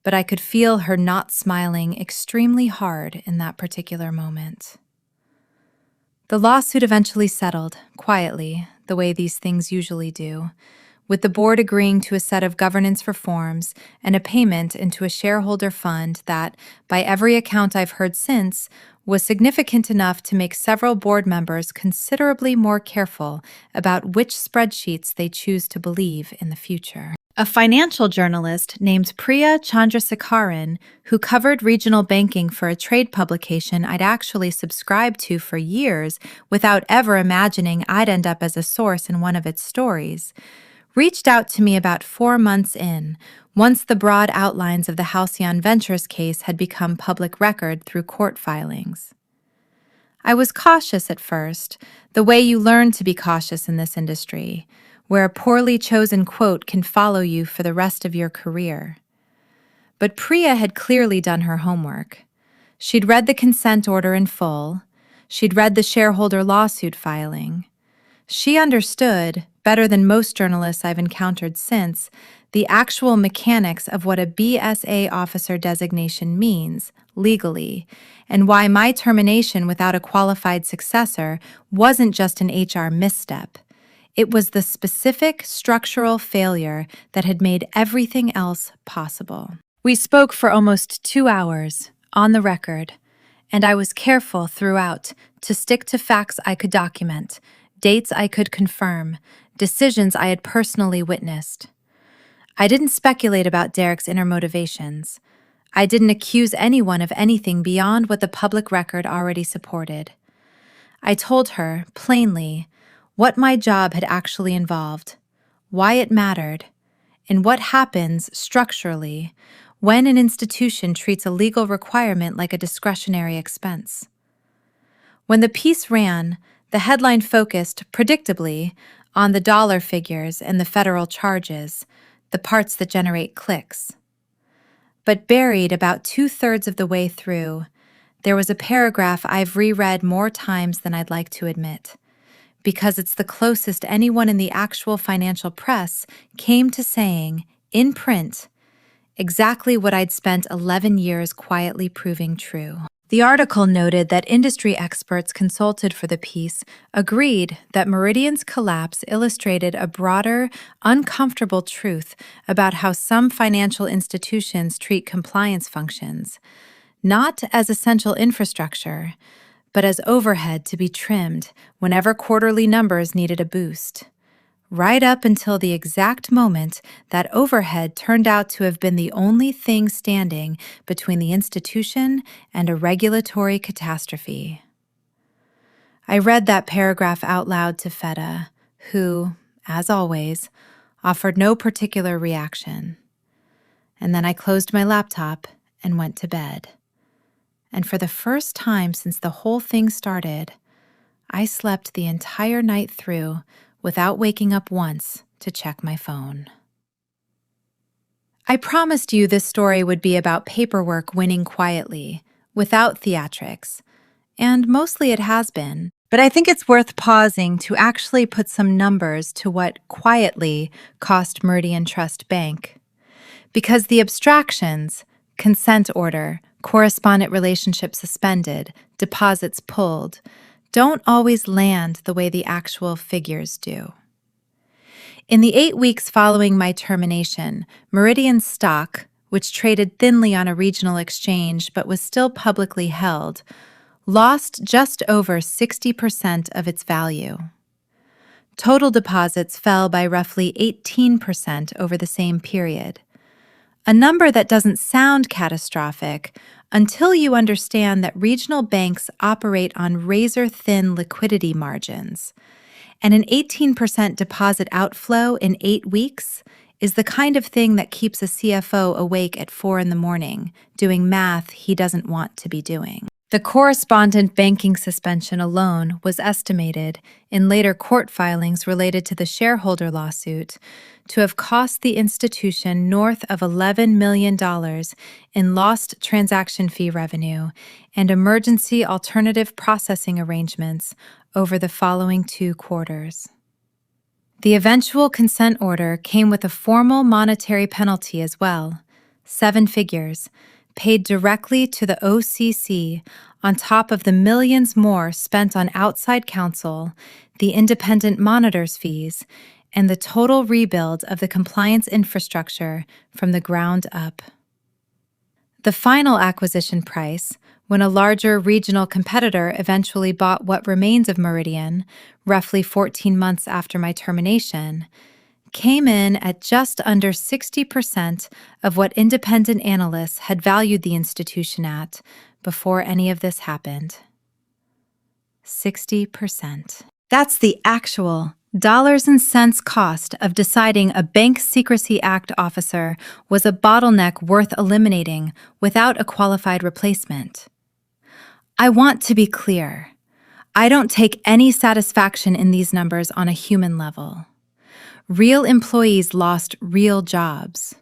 but I could feel her not smiling extremely hard in that particular moment. The lawsuit eventually settled, quietly, the way these things usually do, with the board agreeing to a set of governance reforms and a payment into a shareholder fund that, by every account I've heard since, was significant enough to make several board members considerably more careful about which spreadsheets they choose to believe in the future. A financial journalist named Priya Chandrasekharan, who covered regional banking for a trade publication I'd actually subscribed to for years without ever imagining I'd end up as a source in one of its stories, reached out to me about 4 months in, once the broad outlines of the Halcyon Ventures case had become public record through court filings. I was cautious at first, the way you learn to be cautious in this industry, where a poorly chosen quote can follow you for the rest of your career. But Priya had clearly done her homework. She'd read the consent order in full. She'd read the shareholder lawsuit filing. She understood, better than most journalists I've encountered since, the actual mechanics of what a BSA officer designation means, legally, and why my termination without a qualified successor wasn't just an HR misstep. It was the specific structural failure that had made everything else possible. We spoke for almost 2 hours, on the record, and I was careful throughout to stick to facts I could document, dates I could confirm, decisions I had personally witnessed. I didn't speculate about Derek's inner motivations. I didn't accuse anyone of anything beyond what the public record already supported. I told her, plainly, what my job had actually involved, why it mattered, and what happens structurally when an institution treats a legal requirement like a discretionary expense. When the piece ran, the headline focused, predictably, on the dollar figures and the federal charges, the parts that generate clicks. But buried about 2/3 of the way through, there was a paragraph I've reread more times than I'd like to admit, because it's the closest anyone in the actual financial press came to saying, in print, exactly what I'd spent 11 years quietly proving true. The article noted that industry experts consulted for the piece agreed that Meridian's collapse illustrated a broader, uncomfortable truth about how some financial institutions treat compliance functions, not as essential infrastructure, but as overhead to be trimmed whenever quarterly numbers needed a boost. Right up until the exact moment that overhead turned out to have been the only thing standing between the institution and a regulatory catastrophe. I read that paragraph out loud to Feta, who, as always, offered no particular reaction. And then I closed my laptop and went to bed. And for the first time since the whole thing started, I slept the entire night through without waking up once to check my phone. I promised you this story would be about paperwork winning quietly, without theatrics, and mostly it has been. But I think it's worth pausing to actually put some numbers to what quietly cost Meridian Trust Bank. Because the abstractions, consent order, correspondent relationship suspended, deposits pulled, don't always land the way the actual figures do. In the 8 weeks following my termination, Meridian's stock, which traded thinly on a regional exchange but was still publicly held, lost just over 60% of its value. Total deposits fell by roughly 18% over the same period. A number that doesn't sound catastrophic until you understand that regional banks operate on razor-thin liquidity margins, and an 18% deposit outflow in 8 weeks is the kind of thing that keeps a CFO awake at 4 in the morning, doing math he doesn't want to be doing. The correspondent banking suspension alone was estimated, in later court filings related to the shareholder lawsuit, to have cost the institution north of $11 million in lost transaction fee revenue and emergency alternative processing arrangements over the following 2 quarters. The eventual consent order came with a formal monetary penalty as well, 7 figures, paid directly to the OCC on top of the millions more spent on outside counsel, the independent monitor's fees, and the total rebuild of the compliance infrastructure from the ground up. The final acquisition price, when a larger regional competitor eventually bought what remains of Meridian, roughly 14 months after my termination, came in at just under 60% of what independent analysts had valued the institution at before any of this happened. 60%. That's the actual dollars and cents cost of deciding a Bank Secrecy Act officer was a bottleneck worth eliminating without a qualified replacement. I want to be clear. I don't take any satisfaction in these numbers on a human level. Real employees lost real jobs.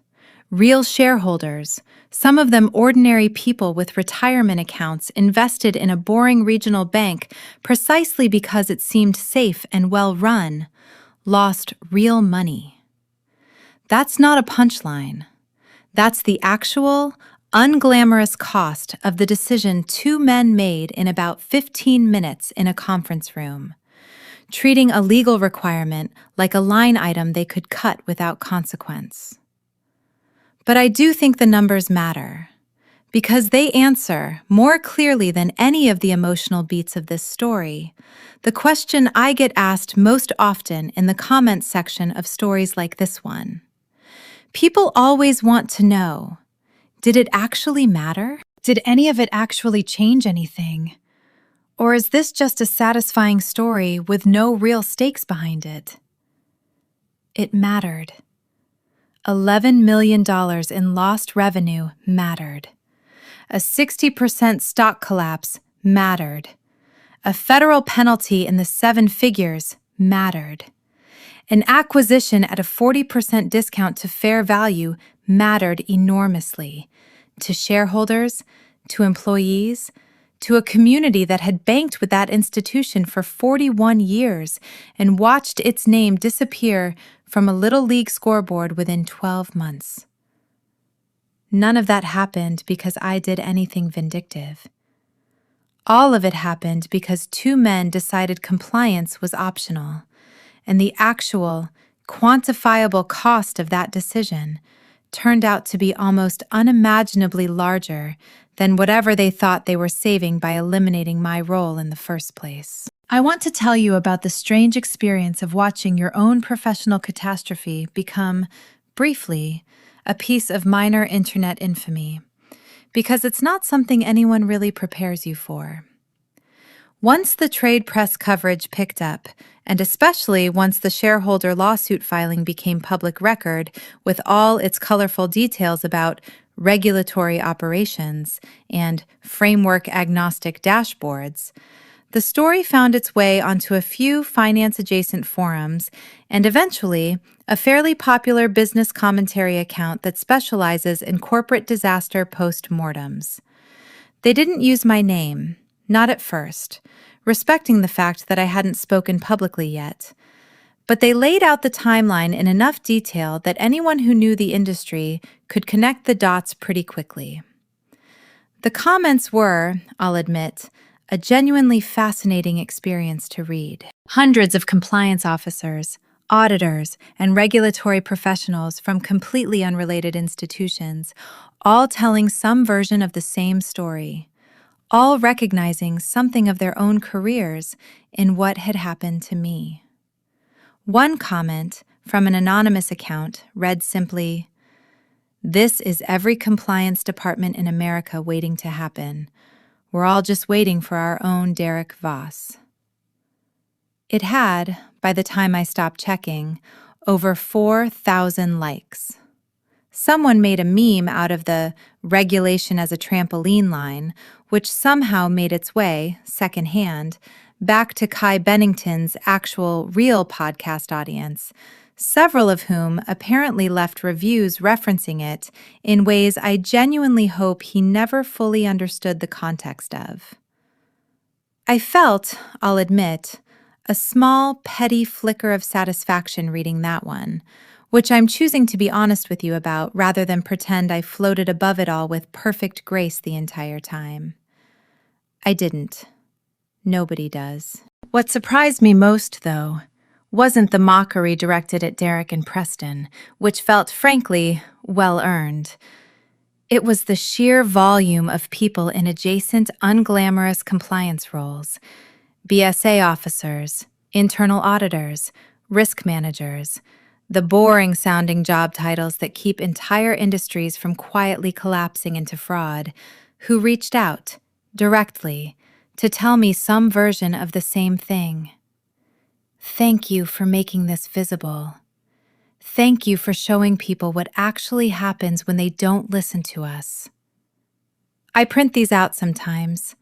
Real shareholders, some of them ordinary people with retirement accounts invested in a boring regional bank precisely because it seemed safe and well run, lost real money. That's not a punchline. That's the actual, unglamorous cost of the decision 2 men made in about 15 minutes in a conference room, treating a legal requirement like a line item they could cut without consequence. But I do think the numbers matter, because they answer, more clearly than any of the emotional beats of this story, the question I get asked most often in the comments section of stories like this one. People always want to know, did it actually matter? Did any of it actually change anything? Or is this just a satisfying story with no real stakes behind it? It mattered. $11 million in lost revenue mattered. A 60% stock collapse mattered. A federal penalty in the 7 figures mattered. An acquisition at a 40% discount to fair value mattered enormously to shareholders, to employees, to a community that had banked with that institution for 41 years and watched its name disappear from a Little League scoreboard within 12 months. None of that happened because I did anything vindictive. All of it happened because 2 men decided compliance was optional, and the actual, quantifiable cost of that decision turned out to be almost unimaginably larger than whatever they thought they were saving by eliminating my role in the first place. I want to tell you about the strange experience of watching your own professional catastrophe become, briefly, a piece of minor internet infamy, because it's not something anyone really prepares you for. Once the trade press coverage picked up, and especially once the shareholder lawsuit filing became public record with all its colorful details about regulatory operations and framework-agnostic dashboards, the story found its way onto a few finance-adjacent forums and eventually a fairly popular business commentary account that specializes in corporate disaster post-mortems. They didn't use my name, not at first, respecting the fact that I hadn't spoken publicly yet. But they laid out the timeline in enough detail that anyone who knew the industry could connect the dots pretty quickly. The comments were, I'll admit, a genuinely fascinating experience to read. Hundreds of compliance officers, auditors, and regulatory professionals from completely unrelated institutions, all telling some version of the same story, all recognizing something of their own careers in what had happened to me. One comment from an anonymous account read simply, "This is every compliance department in America waiting to happen. We're all just waiting for our own Derek Voss." It had, by the time I stopped checking, over 4,000 likes. Someone made a meme out of the regulation as a trampoline line, which somehow made its way, secondhand, back to Kai Bennington's actual real podcast audience, several of whom apparently left reviews referencing it in ways I genuinely hope he never fully understood the context of. I felt, I'll admit, a small, petty flicker of satisfaction reading that one, which I'm choosing to be honest with you about rather than pretend I floated above it all with perfect grace the entire time. I didn't. Nobody does. What surprised me most, though, wasn't the mockery directed at Derek and Preston, which felt, frankly, well-earned. It was the sheer volume of people in adjacent, unglamorous compliance roles. BSA officers, internal auditors, risk managers, the boring-sounding job titles that keep entire industries from quietly collapsing into fraud, who reached out, directly, to tell me some version of the same thing. Thank you for making this visible. Thank you for showing people what actually happens when they don't listen to us. I print these out sometimes.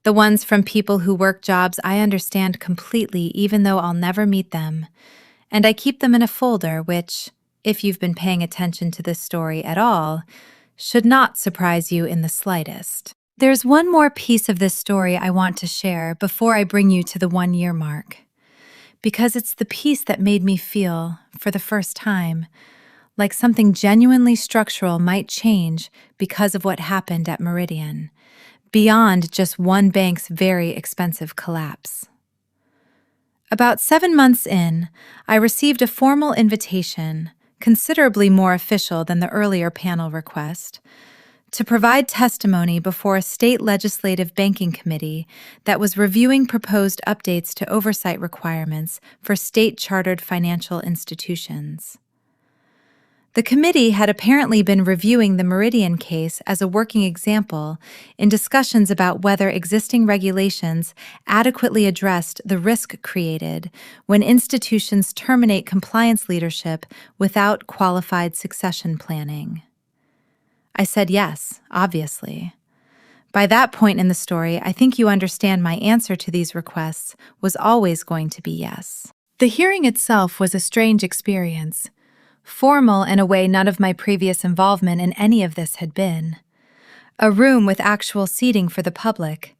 The ones from people who work jobs I understand completely even though I'll never meet them, and I keep them in a folder which, if you've been paying attention to this story at all, should not surprise you in the slightest. There's one more piece of this story I want to share before I bring you to the 1-year mark, because it's the piece that made me feel, for the first time, like something genuinely structural might change because of what happened at Meridian, beyond just one bank's very expensive collapse. About 7 months in, I received a formal invitation, considerably more official than the earlier panel request, to provide testimony before a state legislative banking committee that was reviewing proposed updates to oversight requirements for state-chartered financial institutions. The committee had apparently been reviewing the Meridian case as a working example in discussions about whether existing regulations adequately addressed the risk created when institutions terminate compliance leadership without qualified succession planning. I said yes, obviously. By that point in the story, I think you understand my answer to these requests was always going to be yes. The hearing itself was a strange experience. Formal in a way none of my previous involvement in any of this had been. A room with actual seating for the public.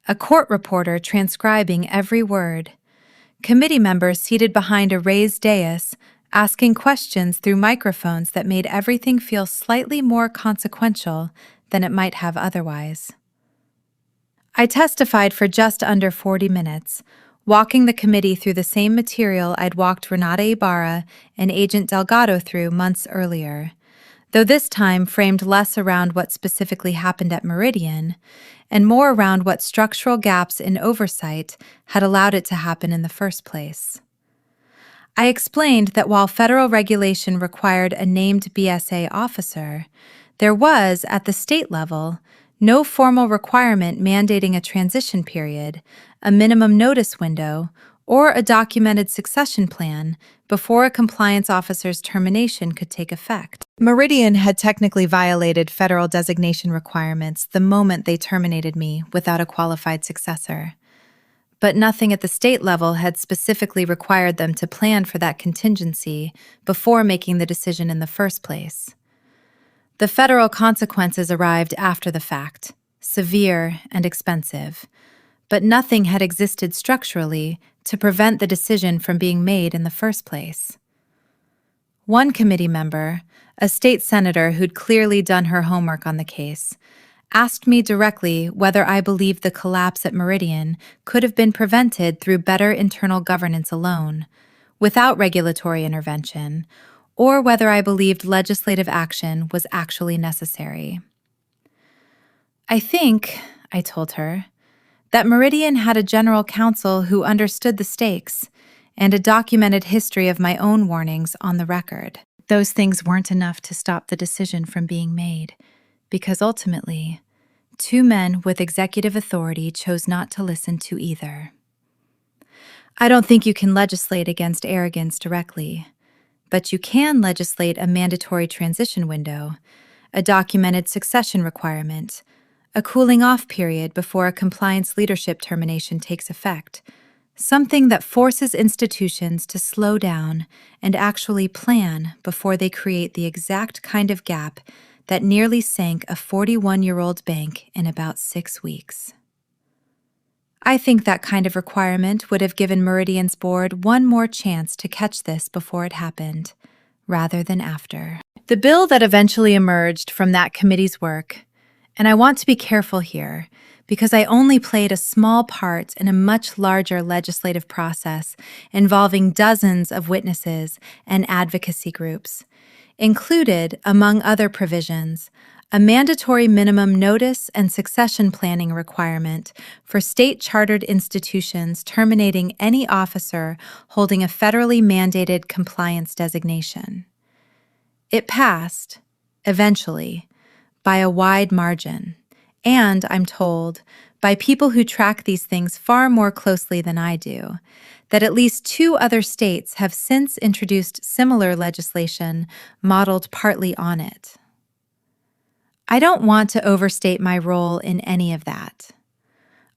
A court reporter transcribing every word. Committee members seated behind a raised dais, asking questions through microphones that made everything feel slightly more consequential than it might have otherwise. I testified for just under 40 minutes, walking the committee through the same material I'd walked Renata Ibarra and Agent Delgado through months earlier, though this time framed less around what specifically happened at Meridian and more around what structural gaps in oversight had allowed it to happen in the first place. I explained that while federal regulation required a named BSA officer, there was, at the state level, no formal requirement mandating a transition period, a minimum notice window, or a documented succession plan before a compliance officer's termination could take effect. Meridian had technically violated federal designation requirements the moment they terminated me without a qualified successor. But nothing at the state level had specifically required them to plan for that contingency before making the decision in the first place. The federal consequences arrived after the fact, severe and expensive, but nothing had existed structurally to prevent the decision from being made in the first place. One committee member, a state senator who'd clearly done her homework on the case, asked me directly whether I believed the collapse at Meridian could have been prevented through better internal governance alone, without regulatory intervention, or whether I believed legislative action was actually necessary. I think, I told her, that Meridian had a general counsel who understood the stakes and a documented history of my own warnings on the record. Those things weren't enough to stop the decision from being made, because ultimately, two men with executive authority chose not to listen to either. I don't think you can legislate against arrogance directly, but you can legislate a mandatory transition window, a documented succession requirement, a cooling-off period before a compliance leadership termination takes effect, something that forces institutions to slow down and actually plan before they create the exact kind of gap that nearly sank a 41-year-old bank in about 6 weeks. I think that kind of requirement would have given Meridian's board one more chance to catch this before it happened, rather than after. The bill that eventually emerged from that committee's work, and I want to be careful here, because I only played a small part in a much larger legislative process involving dozens of witnesses and advocacy groups, included, among other provisions, a mandatory minimum notice and succession planning requirement for state-chartered institutions terminating any officer holding a federally mandated compliance designation. It passed, eventually, by a wide margin, and, I'm told, by people who track these things far more closely than I do, that at least 2 other states have since introduced similar legislation modeled partly on it. I don't want to overstate my role in any of that.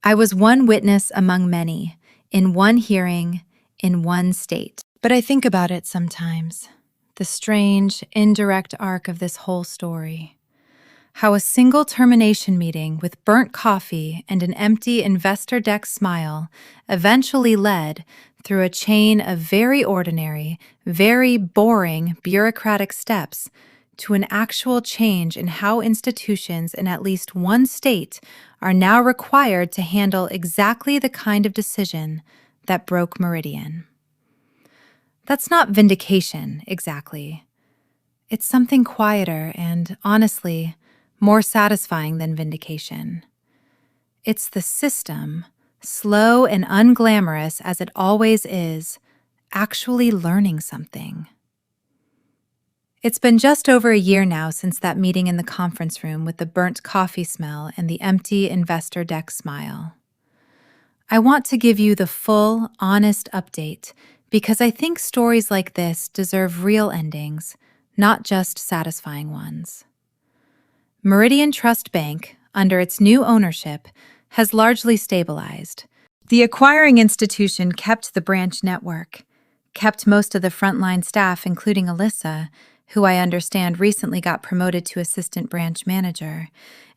I was one witness among many, in one hearing, in one state. But I think about it sometimes, the strange, indirect arc of this whole story. How a single termination meeting with burnt coffee and an empty investor deck smile eventually led, through a chain of very ordinary, very boring bureaucratic steps, to an actual change in how institutions in at least one state are now required to handle exactly the kind of decision that broke Meridian. That's not vindication, exactly. It's something quieter and, honestly, more satisfying than vindication. It's the system, slow and unglamorous as it always is, actually learning something. It's been just over a year now since that meeting in the conference room with the burnt coffee smell and the empty investor deck smile. I want to give you the full, honest update because I think stories like this deserve real endings, not just satisfying ones. Meridian Trust Bank, under its new ownership, has largely stabilized. The acquiring institution kept the branch network, kept most of the frontline staff, including Alyssa, who I understand recently got promoted to assistant branch manager,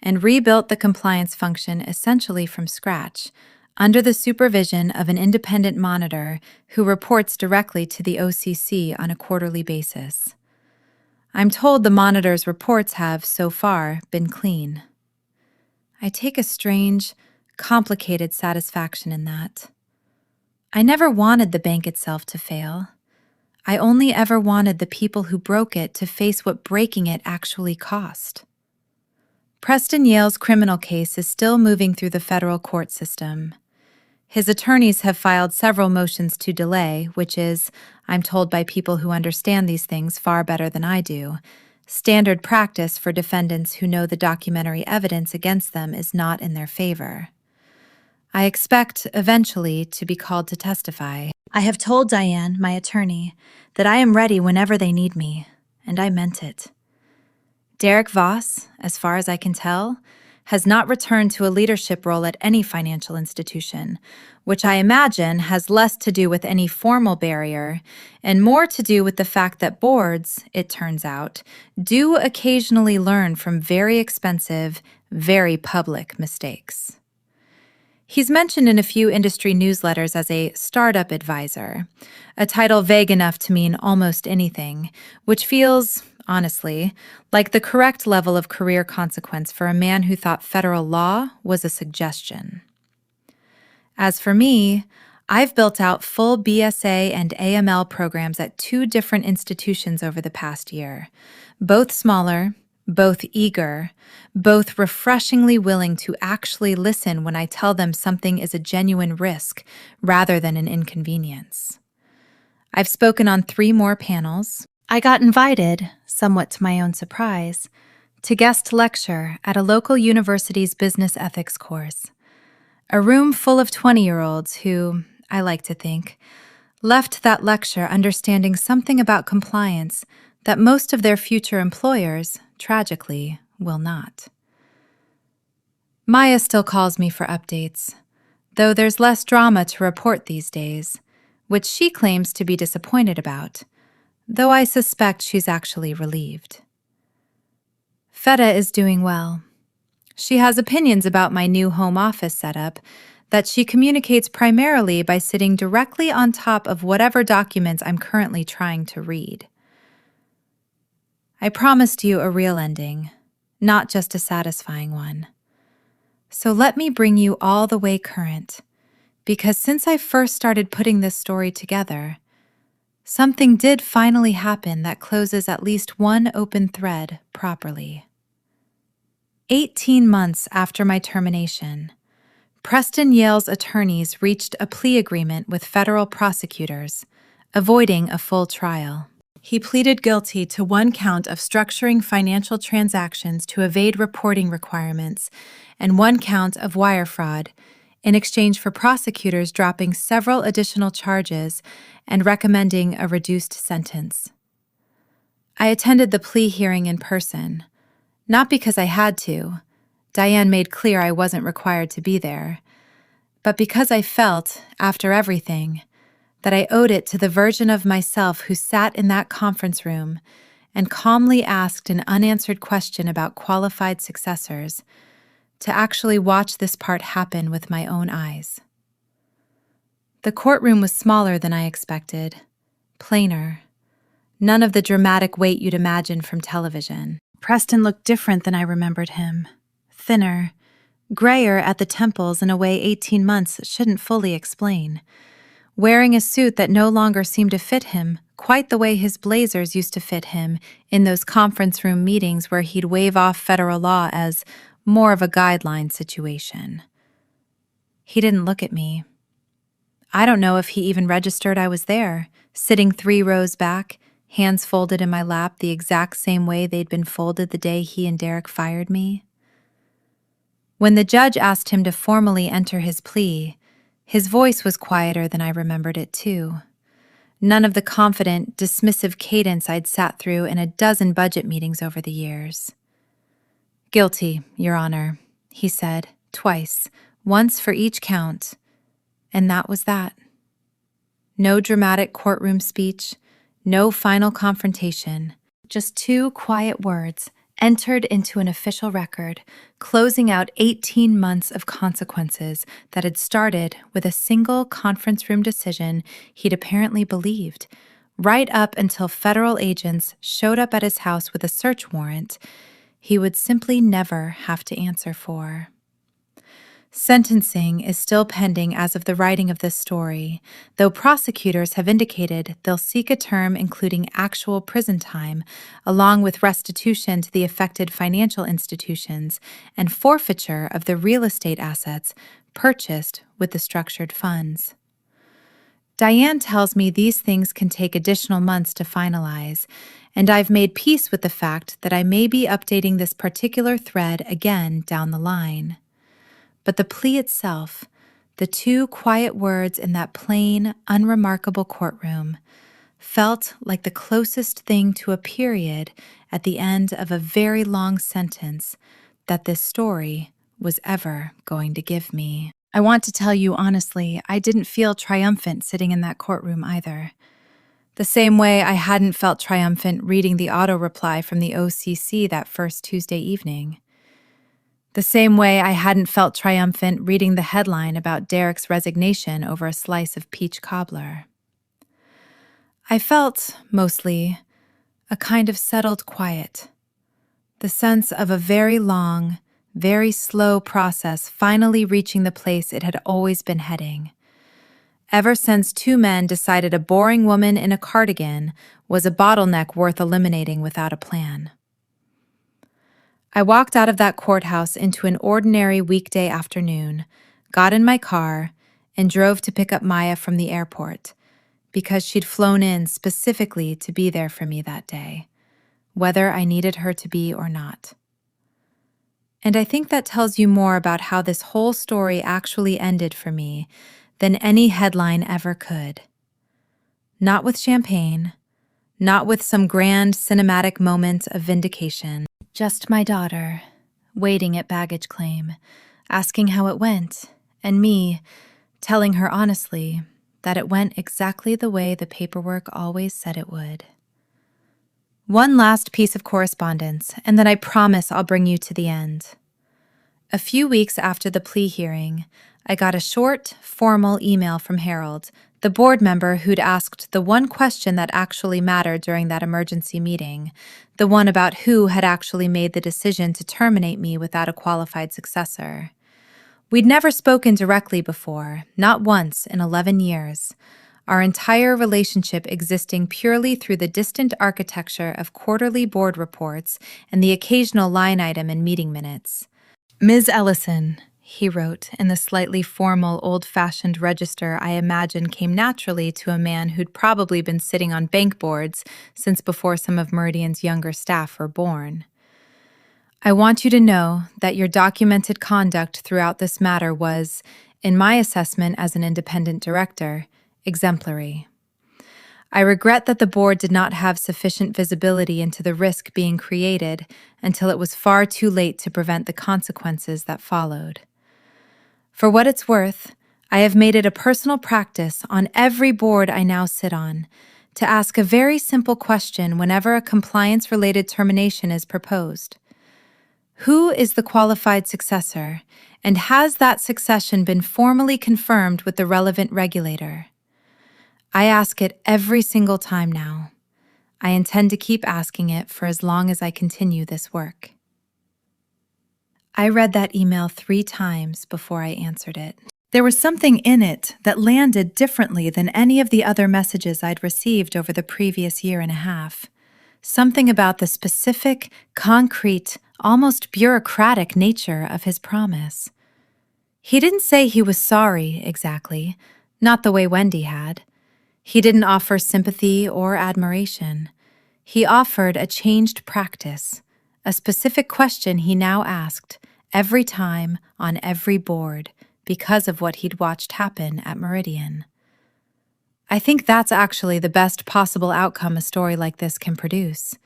and rebuilt the compliance function essentially from scratch, under the supervision of an independent monitor who reports directly to the OCC on a quarterly basis. I'm told the monitor's reports have, so far, been clean. I take a strange, complicated satisfaction in that. I never wanted the bank itself to fail. I only ever wanted the people who broke it to face what breaking it actually cost. Preston Yale's criminal case is still moving through the federal court system. His attorneys have filed several motions to delay, which is, I'm told by people who understand these things far better than I do, standard practice for defendants who know the documentary evidence against them is not in their favor. I expect, eventually, to be called to testify. I have told Diane, my attorney, that I am ready whenever they need me, and I meant it. Derek Voss, as far as I can tell, has not returned to a leadership role at any financial institution, which I imagine has less to do with any formal barrier and more to do with the fact that boards, it turns out, do occasionally learn from very expensive, very public mistakes. He's mentioned in a few industry newsletters as a startup advisor, a title vague enough to mean almost anything, which feels, honestly, like the correct level of career consequence for a man who thought federal law was a suggestion. As for me, I've built out full BSA and AML programs at 2 different institutions over the past year, both smaller, both eager, both refreshingly willing to actually listen when I tell them something is a genuine risk rather than an inconvenience. I've spoken on 3 more panels. I got invited, somewhat to my own surprise, to guest lecture at a local university's business ethics course. A room full of 20-year-olds who, I like to think, left that lecture understanding something about compliance that most of their future employers, tragically, will not. Maya still calls me for updates, though there's less drama to report these days, which she claims to be disappointed about, though I suspect she's actually relieved. Feta is doing well. She has opinions about my new home office setup that she communicates primarily by sitting directly on top of whatever documents I'm currently trying to read. I promised you a real ending, not just a satisfying one. So let me bring you all the way current, because since I first started putting this story together, something did finally happen that closes at least one open thread properly. 18 months after my termination, Preston Yale's attorneys reached a plea agreement with federal prosecutors, avoiding a full trial. He pleaded guilty to 1 count of structuring financial transactions to evade reporting requirements and 1 count of wire fraud, in exchange for prosecutors dropping several additional charges and recommending a reduced sentence. I attended the plea hearing in person, not because I had to. Diane made clear I wasn't required to be there, but because I felt, after everything, that I owed it to the version of myself who sat in that conference room and calmly asked an unanswered question about qualified successors, to actually watch this part happen with my own eyes. The courtroom was smaller than I expected, plainer, none of the dramatic weight you'd imagine from television. Preston looked different than I remembered him, thinner, grayer at the temples in a way 18 months shouldn't fully explain, wearing a suit that no longer seemed to fit him quite the way his blazers used to fit him in those conference room meetings where he'd wave off federal law as more of a guideline situation. He didn't look at me. I don't know if he even registered I was there, sitting 3 rows back, hands folded in my lap the exact same way they'd been folded the day he and Derek fired me. When the judge asked him to formally enter his plea, his voice was quieter than I remembered it too. None of the confident, dismissive cadence I'd sat through in a dozen budget meetings over the years. "Guilty, Your Honor," he said, twice, once for each count, and that was that. No dramatic courtroom speech, no final confrontation, just 2 quiet words entered into an official record, closing out 18 months of consequences that had started with a single conference room decision he'd apparently believed, right up until federal agents showed up at his house with a search warrant he would simply never have to answer for. Sentencing is still pending as of the writing of this story, though prosecutors have indicated they'll seek a term including actual prison time, along with restitution to the affected financial institutions and forfeiture of the real estate assets purchased with the structured funds. Diane tells me these things can take additional months to finalize, and I've made peace with the fact that I may be updating this particular thread again down the line. But the plea itself, the 2 quiet words in that plain, unremarkable courtroom, felt like the closest thing to a period at the end of a very long sentence that this story was ever going to give me. I want to tell you honestly, I didn't feel triumphant sitting in that courtroom either. The same way I hadn't felt triumphant reading the auto reply from the OCC that first Tuesday evening. The same way I hadn't felt triumphant reading the headline about Derek's resignation over a slice of peach cobbler. I felt, mostly, a kind of settled quiet, the sense of a very long, very slow process finally reaching the place it had always been heading, ever since two men decided a boring woman in a cardigan was a bottleneck worth eliminating without a plan. I walked out of that courthouse into an ordinary weekday afternoon, got in my car, and drove to pick up Maya from the airport, because she'd flown in specifically to be there for me that day, whether I needed her to be or not. And I think that tells you more about how this whole story actually ended for me than any headline ever could. Not with champagne, not with some grand cinematic moment of vindication. Just my daughter, waiting at baggage claim, asking how it went, and me telling her honestly that it went exactly the way the paperwork always said it would. One last piece of correspondence, and then I promise I'll bring you to the end. A few weeks after the plea hearing, I got a short, formal email from Harold, the board member who'd asked the one question that actually mattered during that emergency meeting, the one about who had actually made the decision to terminate me without a qualified successor. We'd never spoken directly before, not once in 11 years, our entire relationship existing purely through the distant architecture of quarterly board reports and the occasional line item in meeting minutes. Ms. Ellison, he wrote in the slightly formal, old-fashioned register I imagine came naturally to a man who'd probably been sitting on bank boards since before some of Meridian's younger staff were born. I want you to know that your documented conduct throughout this matter was, in my assessment as an independent director, exemplary. I regret that the board did not have sufficient visibility into the risk being created until it was far too late to prevent the consequences that followed. For what it's worth, I have made it a personal practice on every board I now sit on to ask a very simple question whenever a compliance-related termination is proposed. Who is the qualified successor, and has that succession been formally confirmed with the relevant regulator? I ask it every single time now. I intend to keep asking it for as long as I continue this work. I read that email 3 times before I answered it. There was something in it that landed differently than any of the other messages I'd received over the previous year and a half. Something about the specific, concrete, almost bureaucratic nature of his promise. He didn't say he was sorry, exactly, not the way Wendy had. He didn't offer sympathy or admiration. He offered a changed practice, a specific question he now asked every time on every board because of what he'd watched happen at Meridian. I think that's actually the best possible outcome a story like this can produce,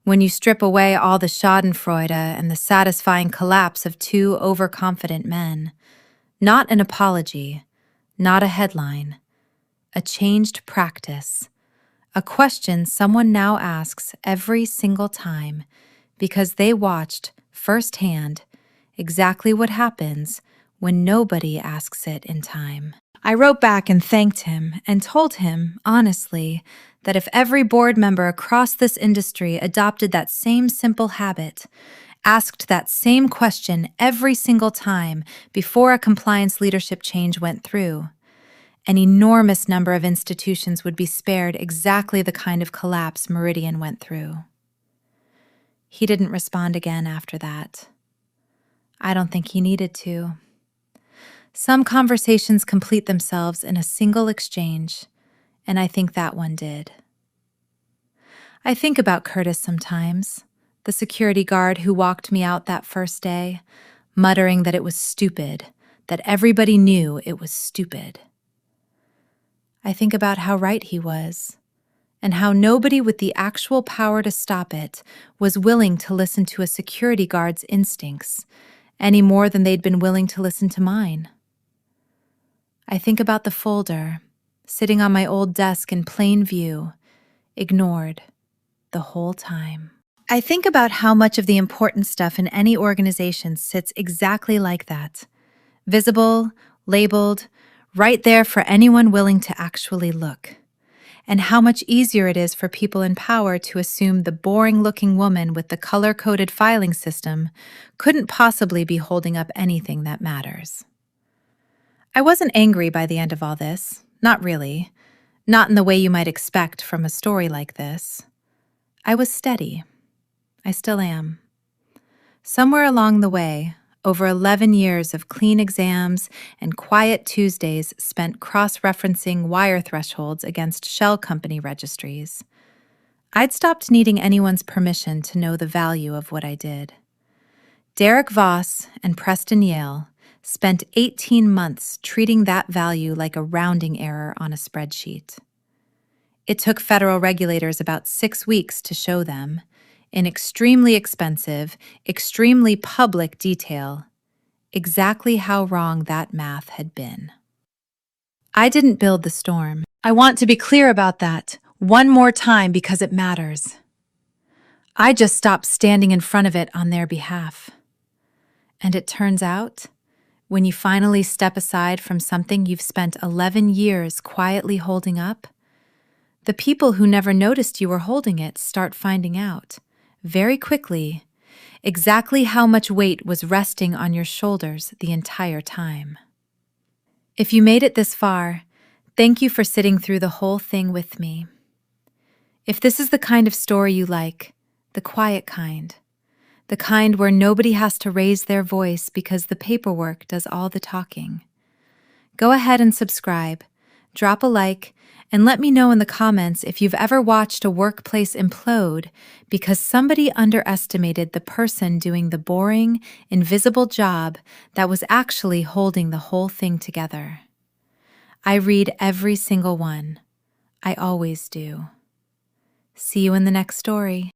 when you strip away all the schadenfreude and the satisfying collapse of 2 overconfident men. Not an apology, not a headline. A changed practice, a question someone now asks every single time because they watched firsthand exactly what happens when nobody asks it in time. I wrote back and thanked him and told him, honestly, that if every board member across this industry adopted that same simple habit, asked that same question every single time before a compliance leadership change went through, an enormous number of institutions would be spared exactly the kind of collapse Meridian went through. He didn't respond again after that. I don't think he needed to. Some conversations complete themselves in a single exchange, and I think that one did. I think about Curtis sometimes, the security guard who walked me out that first day, muttering that it was stupid, that everybody knew it was stupid. I think about how right he was, and how nobody with the actual power to stop it was willing to listen to a security guard's instincts, any more than they'd been willing to listen to mine. I think about the folder, sitting on my old desk in plain view, ignored, the whole time. I think about how much of the important stuff in any organization sits exactly like that, visible, labeled, right there for anyone willing to actually look, and how much easier it is for people in power to assume the boring-looking woman with the color-coded filing system couldn't possibly be holding up anything that matters. I wasn't angry by the end of all this, Not really. Not in the way you might expect from a story like this. I was steady. I still am. Somewhere along the way, over 11 years of clean exams and quiet Tuesdays spent cross-referencing wire thresholds against shell company registries, I'd stopped needing anyone's permission to know the value of what I did. Derek Voss and Preston Yale spent 18 months treating that value like a rounding error on a spreadsheet. It took federal regulators about 6 weeks to show them, in extremely expensive, extremely public detail, exactly how wrong that math had been. I didn't build the storm. I want to be clear about that one more time because it matters. I just stopped standing in front of it on their behalf. And it turns out, when you finally step aside from something you've spent 11 years quietly holding up, the people who never noticed you were holding it start finding out, very quickly, exactly how much weight was resting on your shoulders the entire time. If you made it this far, thank you for sitting through the whole thing with me. If this is the kind of story you like, the quiet kind, the kind where nobody has to raise their voice because the paperwork does all the talking, go ahead and subscribe, drop a like, and let me know in the comments if you've ever watched a workplace implode because somebody underestimated the person doing the boring, invisible job that was actually holding the whole thing together. I read every single one. I always do. See you in the next story.